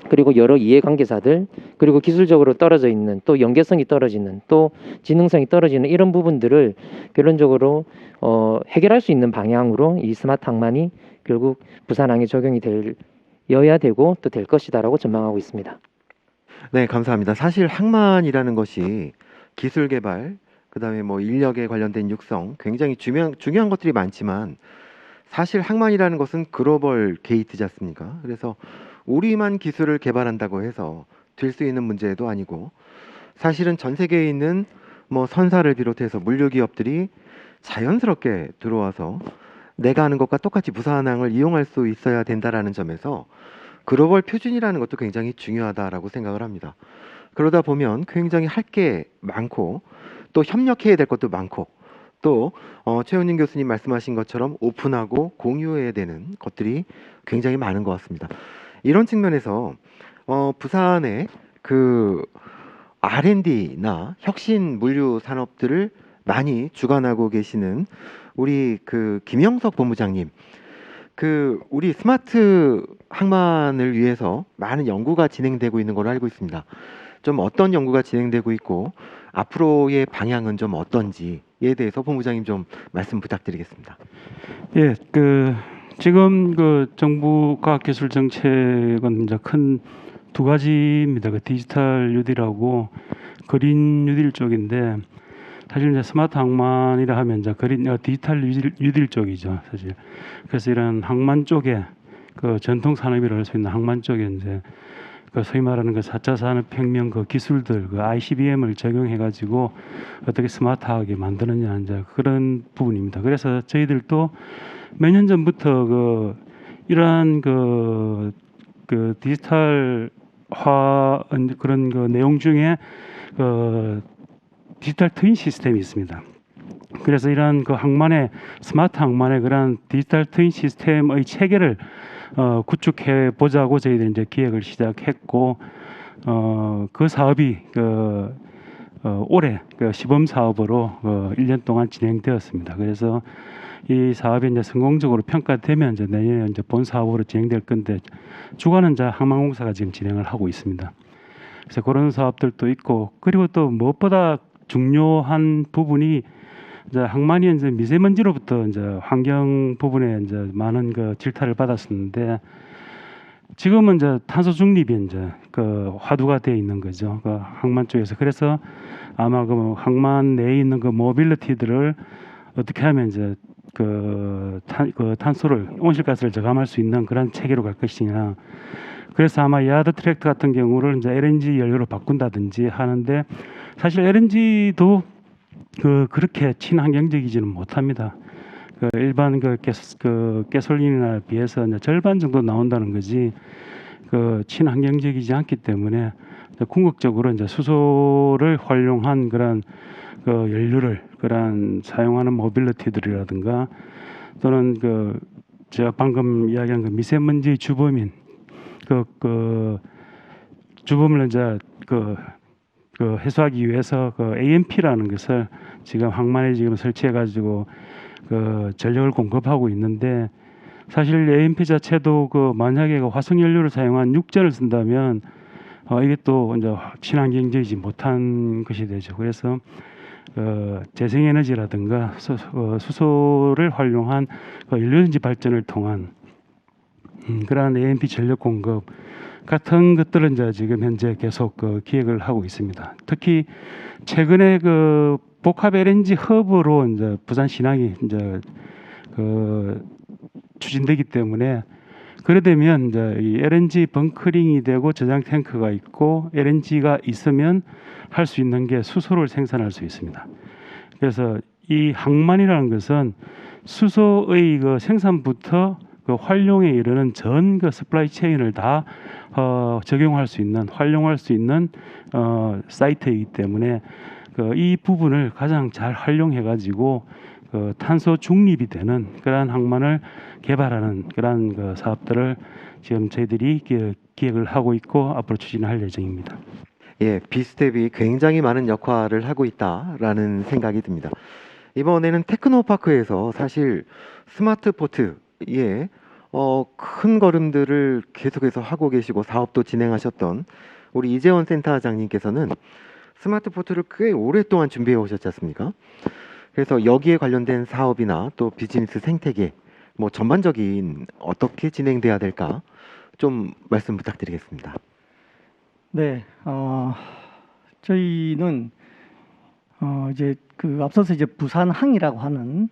그리고 여러 이해관계자들, 그리고 기술적으로 떨어져 있는, 또 연계성이 떨어지는, 또 지능성이 떨어지는 이런 부분들을 결론적으로 해결할 수 있는 방향으로 이 스마트 항만이 결국 부산항에 적용이 되어야 되고 또 될 것이다라고 전망하고 있습니다. 네, 감사합니다. 사실 항만이라는 것이 기술 개발, 그다음에 뭐 인력에 관련된 육성, 굉장히 중요한 것들이 많지만 사실 항만이라는 것은 글로벌 게이트지 않습니까? 그래서 우리만 기술을 개발한다고 해서 될 수 있는 문제도 아니고, 사실은 전 세계에 있는 뭐 선사를 비롯해서 물류 기업들이 자연스럽게 들어와서 내가 하는 것과 똑같이 부산항을 이용할 수 있어야 된다라는 점에서 글로벌 표준이라는 것도 굉장히 중요하다라고 생각을 합니다. 그러다 보면 굉장히 할 게 많고 또 협력해야 될 것도 많고, 또 최은인 교수님 말씀하신 것처럼 오픈하고 공유해야 되는 것들이 굉장히 많은 것 같습니다. 이런 측면에서 부산의 그 R&D나 혁신 물류 산업들을 많이 주관하고 계시는 우리 김영석 본부장님, 우리 스마트 항만을 위해서 많은 연구가 진행되고 있는 걸로 알고 있습니다. 좀 어떤 연구가 진행되고 있고 앞으로의 방향은 좀 어떤지에 대해서 본부장님 좀 말씀 부탁드리겠습니다. 예, 지금 정부 과학기술 정책은 이제 큰 두 가지입니다. 디지털 뉴딜하고 그린 뉴딜 쪽인데, 사실 이제 스마트 항만이라 하면 이제 디지털 뉴딜 쪽이죠, 사실. 그래서 이런 항만 쪽에 전통 산업이라고 할 수 있는 항만 쪽에 이제 소위 말하는 4차 산업혁명 기술들, ICBM을 적용해 가지고 어떻게 스마트하게 만드느냐, 이제 그런 부분입니다. 그래서 저희들도 몇 년 전부터 이러한 디지털화 그런 내용 중에 디지털 트윈 시스템이 있습니다. 그래서 이러한 항만의 스마트 항만의 그런 디지털 트윈 시스템의 체계를 구축해 보자고 저희들이 이제 기획을 시작했고, 그 사업이 올해 그 시범 사업으로 1년 동안 진행되었습니다. 그래서 이 사업이 이제 성공적으로 평가되면 이제 내년에 이제 본 사업으로 진행될 건데 주관은 이제 항만공사가 지금 진행을 하고 있습니다. 그래서 그런 사업들도 있고, 그리고 또 무엇보다 중요한 부분이 이제 항만이 이제 미세먼지로부터 이제 환경 부분에 이제 많은 그 질타를 받았었는데, 지금은 이제 탄소 중립이 이제 그 화두가 되어 있는 거죠. 그 항만 쪽에서. 그래서 아마 그 항만 내에 있는 그 모빌리티들을 어떻게 하면 이제 그 탄소를, 온실가스를 저감할 수 있는 그런 체계로 갈 것이냐. 그래서 아마 야드 트랙터 같은 경우를 이제 LNG 연료로 바꾼다든지 하는데, 사실 LNG도 그렇게 친환경적이지는 못합니다. 그 일반 가솔린이나 비해서 이제 절반 정도 나온다는 거지 그 친환경적이지 않기 때문에 궁극적으로 이제 수소를 활용한 그런 그 연료를 그런 사용하는 모빌리티들이라든가, 또는 그 제가 방금 이야기한 그 미세먼지 주범인 그 주범을 이제 그 해소하기 위해서 그 AMP라는 것을 지금 항만에 지금 설치해 가지고 그 전력을 공급하고 있는데, 사실 AMP 자체도 그 만약에 그 화석 연료를 사용한 육전을 쓴다면 이게 또 이제 친환경적이지 못한 것이 되죠. 그래서 재생에너지라든가 수소를 활용한 연료전지 발전을 통한 그러한 AMP 전력 공급 같은 것들은 이제 지금 현재 계속 기획을 하고 있습니다. 특히 최근에 그 복합 LNG 허브로 이제 부산 신항이 이제 추진되기 때문에, 그래 되면 이제 이 LNG 벙커링이 되고 저장 탱크가 있고 LNG가 있으면 할 수 있는 게 수소를 생산할 수 있습니다. 그래서 이 항만이라는 것은 수소의 그 생산부터 그 활용에 이르는 전 그 서플라이 체인을 다 적용할 수 있는, 활용할 수 있는 사이트이기 때문에 이 부분을 가장 잘 활용해 가지고 탄소 중립이 되는 그러한 항만을 개발하는 그러한 그 사업들을 지금 저희들이 기획을 하고 있고 앞으로 추진할 예정입니다. 예, 비스텝이 굉장히 많은 역할을 하고 있다라는 생각이 듭니다. 이번에는 테크노파크에서 사실 스마트 포트에 큰 걸음들을 계속해서 하고 계시고 사업도 진행하셨던 우리 이재원 센터장님께서는 스마트 포트를 꽤 오랫동안 준비해 오셨지 않습니까? 그래서 여기에 관련된 사업이나 또 비즈니스 생태계 뭐 전반적인 어떻게 진행돼야 될까 좀 말씀 부탁드리겠습니다. 네, 저희는 이제 그 앞서서 이제 부산항이라고 하는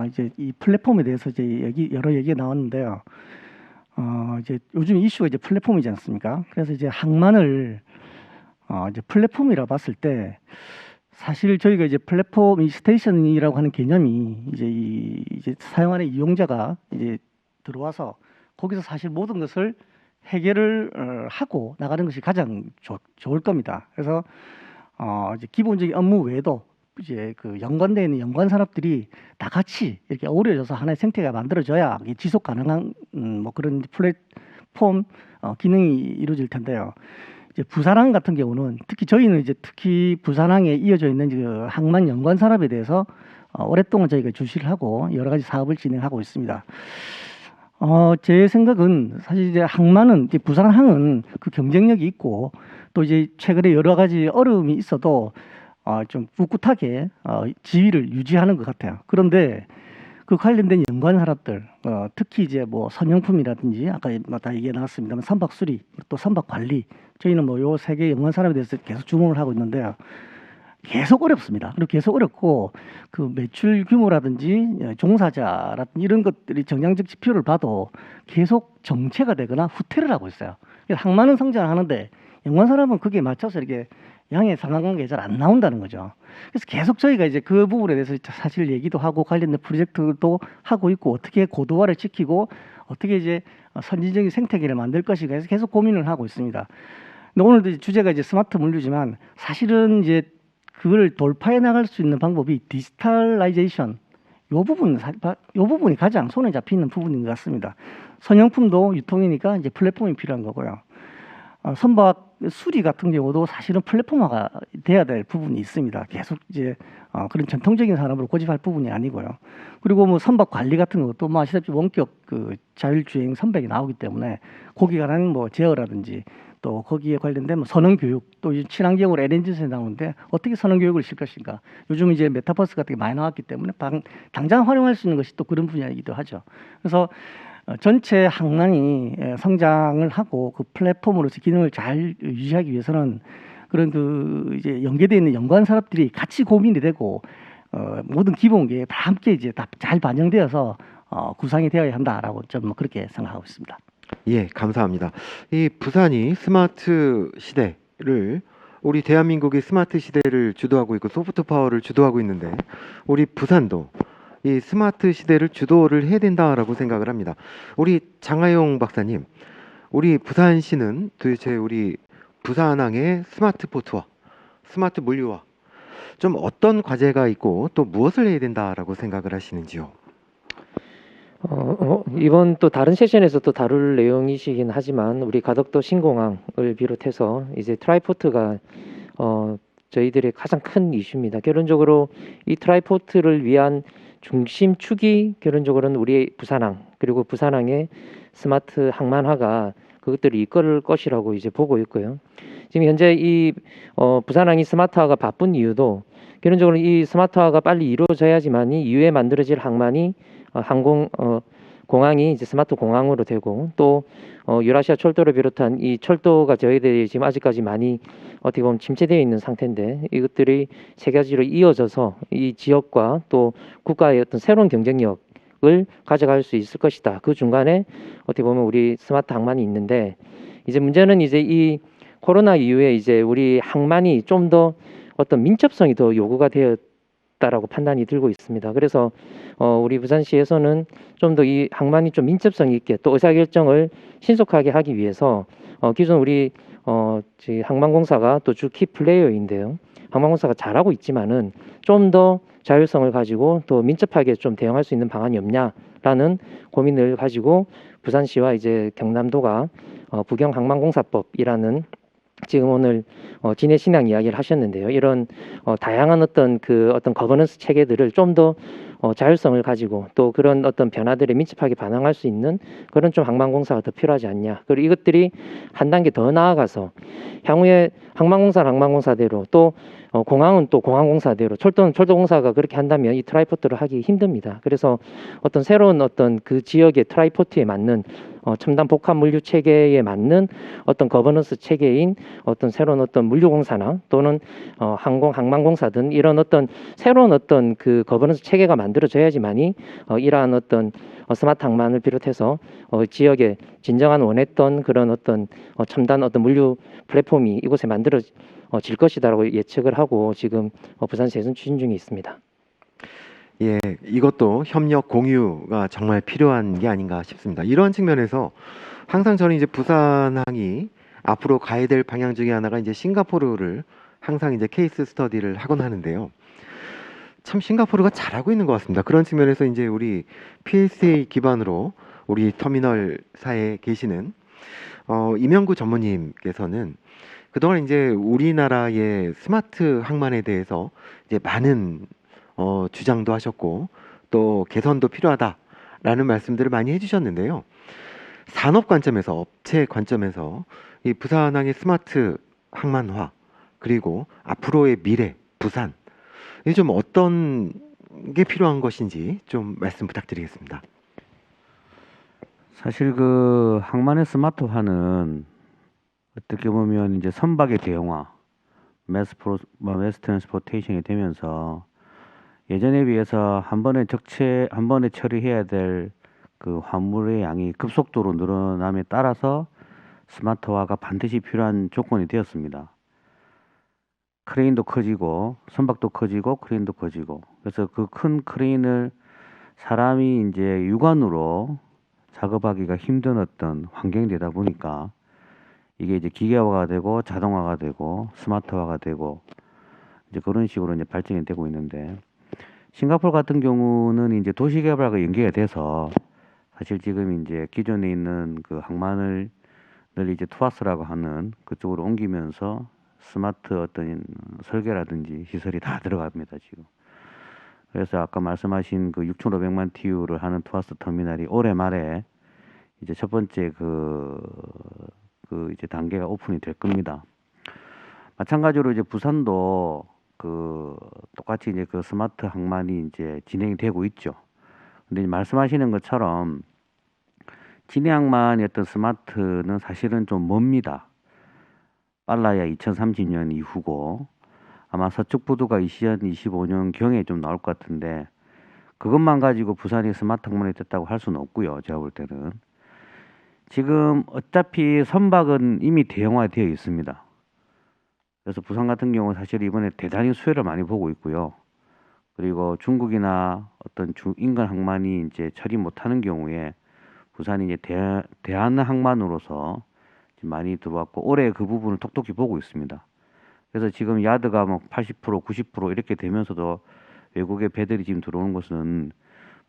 이제 이 플랫폼에 대해서 이제 여러 얘기가 나왔는데요. 이제 요즘 이슈가 이제 플랫폼이지 않습니까? 그래서 이제 항만을 이제 플랫폼이라 봤을 때 사실 저희가 이제 플랫폼 이 스테이션이라고 하는 개념이 이제 사용하는 이용자가 이제 들어와서 거기서 사실 모든 것을 해결을 하고 나가는 것이 가장 좋을 겁니다. 그래서 이제 기본적인 업무 외에도 이제 그 연관되어 있는 연관 산업들이 다 같이 이렇게 어우러져서 하나의 생태계가 만들어져야 이게 지속 가능한 뭐 그런 플랫폼 기능이 이루어질 텐데요. 이제 부산항 같은 경우는 저희는 특히 부산항에 이어져 있는 그 항만 연관 산업에 대해서 오랫동안 저희가 주시를 하고 여러 가지 사업을 진행하고 있습니다. 제 생각은 사실 이제 항만은 이제 부산항은 그 경쟁력이 있고 또 이제 최근에 여러 가지 어려움이 있어도 좀 꿋꿋하게 지위를 유지하는 것 같아요. 그런데 그 관련된 연관 산업들, 특히 이제 뭐 선용품이라든지 아까 다 얘기가 나왔습니다만 선박 수리 또 선박 관리, 저희는 뭐 요 세 개 연관 산업에 대해서 계속 주목을 하고 있는데요. 계속 어렵습니다. 그리고 계속 어렵고 그 매출 규모라든지 종사자라든지 이런 것들이 정량적 지표를 봐도 계속 정체가 되거나 후퇴를 하고 있어요. 항만은 성장을 하는데 연관 산업은 거기에 맞춰서 이렇게 양의 상관관계가 잘 안 나온다는 거죠. 그래서 계속 저희가 이제 그 부분에 대해서 사실 얘기도 하고 관련된 프로젝트도 하고 있고 어떻게 고도화를 시키고 어떻게 이제 선진적인 생태계를 만들 것인가 해서 계속 고민을 하고 있습니다. 근데 오늘도 주제가 이제 스마트 물류지만 사실은 이제 그걸 돌파해 나갈 수 있는 방법이 디지털라이제이션 요 부분이 가장 손에 잡히는 부분인 것 같습니다. 선용품도 유통이니까 이제 플랫폼이 필요한 거고요. 선박 수리 같은 경우도 사실은 플랫폼화가 돼야 될 부분이 있습니다. 계속 이제 그런 전통적인 산업으로 고집할 부분이 아니고요. 그리고 뭐 선박 관리 같은 것도 뭐 아시다시피 원격 그 자율주행 선박이 나오기 때문에 거기에 관한 뭐 제어라든지 또 거기에 관련된 뭐 선언 교육, 또 친환경으로 LNG선에 나오는데 어떻게 선언 교육을 실 것인가. 요즘 이제 메타버스 같은 게 많이 나왔기 때문에 당장 활용할 수 있는 것이 또 그런 분야이기도 하죠. 그래서 전체 항만이 성장을 하고 그 플랫폼으로서 기능을 잘 유지하기 위해서는 그런 그 이제 연계되어 있는 연관 산업들이 같이 고민이 되고 모든 기본계에 다 함께 이제 다 잘 반영되어서 구상이 되어야 한다라고 좀 그렇게 생각하고 있습니다. 예, 감사합니다. 이 부산이 스마트 시대를 우리 대한민국이 스마트 시대를 주도하고 있고 소프트 파워를 주도하고 있는데 우리 부산도 이 스마트 시대를 주도를 해야 된다라고 생각을 합니다. 우리 장하용 박사님, 우리 부산시는 도대체 우리 부산항의 스마트 포트와 스마트 물류와 좀 어떤 과제가 있고 또 무엇을 해야 된다라고 생각을 하시는지요? 이번 또 다른 세션에서 또 다룰 내용이시긴 하지만 우리 가덕도 신공항을 비롯해서 이제 트라이포트가 저희들의 가장 큰 이슈입니다. 결론적으로 이 트라이포트를 위한 중심축이 결론적으로는 우리 부산항 그리고 부산항의 스마트 항만화가 그것들을 이끌 것이라고 이제 보고 있고요. 지금 현재 이 부산항이 스마트화가 바쁜 이유도 결론적으로 이 스마트화가 빨리 이루어져야지만이 이후에 만들어질 항만이 공항이 이제 스마트 공항으로 되고 또 유라시아 철도를 비롯한 이 철도가 저희들이 지금 아직까지 많이 어떻게 보면 침체되어 있는 상태인데 이것들이 세 가지로 이어져서 이 지역과 또 국가의 어떤 새로운 경쟁력을 가져갈 수 있을 것이다. 그 중간에 어떻게 보면 우리 스마트 항만이 있는데 이제 문제는 이제 이 코로나 이후에 이제 우리 항만이 좀 더 어떤 민첩성이 더 요구가 되었다라고 판단이 들고 있습니다. 그래서 우리 부산시에서는 좀 더 이 항만이 좀 민첩성 있게 또 의사결정을 신속하게 하기 위해서 기존 우리 항만공사가 또 주 키 플레이어인데요. 항만공사가 잘하고 있지만은 좀 더 자율성을 가지고 또 민첩하게 좀 대응할 수 있는 방안이 없냐라는 고민을 가지고 부산시와 이제 경남도가 부경항만공사법이라는 지금 오늘 진해 신앙 이야기를 하셨는데요. 이런 다양한 어떤 거버넌스 체계들을 좀 더 자율성을 가지고 또 그런 어떤 변화들에 민첩하게 반응할 수 있는 그런 좀 항만공사가 더 필요하지 않냐. 그리고 이것들이 한 단계 더 나아가서 향후에 항만공사는 항만공사대로 또 공항은 또 공항공사대로 철도는 철도공사가 그렇게 한다면 이 트라이포트를 하기 힘듭니다. 그래서 어떤 새로운 어떤 그 지역의 트라이포트에 맞는 첨단 복합 물류 체계에 맞는 어떤 거버넌스 체계인 어떤 새로운 어떤 물류공사나 또는 항만공사 등 이런 어떤 새로운 어떤 그 거버넌스 체계가 만들어져야지만이 이러한 어떤 스마트 항만을 비롯해서 지역에 진정한 원했던 그런 어떤 첨단 어떤 물류 플랫폼이 이곳에 만들어질 것이다라고 예측을 하고 지금 부산시에서는 추진 중에 있습니다. 예, 이것도 협력 공유가 정말 필요한 게 아닌가 싶습니다. 이런 측면에서 항상 저는 이제 부산항이 앞으로 가야 될 방향 중에 하나가 이제 싱가포르를 항상 이제 케이스 스터디를 하곤 하는데요. 참 싱가포르가 잘하고 있는 것 같습니다. 그런 측면에서 이제 우리 PSA 기반으로 우리 터미널사에 계시는 이명구 전무님께서는 그동안 이제 우리나라의 스마트 항만에 대해서 이제 많은 주장도 하셨고 또 개선도 필요하다라는 말씀들을 많이 해주셨는데요. 산업 관점에서 업체 관점에서 이 부산항의 스마트 항만화 그리고 앞으로의 미래 부산 이게 좀 어떤 게 필요한 것인지 좀 말씀 부탁드리겠습니다. 사실 그 항만의 스마트화는 어떻게 보면 이제 선박의 대형화, 매스 트랜스포테이션이 되면서 예전에 비해서 한 번에 처리해야 될 그 화물의 양이 급속도로 늘어남에 따라서 스마트화가 반드시 필요한 조건이 되었습니다. 크레인도 커지고 선박도 커지고 크레인도 커지고 그래서 그 큰 크레인을 사람이 이제 육안으로 작업하기가 힘든 어떤 환경이 되다 보니까 이게 이제 기계화가 되고 자동화가 되고 스마트화가 되고 이제 그런 식으로 이제 발전이 되고 있는데 싱가포르 같은 경우는 이제 도시 개발과 연계가 돼서 사실 지금 이제 기존에 있는 그 항만을 이제 투아스라고 하는 그쪽으로 옮기면서 스마트 어떤 설계라든지 시설이 다 들어갑니다, 지금. 그래서 아까 말씀하신 그 6,500만 TU를 하는 투아스 터미널이 올해 말에 이제 첫 번째 그 이제 단계가 오픈이 될 겁니다. 마찬가지로 이제 부산도 그 똑같이 이제 그 스마트 항만이 이제 진행이 되고 있죠. 근데 말씀하시는 것처럼 진해 항만의 어떤 스마트는 사실은 좀 멉니다. 빨라야 2030년 이후고 아마 서쪽 부두가 2025년 경에 좀 나올 것 같은데 그것만 가지고 부산이 스마트 항만이 됐다고 할 수는 없고요. 제가 볼 때는 지금 어차피 선박은 이미 대형화되어 있습니다. 그래서 부산 같은 경우 사실 이번에 대단히 수혜를 많이 보고 있고요. 그리고 중국이나 어떤 인근 항만이 이제 처리 못하는 경우에 부산이 이제 대한 항만으로서 많이 들어왔고 올해 그 부분을 톡톡히 보고 있습니다. 그래서 지금 야드가 뭐 80%, 90% 이렇게 되면서도 외국의 배들이 지금 들어오는 것은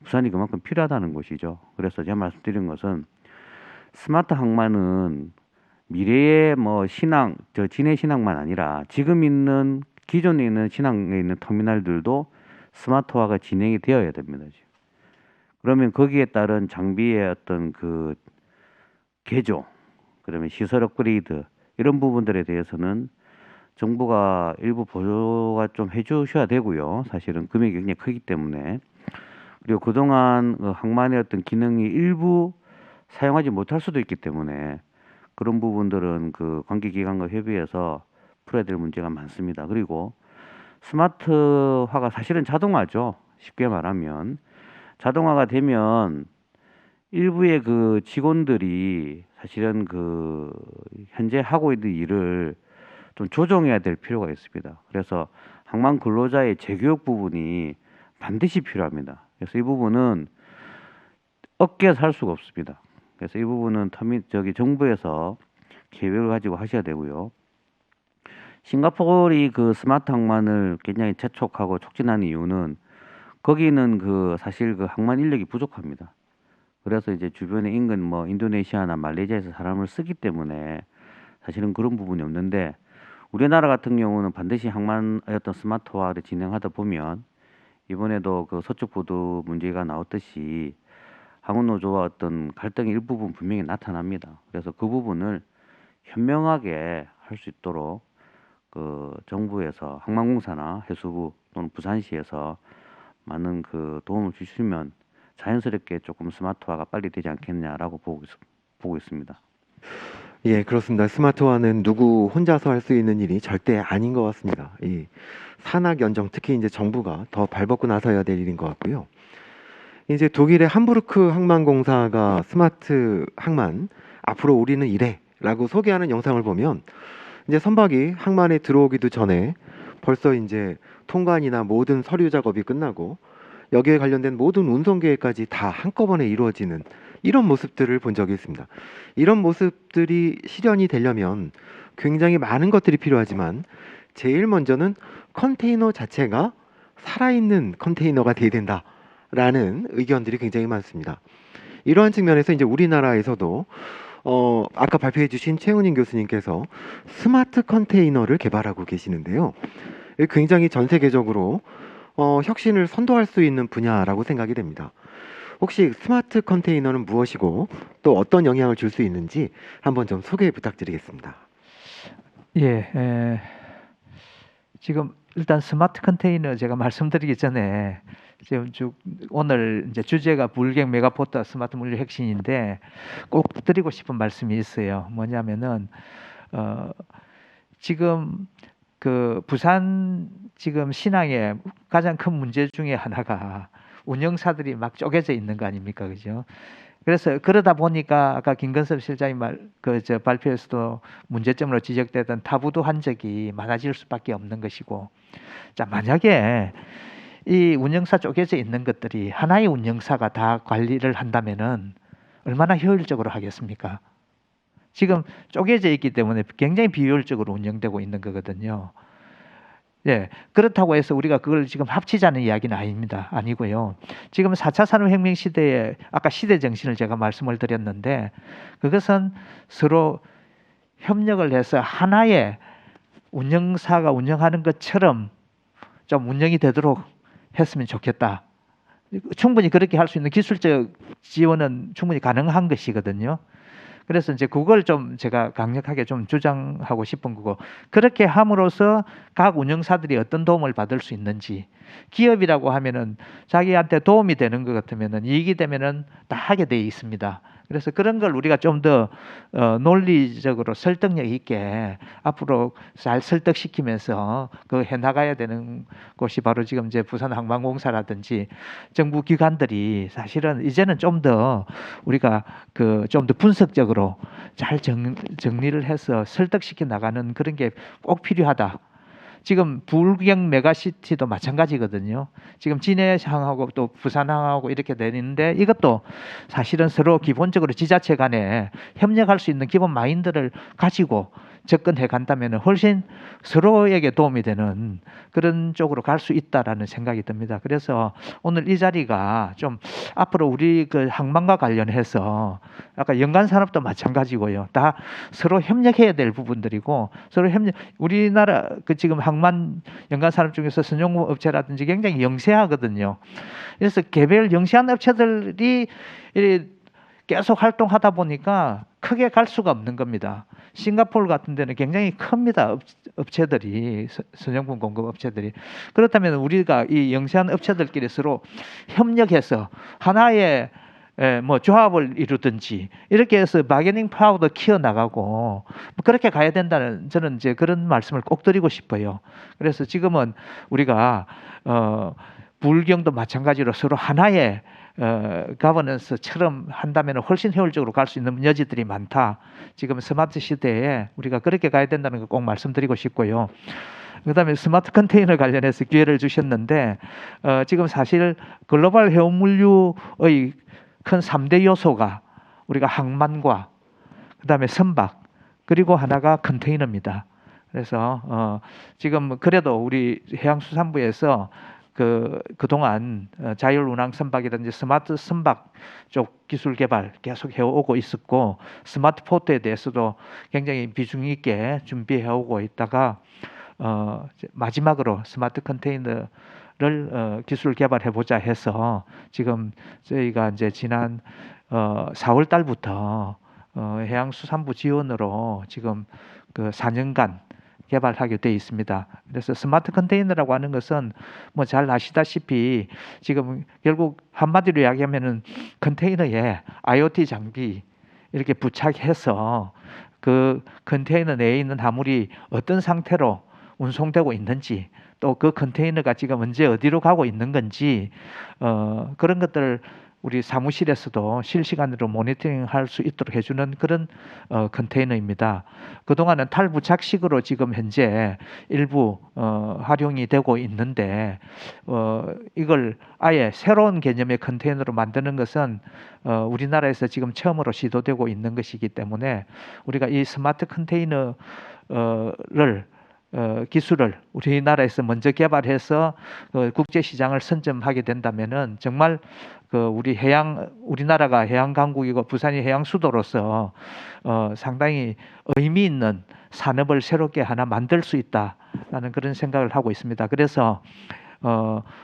부산이 그만큼 필요하다는 것이죠. 그래서 제가 말씀드린 것은 스마트 항만은 미래의 뭐 신항, 진해 신항만 아니라 지금 있는 기존에 있는 신항에 있는 터미널들도 스마트화가 진행이 되어야 됩니다. 지금. 그러면 거기에 따른 장비의 어떤 그 개조, 그다음에 시설 업그레이드 이런 부분들에 대해서는 정부가 일부 보조가 좀 해주셔야 되고요. 사실은 금액이 굉장히 크기 때문에 그리고 그동안 항만의 어떤 기능이 일부 사용하지 못할 수도 있기 때문에 그런 부분들은 그 관계기관과 협의해서 풀어야 될 문제가 많습니다. 그리고 스마트화가 사실은 자동화죠. 쉽게 말하면 자동화가 되면 일부의 그 직원들이 사실은 그 현재 하고 있는 일을 좀 조정해야 될 필요가 있습니다. 그래서 항만 근로자의 재교육 부분이 반드시 필요합니다. 그래서 이 부분은 업계에서 할 수가 없습니다. 그래서 이 부분은 정부에서 계획을 가지고 하셔야 되고요. 싱가포르이 그 스마트 항만을 굉장히 재촉하고 촉진하는 이유는 거기는 그 사실 그 항만 인력이 부족합니다. 그래서 이제 주변에 인근 뭐 인도네시아나 말레이시아에서 사람을 쓰기 때문에 사실은 그런 부분이 없는데 우리나라 같은 경우는 반드시 항만의 어떤 스마트화를 진행하다 보면 이번에도 그 서쪽 부두 문제가 나왔듯이 항운노조와 어떤 갈등의 일부분 분명히 나타납니다. 그래서 그 부분을 현명하게 할 수 있도록 그 정부에서 항만공사나 해수부 또는 부산시에서 많은 그 도움을 주시면 자연스럽게 조금 스마트화가 빨리 되지 않겠냐라고 보고 있습니다. 예, 그렇습니다. 스마트화는 누구 혼자서 할 수 있는 일이 절대 아닌 것 같습니다. 이 산학 연정 특히 이제 정부가 더 발벗고 나서야 될 일인 것 같고요. 이제 독일의 함부르크 항만공사가 스마트 항만 앞으로 우리는 이래라고 소개하는 영상을 보면 이제 선박이 항만에 들어오기도 전에 벌써 이제 통관이나 모든 서류 작업이 끝나고 여기에 관련된 모든 운송 계획까지 다 한꺼번에 이루어지는 이런 모습들을 본 적이 있습니다. 이런 모습들이 실현이 되려면 굉장히 많은 것들이 필요하지만 제일 먼저는 컨테이너 자체가 살아있는 컨테이너가 돼야 된다라는 의견들이 굉장히 많습니다. 이러한 측면에서 이제 우리나라에서도 아까 발표해 주신 최은인 교수님께서 스마트 컨테이너를 개발하고 계시는데요. 굉장히 전 세계적으로 혁신을 선도할 수 있는 분야라고 생각이 됩니다. 혹시 스마트 컨테이너는 무엇이고 또 어떤 영향을 줄 수 있는지 한번 좀 소개 부탁드리겠습니다. 예, 지금 일단 스마트 컨테이너 제가 말씀드리기 전에 지금 오늘 이제 주제가 불경 메가포트 스마트 물류 혁신인데 꼭 드리고 싶은 말씀이 있어요. 뭐냐면은 지금 그 부산 지금 신항의 가장 큰 문제 중에 하나가 운영사들이 막 쪼개져 있는 거 아닙니까, 그죠? 그래서 그러다 보니까 아까 김근섭 실장님 발표에서도 문제점으로 지적되던 타부도 한적이 많아질 수밖에 없는 것이고, 자 만약에 이 운영사 쪼개져 있는 것들이 하나의 운영사가 다 관리를 한다면은 얼마나 효율적으로 하겠습니까? 지금 쪼개져 있기 때문에 굉장히 비효율적으로 운영되고 있는 거거든요. 예, 그렇다고 해서 우리가 그걸 지금 합치자는 이야기는 아닙니다. 아니고요. 지금 4차 산업혁명 시대에 아까 시대 정신을 제가 말씀을 드렸는데 그것은 서로 협력을 해서 하나의 운영사가 운영하는 것처럼 좀 운영이 되도록 했으면 좋겠다. 충분히 그렇게 할 수 있는 기술적 지원은 충분히 가능한 것이거든요. 그래서 이제 그걸 좀 제가 강력하게 좀 주장하고 싶은 거고, 그렇게 함으로써 각 운영사들이 어떤 도움을 받을 수 있는지, 기업이라고 하면은 자기한테 도움이 되는 것 같으면은 이익이 되면은 다 하게 돼 있습니다. 그래서 그런 걸 우리가 좀 더 논리적으로 설득력 있게 앞으로 잘 설득시키면서 그 해나가야 되는 곳이 바로 지금 이제 부산항만공사라든지 정부 기관들이 사실은 이제는 좀 더 우리가 그 좀 더 분석적으로 잘 정리를 해서 설득시켜 나가는 그런 게 꼭 필요하다. 지금 불경 메가시티도 마찬가지거든요. 지금 진해항하고 또 부산항하고 이렇게 되는데 이것도 사실은 서로 기본적으로 지자체 간에 협력할 수 있는 기본 마인드를 가지고 접근해 간다면 훨씬 서로에게 도움이 되는 그런 쪽으로 갈 수 있다라는 생각이 듭니다. 그래서 오늘 이 자리가 좀 앞으로 우리 그 항만과 관련해서 아까 연간 산업도 마찬가지고요. 다 서로 협력해야 될 부분들이고 서로 협력. 우리나라 그 지금 항만 연간 산업 중에서 선용무 업체라든지 굉장히 영세하거든요. 그래서 개별 영세한 업체들이 계속 활동하다 보니까 크게 갈 수가 없는 겁니다. 싱가포르 같은 데는 굉장히 큽니다. 업체들이, 선용품 공급 업체들이. 그렇다면 우리가 이 영세한 업체들끼리 서로 협력해서 하나의 뭐 조합을 이루든지 이렇게 해서 바게닝 파워도 키워나가고 뭐 그렇게 가야 된다는 저는 이제 그런 말씀을 꼭 드리고 싶어요. 그래서 지금은 우리가 불경도 마찬가지로 서로 하나의 가버넌스처럼 한다면 훨씬 효율적으로 갈 수 있는 여지들이 많다. 지금 스마트 시대에 우리가 그렇게 가야 된다는 거 꼭 말씀드리고 싶고요. 그다음에 스마트 컨테이너 관련해서 기회를 주셨는데 지금 사실 글로벌 해운물류의 큰 3대 요소가 우리가 항만과 그다음에 선박 그리고 하나가 컨테이너입니다. 그래서 지금 그래도 우리 해양수산부에서 그동안 자율운항 선박이라든지 스마트 선박 쪽 기술 개발 계속 해오고 있었고 스마트 포트에 대해서도 굉장히 비중 있게 준비해오고 있다가 마지막으로 스마트 컨테이너를 기술 개발해보자 해서 지금 저희가 이제 지난 4월 달부터 해양수산부 지원으로 지금 그 4년간 개발하게 돼 있습니다. 그래서 스마트 컨테이너라고 하는 것은 뭐 잘 아시다시피 지금 결국 한마디로 이야기하면은 컨테이너에 IoT 장비 이렇게 부착해서 그 컨테이너 내에 있는 화물이 어떤 상태로 운송되고 있는지 또 그 컨테이너가 지금 언제 어디로 가고 있는 건지 그런 것들을 우리 사무실에서도 실시간으로 모니터링할 수 있도록 해주는 그런 컨테이너입니다. 그동안은 탈부착식으로 지금 현재 일부 활용이 되고 있는데 이걸 아예 새로운 개념의 컨테이너로 만드는 것은 우리나라에서 지금 처음으로 시도되고 있는 것이기 때문에 우리가 이 스마트 컨테이너를 기술을 우리나라에서 먼저 개발해서 국제 시장을 선점하게 된다면은 정말 우리나라가 해양 강국이고 부산이 해양 수도로서 상당히 의미 있는 산업을 새롭게 하나 만들 수 있다라는 그런 생각을 하고 있습니다. 그래서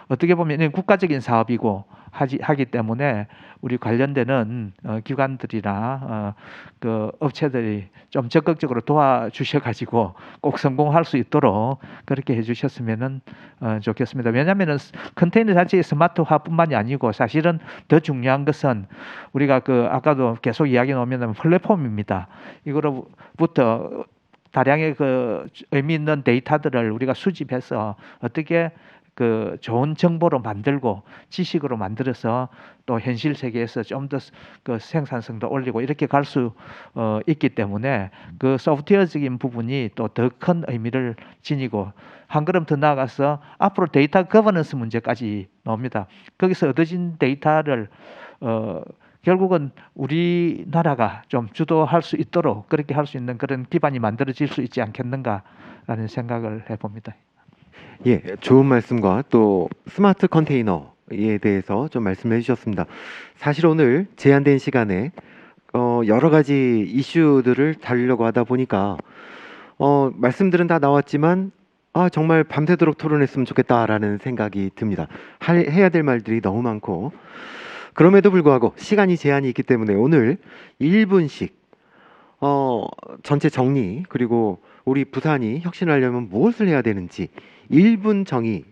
어떻게 보면 국가적인 사업이고 하기 때문에 우리 관련되는 기관들이나 그 업체들이 좀 적극적으로 도와주셔가지고 꼭 성공할 수 있도록 그렇게 해주셨으면 좋겠습니다. 왜냐하면 컨테이너 자체의 스마트화뿐만이 아니고 사실은 더 중요한 것은 우리가 아까도 계속 이야기 나오면 플랫폼입니다. 이거로부터 다량의 의미 있는 데이터들을 우리가 수집해서 어떻게 좋은 정보로 만들고 지식으로 만들어서 또 현실 세계에서 좀 더 생산성도 올리고 이렇게 갈 수 있기 때문에 그 소프트웨어적인 부분이 또 더 큰 의미를 지니고 한 걸음 더 나아가서 앞으로 데이터 거버넌스 문제까지 나옵니다. 거기서 얻어진 데이터를 결국은 우리나라가 좀 주도할 수 있도록 그렇게 할 수 있는 그런 기반이 만들어질 수 있지 않겠는가라는 생각을 해봅니다. 예, 좋은 말씀과 또 스마트 컨테이너에 대해서 좀 말씀해 주셨습니다. 사실 오늘 제한된 시간에 여러 가지 이슈들을 다루려고 하다 보니까 말씀들은 다 나왔지만 정말 밤새도록 토론했으면 좋겠다라는 생각이 듭니다. 해야 될 말들이 너무 많고 그럼에도 불구하고 시간이 제한이 있기 때문에 오늘 1분씩 전체 정리 그리고 우리 부산이 혁신하려면 무엇을 해야 되는지 1분 정의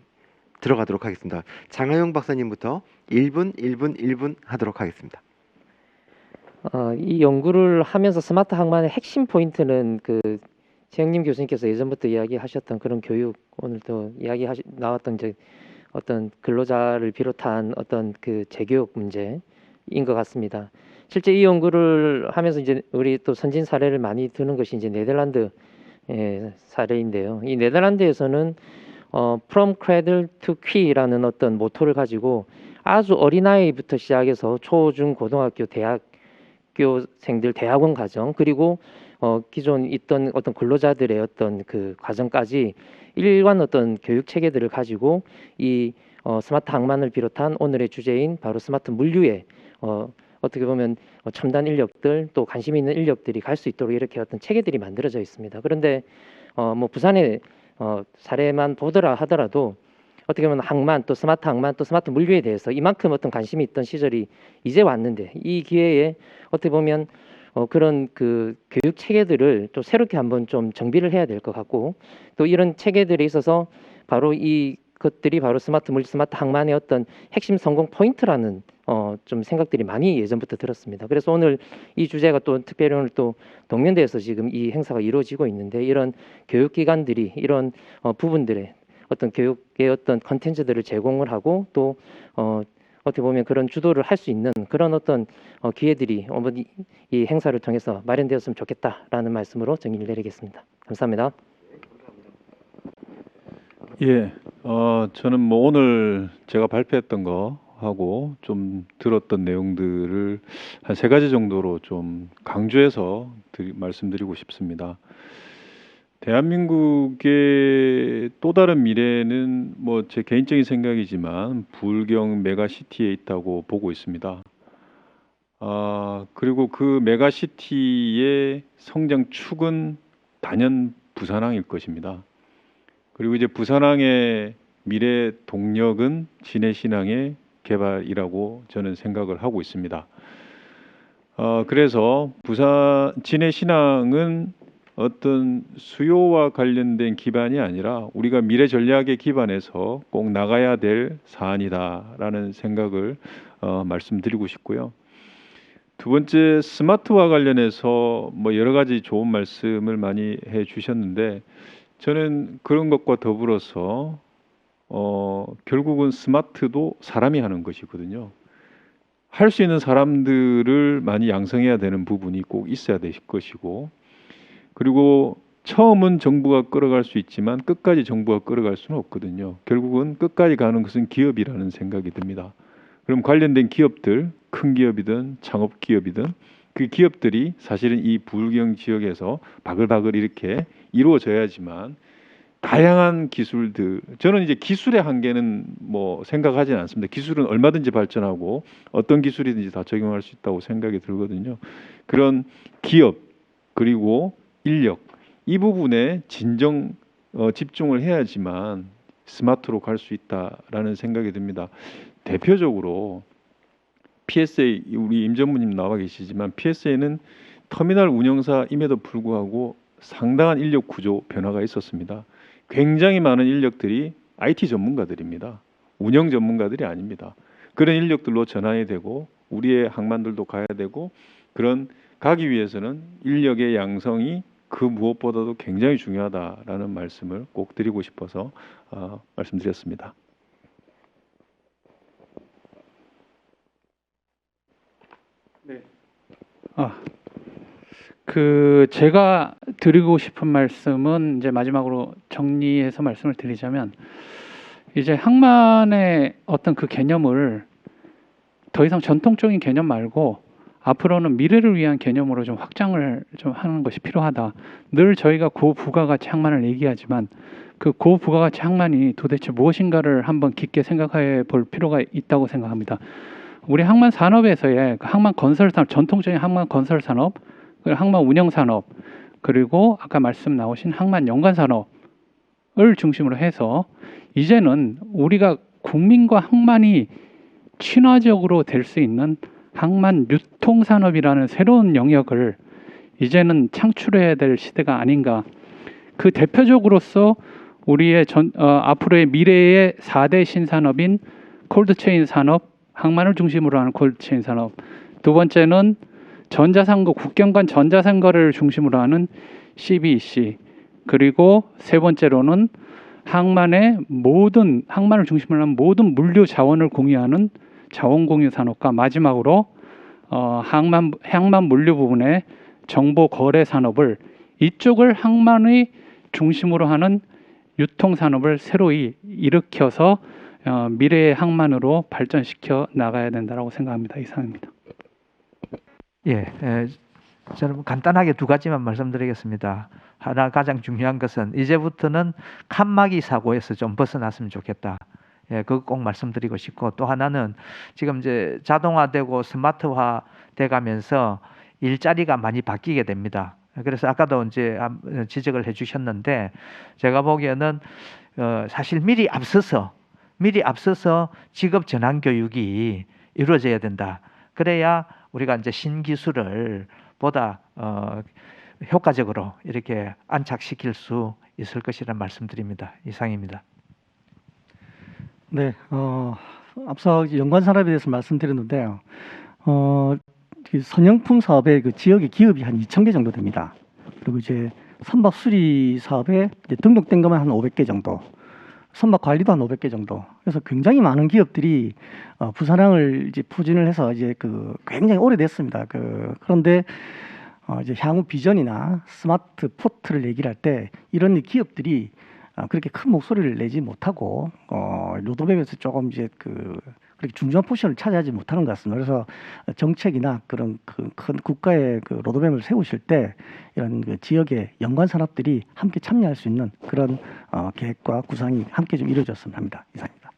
들어가도록 하겠습니다. 장하영 박사님부터 1분 하도록 하겠습니다. 이 연구를 하면서 스마트 항만의 핵심 포인트는 그 최영림 교수님께서 예전부터 이야기하셨던 그런 교육, 오늘 또 나왔던 이제 어떤 근로자를 비롯한 어떤 그 재교육 문제인 것 같습니다. 실제 이 연구를 하면서 이제 우리 또 선진 사례를 많이 드는 것이 이제 네덜란드 사례인데요. 이 네덜란드에서는 From Cradle to Key라는 어떤 모토를 가지고 아주 어린아이부터 시작해서 초, 중, 고등학교, 대학교생들 대학원 과정 그리고 기존 있던 어떤 근로자들의 어떤 그 과정까지 일관 어떤 교육 체계들을 가지고 이 스마트 항만을 비롯한 오늘의 주제인 바로 스마트 물류에 어떻게 보면 첨단 인력들 또 관심 있는 인력들이 갈 수 있도록 이렇게 어떤 체계들이 만들어져 있습니다. 그런데 뭐 부산의 사례만 보더라 하더라도 어떻게 보면 항만 또 스마트 항만 또 스마트 물류에 대해서 이만큼 어떤 관심이 있던 시절이 이제 왔는데 이 기회에 어떻게 보면 그런 그 교육 체계들을 또 새롭게 한번 좀 정비를 해야 될 것 같고 또 이런 체계들에 있어서 바로 이 것들이 바로 스마트 물류, 스마트 항만의 어떤 핵심 성공 포인트라는 좀 생각들이 많이 예전부터 들었습니다. 그래서 오늘 이 주제가 또 특별히 오늘 또 동면대에서 지금 이 행사가 이루어지고 있는데 이런 교육기관들이 이런 부분들의 어떤 교육의 어떤 컨텐츠들을 제공을 하고 또 어떻게 보면 그런 주도를 할 수 있는 그런 어떤 기회들이 이 행사를 통해서 마련되었으면 좋겠다라는 말씀으로 정의를 내리겠습니다. 감사합니다. 예, 저는 뭐 오늘 제가 발표했던 거 하고 좀 들었던 내용들을 한 3가지 정도로 좀 강조해서 말씀드리고 싶습니다. 대한민국의 또 다른 미래는 뭐 제 개인적인 생각이지만 불경 메가시티에 있다고 보고 있습니다. 그리고 그 메가시티의 성장 축은 단연 부산항일 것입니다. 그리고 이제 부산항의 미래 동력은 진해신항의 개발이라고 저는 생각을 하고 있습니다. 그래서 진해신항은 어떤 수요와 관련된 기반이 아니라 우리가 미래 전략의 기반에서 꼭 나가야 될 사안이다라는 생각을 말씀드리고 싶고요. 두 번째, 스마트와 관련해서 뭐 여러 가지 좋은 말씀을 많이 해주셨는데 저는 그런 것과 더불어서 결국은 스마트도 사람이 하는 것이거든요. 할 수 있는 사람들을 많이 양성해야 되는 부분이 꼭 있어야 될 것이고 그리고 처음은 정부가 끌어갈 수 있지만 끝까지 정부가 끌어갈 수는 없거든요. 결국은 끝까지 가는 것은 기업이라는 생각이 듭니다. 그럼 관련된 기업들, 큰 기업이든 창업 기업이든 그 기업들이 사실은 이 불경 지역에서 바글바글 이렇게 이루어져야지만 다양한 기술들, 저는 이제 기술의 한계는 뭐 생각하지는 않습니다. 기술은 얼마든지 발전하고 어떤 기술이든지 다 적용할 수 있다고 생각이 들거든요. 그런 기업 그리고 인력 이 부분에 진정 집중을 해야지만 스마트로 갈 수 있다라는 생각이 듭니다. 대표적으로 PSA, 우리 임 전무님 나와 계시지만 PSA는 터미널 운영사임에도 불구하고 상당한 인력 구조 변화가 있었습니다. 굉장히 많은 인력들이 IT 전문가들입니다. 운영 전문가들이 아닙니다. 그런 인력들로 전환이 되고 우리의 항만들도 가야 되고 그런 가기 위해서는 인력의 양성이 그 무엇보다도 굉장히 중요하다라는 말씀을 꼭 드리고 싶어서 말씀드렸습니다. 네. 제가 드리고 싶은 말씀은 이제 마지막으로 정리해서 말씀을 드리자면 이제 항만의 어떤 그 개념을 더 이상 전통적인 개념 말고 앞으로는 미래를 위한 개념으로 좀 확장을 좀 하는 것이 필요하다. 늘 저희가 고부가가치 항만을 얘기하지만 그 고부가가치 항만이 도대체 무엇인가를 한번 깊게 생각해 볼 필요가 있다고 생각합니다. 우리 항만 산업에서의 그 항만 건설 산업, 전통적인 항만 건설 산업, 그리고 항만 운영 산업, 그리고 아까 말씀 나오신 항만 연관 산업을 중심으로 해서 이제는 우리가 국민과 항만이 친화적으로 될 수 있는 항만 유통 산업이라는 새로운 영역을 이제는 창출해야 될 시대가 아닌가. 그 대표적으로서 우리의 앞으로의 미래의 4대 신산업인 콜드체인 산업, 항만을 중심으로 하는 콜드체인 산업. 두 번째는 전자상거, 국경 간 전자상거래를 중심으로 하는 CBEC. 그리고 세 번째로는 항만을 중심으로 하는 모든 물류 자원을 공유하는 자원공유 산업과 마지막으로 항만 물류 부분의 정보 거래 산업을 이쪽을 항만의 중심으로 하는 유통 산업을 새로이 일으켜서 미래의 항만으로 발전시켜 나가야 된다고 생각합니다. 이상입니다. 예, 저는 간단하게 두 가지만 말씀드리겠습니다. 하나 가장 중요한 것은 이제부터는 칸막이 사고에서 좀 벗어났으면 좋겠다. 예, 그거 꼭 말씀드리고 싶고 또 하나는 지금 이제 자동화되고 스마트화 돼가면서 일자리가 많이 바뀌게 됩니다. 그래서 아까도 이제 지적을 해주셨는데 제가 보기에는 사실 미리 앞서서 직업 전환 교육이 이루어져야 된다. 그래야 우리가 이제 신기술을 보다 효과적으로 이렇게 안착시킬 수 있을 것이라는 말씀드립니다. 이상입니다. 네, 앞서 연관 산업에 대해서 말씀드렸는데요. 그 선형품 사업의 그 지역의 기업이 한 2,000개 정도 됩니다. 그리고 이제 선박 수리 사업에 이제 등록된 것만 한 500개 정도, 선박 관리도 한 500개 정도. 그래서 굉장히 많은 기업들이 부산항을 이제 포진을 해서 이제 그 굉장히 오래됐습니다. 그런데 이제 향후 비전이나 스마트 포트를 얘기를 할 때 이런 기업들이 그렇게 큰 목소리를 내지 못하고 로드맵에서 조금 이제 그렇게 중요한 포지션을 차지하지 못하는 것 같습니다. 그래서 정책이나 그런 큰 국가의 그 로드맵을 세우실 때 이런 그 지역의 연관 산업들이 함께 참여할 수 있는 그런 계획과 구상이 함께 좀 이루어졌으면 합니다. 이상입니다.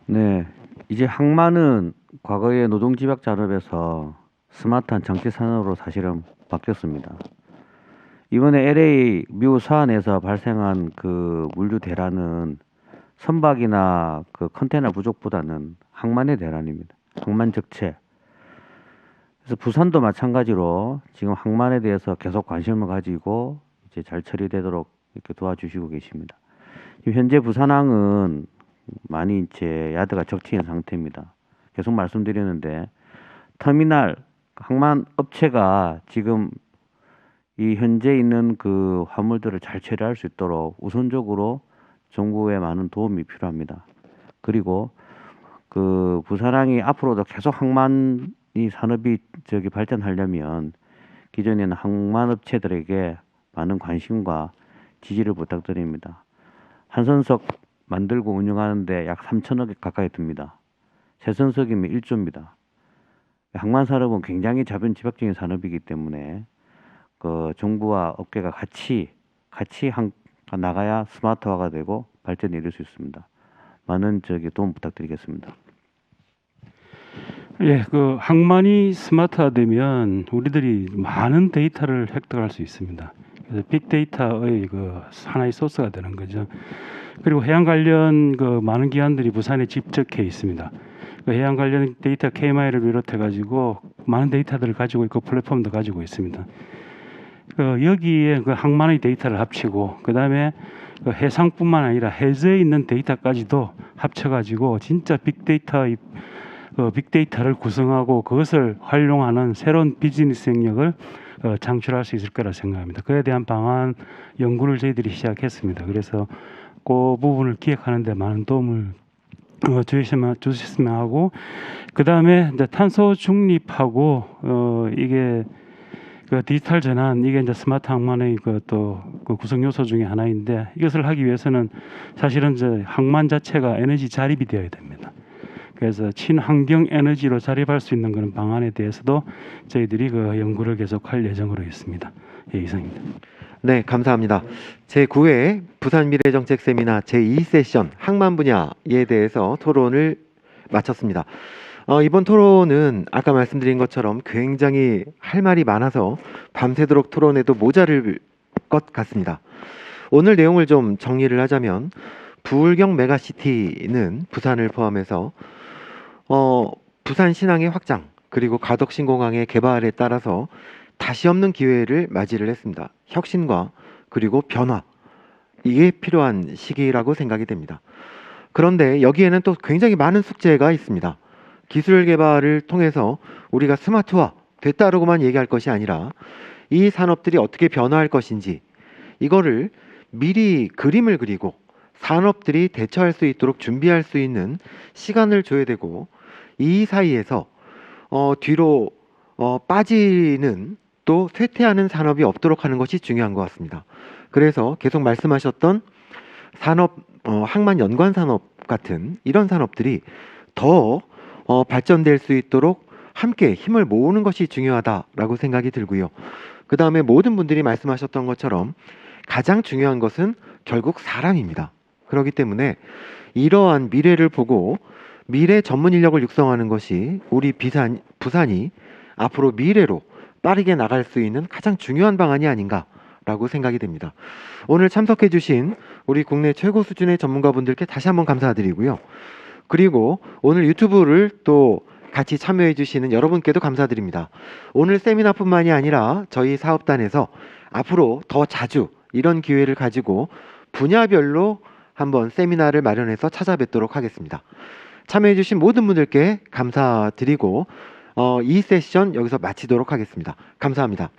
네, 이제 항만은 과거의 노동집약 산업에서 스마트한 정치 산업으로 사실은 바뀌었습니다. 이번에 LA 미국 서안에서 발생한 그 물류 대란은 선박이나 그 컨테이너 부족보다는 항만의 대란입니다. 항만 적체. 그래서 부산도 마찬가지로 지금 항만에 대해서 계속 관심을 가지고 이제 잘 처리되도록 이렇게 도와주시고 계십니다. 지금 현재 부산항은 많이 이제 야드가 적치인 상태입니다. 계속 말씀드리는데 터미널 항만 업체가 지금 이 현재 있는 그 화물들을 잘 처리할 수 있도록 우선적으로 정부의 많은 도움이 필요합니다. 그리고 그 부산항이 앞으로도 계속 항만이 산업이 발전하려면 기존에는 항만 업체들에게 많은 관심과 지지를 부탁드립니다. 한 선석 만들고 운영하는데 약 3천억 가까이 듭니다. 세 선석이면 1조입니다. 항만 산업은 굉장히 자본집약적인 산업이기 때문에 그 정부와 업계가 같이 나가야 스마트화가 되고 발전이 이룰 수 있습니다. 많은 도움 부탁드리겠습니다. 예, 그 항만이 스마트화되면 우리들이 많은 데이터를 획득할 수 있습니다. 그래서 빅데이터의 그 하나의 소스가 되는 거죠. 그리고 해양 관련 그 많은 기관들이 부산에 집적해 있습니다. 그 해양 관련 데이터 KMI를 비롯해 가지고 많은 데이터들을 가지고 있고 플랫폼도 가지고 있습니다. 여기에 그 항만의 데이터를 합치고 그다음에 그 해상뿐만 아니라 해저에 있는 데이터까지도 합쳐가지고 진짜 빅데이터를 구성하고 그것을 활용하는 새로운 비즈니스 영역을 창출할 수 있을 거라 생각합니다. 그에 대한 방안 연구를 저희들이 시작했습니다. 그래서 그 부분을 기획하는 데 많은 도움을 주셨으면 하고 그다음에 이제 탄소 중립하고 이게 그 디지털 전환 이게 이제 스마트 항만의 그 구성 요소 중에 하나인데 이것을 하기 위해서는 사실은 이제 항만 자체가 에너지 자립이 되어야 됩니다. 그래서 친환경 에너지로 자립할 수 있는 그런 방안에 대해서도 저희들이 그 연구를 계속할 예정으로 있습니다. 예, 이상입니다. 네, 감사합니다. 제9회 부산 미래정책 세미나 제2세션 항만 분야에 대해서 토론을 마쳤습니다. 이번 토론은 아까 말씀드린 것처럼 굉장히 할 말이 많아서 밤새도록 토론해도 모자랄 것 같습니다. 오늘 내용을 좀 정리를 하자면 부울경 메가시티는 부산을 포함해서 부산 신항의 확장 그리고 가덕 신공항의 개발에 따라서 다시 없는 기회를 맞이를 했습니다. 혁신과 그리고 변화 이게 필요한 시기라고 생각이 됩니다. 그런데 여기에는 또 굉장히 많은 숙제가 있습니다. 기술 개발을 통해서 우리가 스마트화 됐다라고만 얘기할 것이 아니라 이 산업들이 어떻게 변화할 것인지 이거를 미리 그림을 그리고 산업들이 대처할 수 있도록 준비할 수 있는 시간을 줘야 되고 이 사이에서 뒤로 빠지는 또 쇠퇴하는 산업이 없도록 하는 것이 중요한 것 같습니다. 그래서 계속 말씀하셨던 산업, 항만 연관 산업 같은 이런 산업들이 더 발전될 수 있도록 함께 힘을 모으는 것이 중요하다라고 생각이 들고요. 그 다음에 모든 분들이 말씀하셨던 것처럼 가장 중요한 것은 결국 사람입니다. 그렇기 때문에 이러한 미래를 보고 미래 전문 인력을 육성하는 것이 우리 부산이 앞으로 미래로 빠르게 나갈 수 있는 가장 중요한 방안이 아닌가라고 생각이 됩니다. 오늘 참석해 주신 우리 국내 최고 수준의 전문가분들께 다시 한번 감사드리고요. 그리고 오늘 유튜브를 또 같이 참여해 주시는 여러분께도 감사드립니다. 오늘 세미나뿐만이 아니라 저희 사업단에서 앞으로 더 자주 이런 기회를 가지고 분야별로 한번 세미나를 마련해서 찾아뵙도록 하겠습니다. 참여해 주신 모든 분들께 감사드리고 이 세션 여기서 마치도록 하겠습니다. 감사합니다.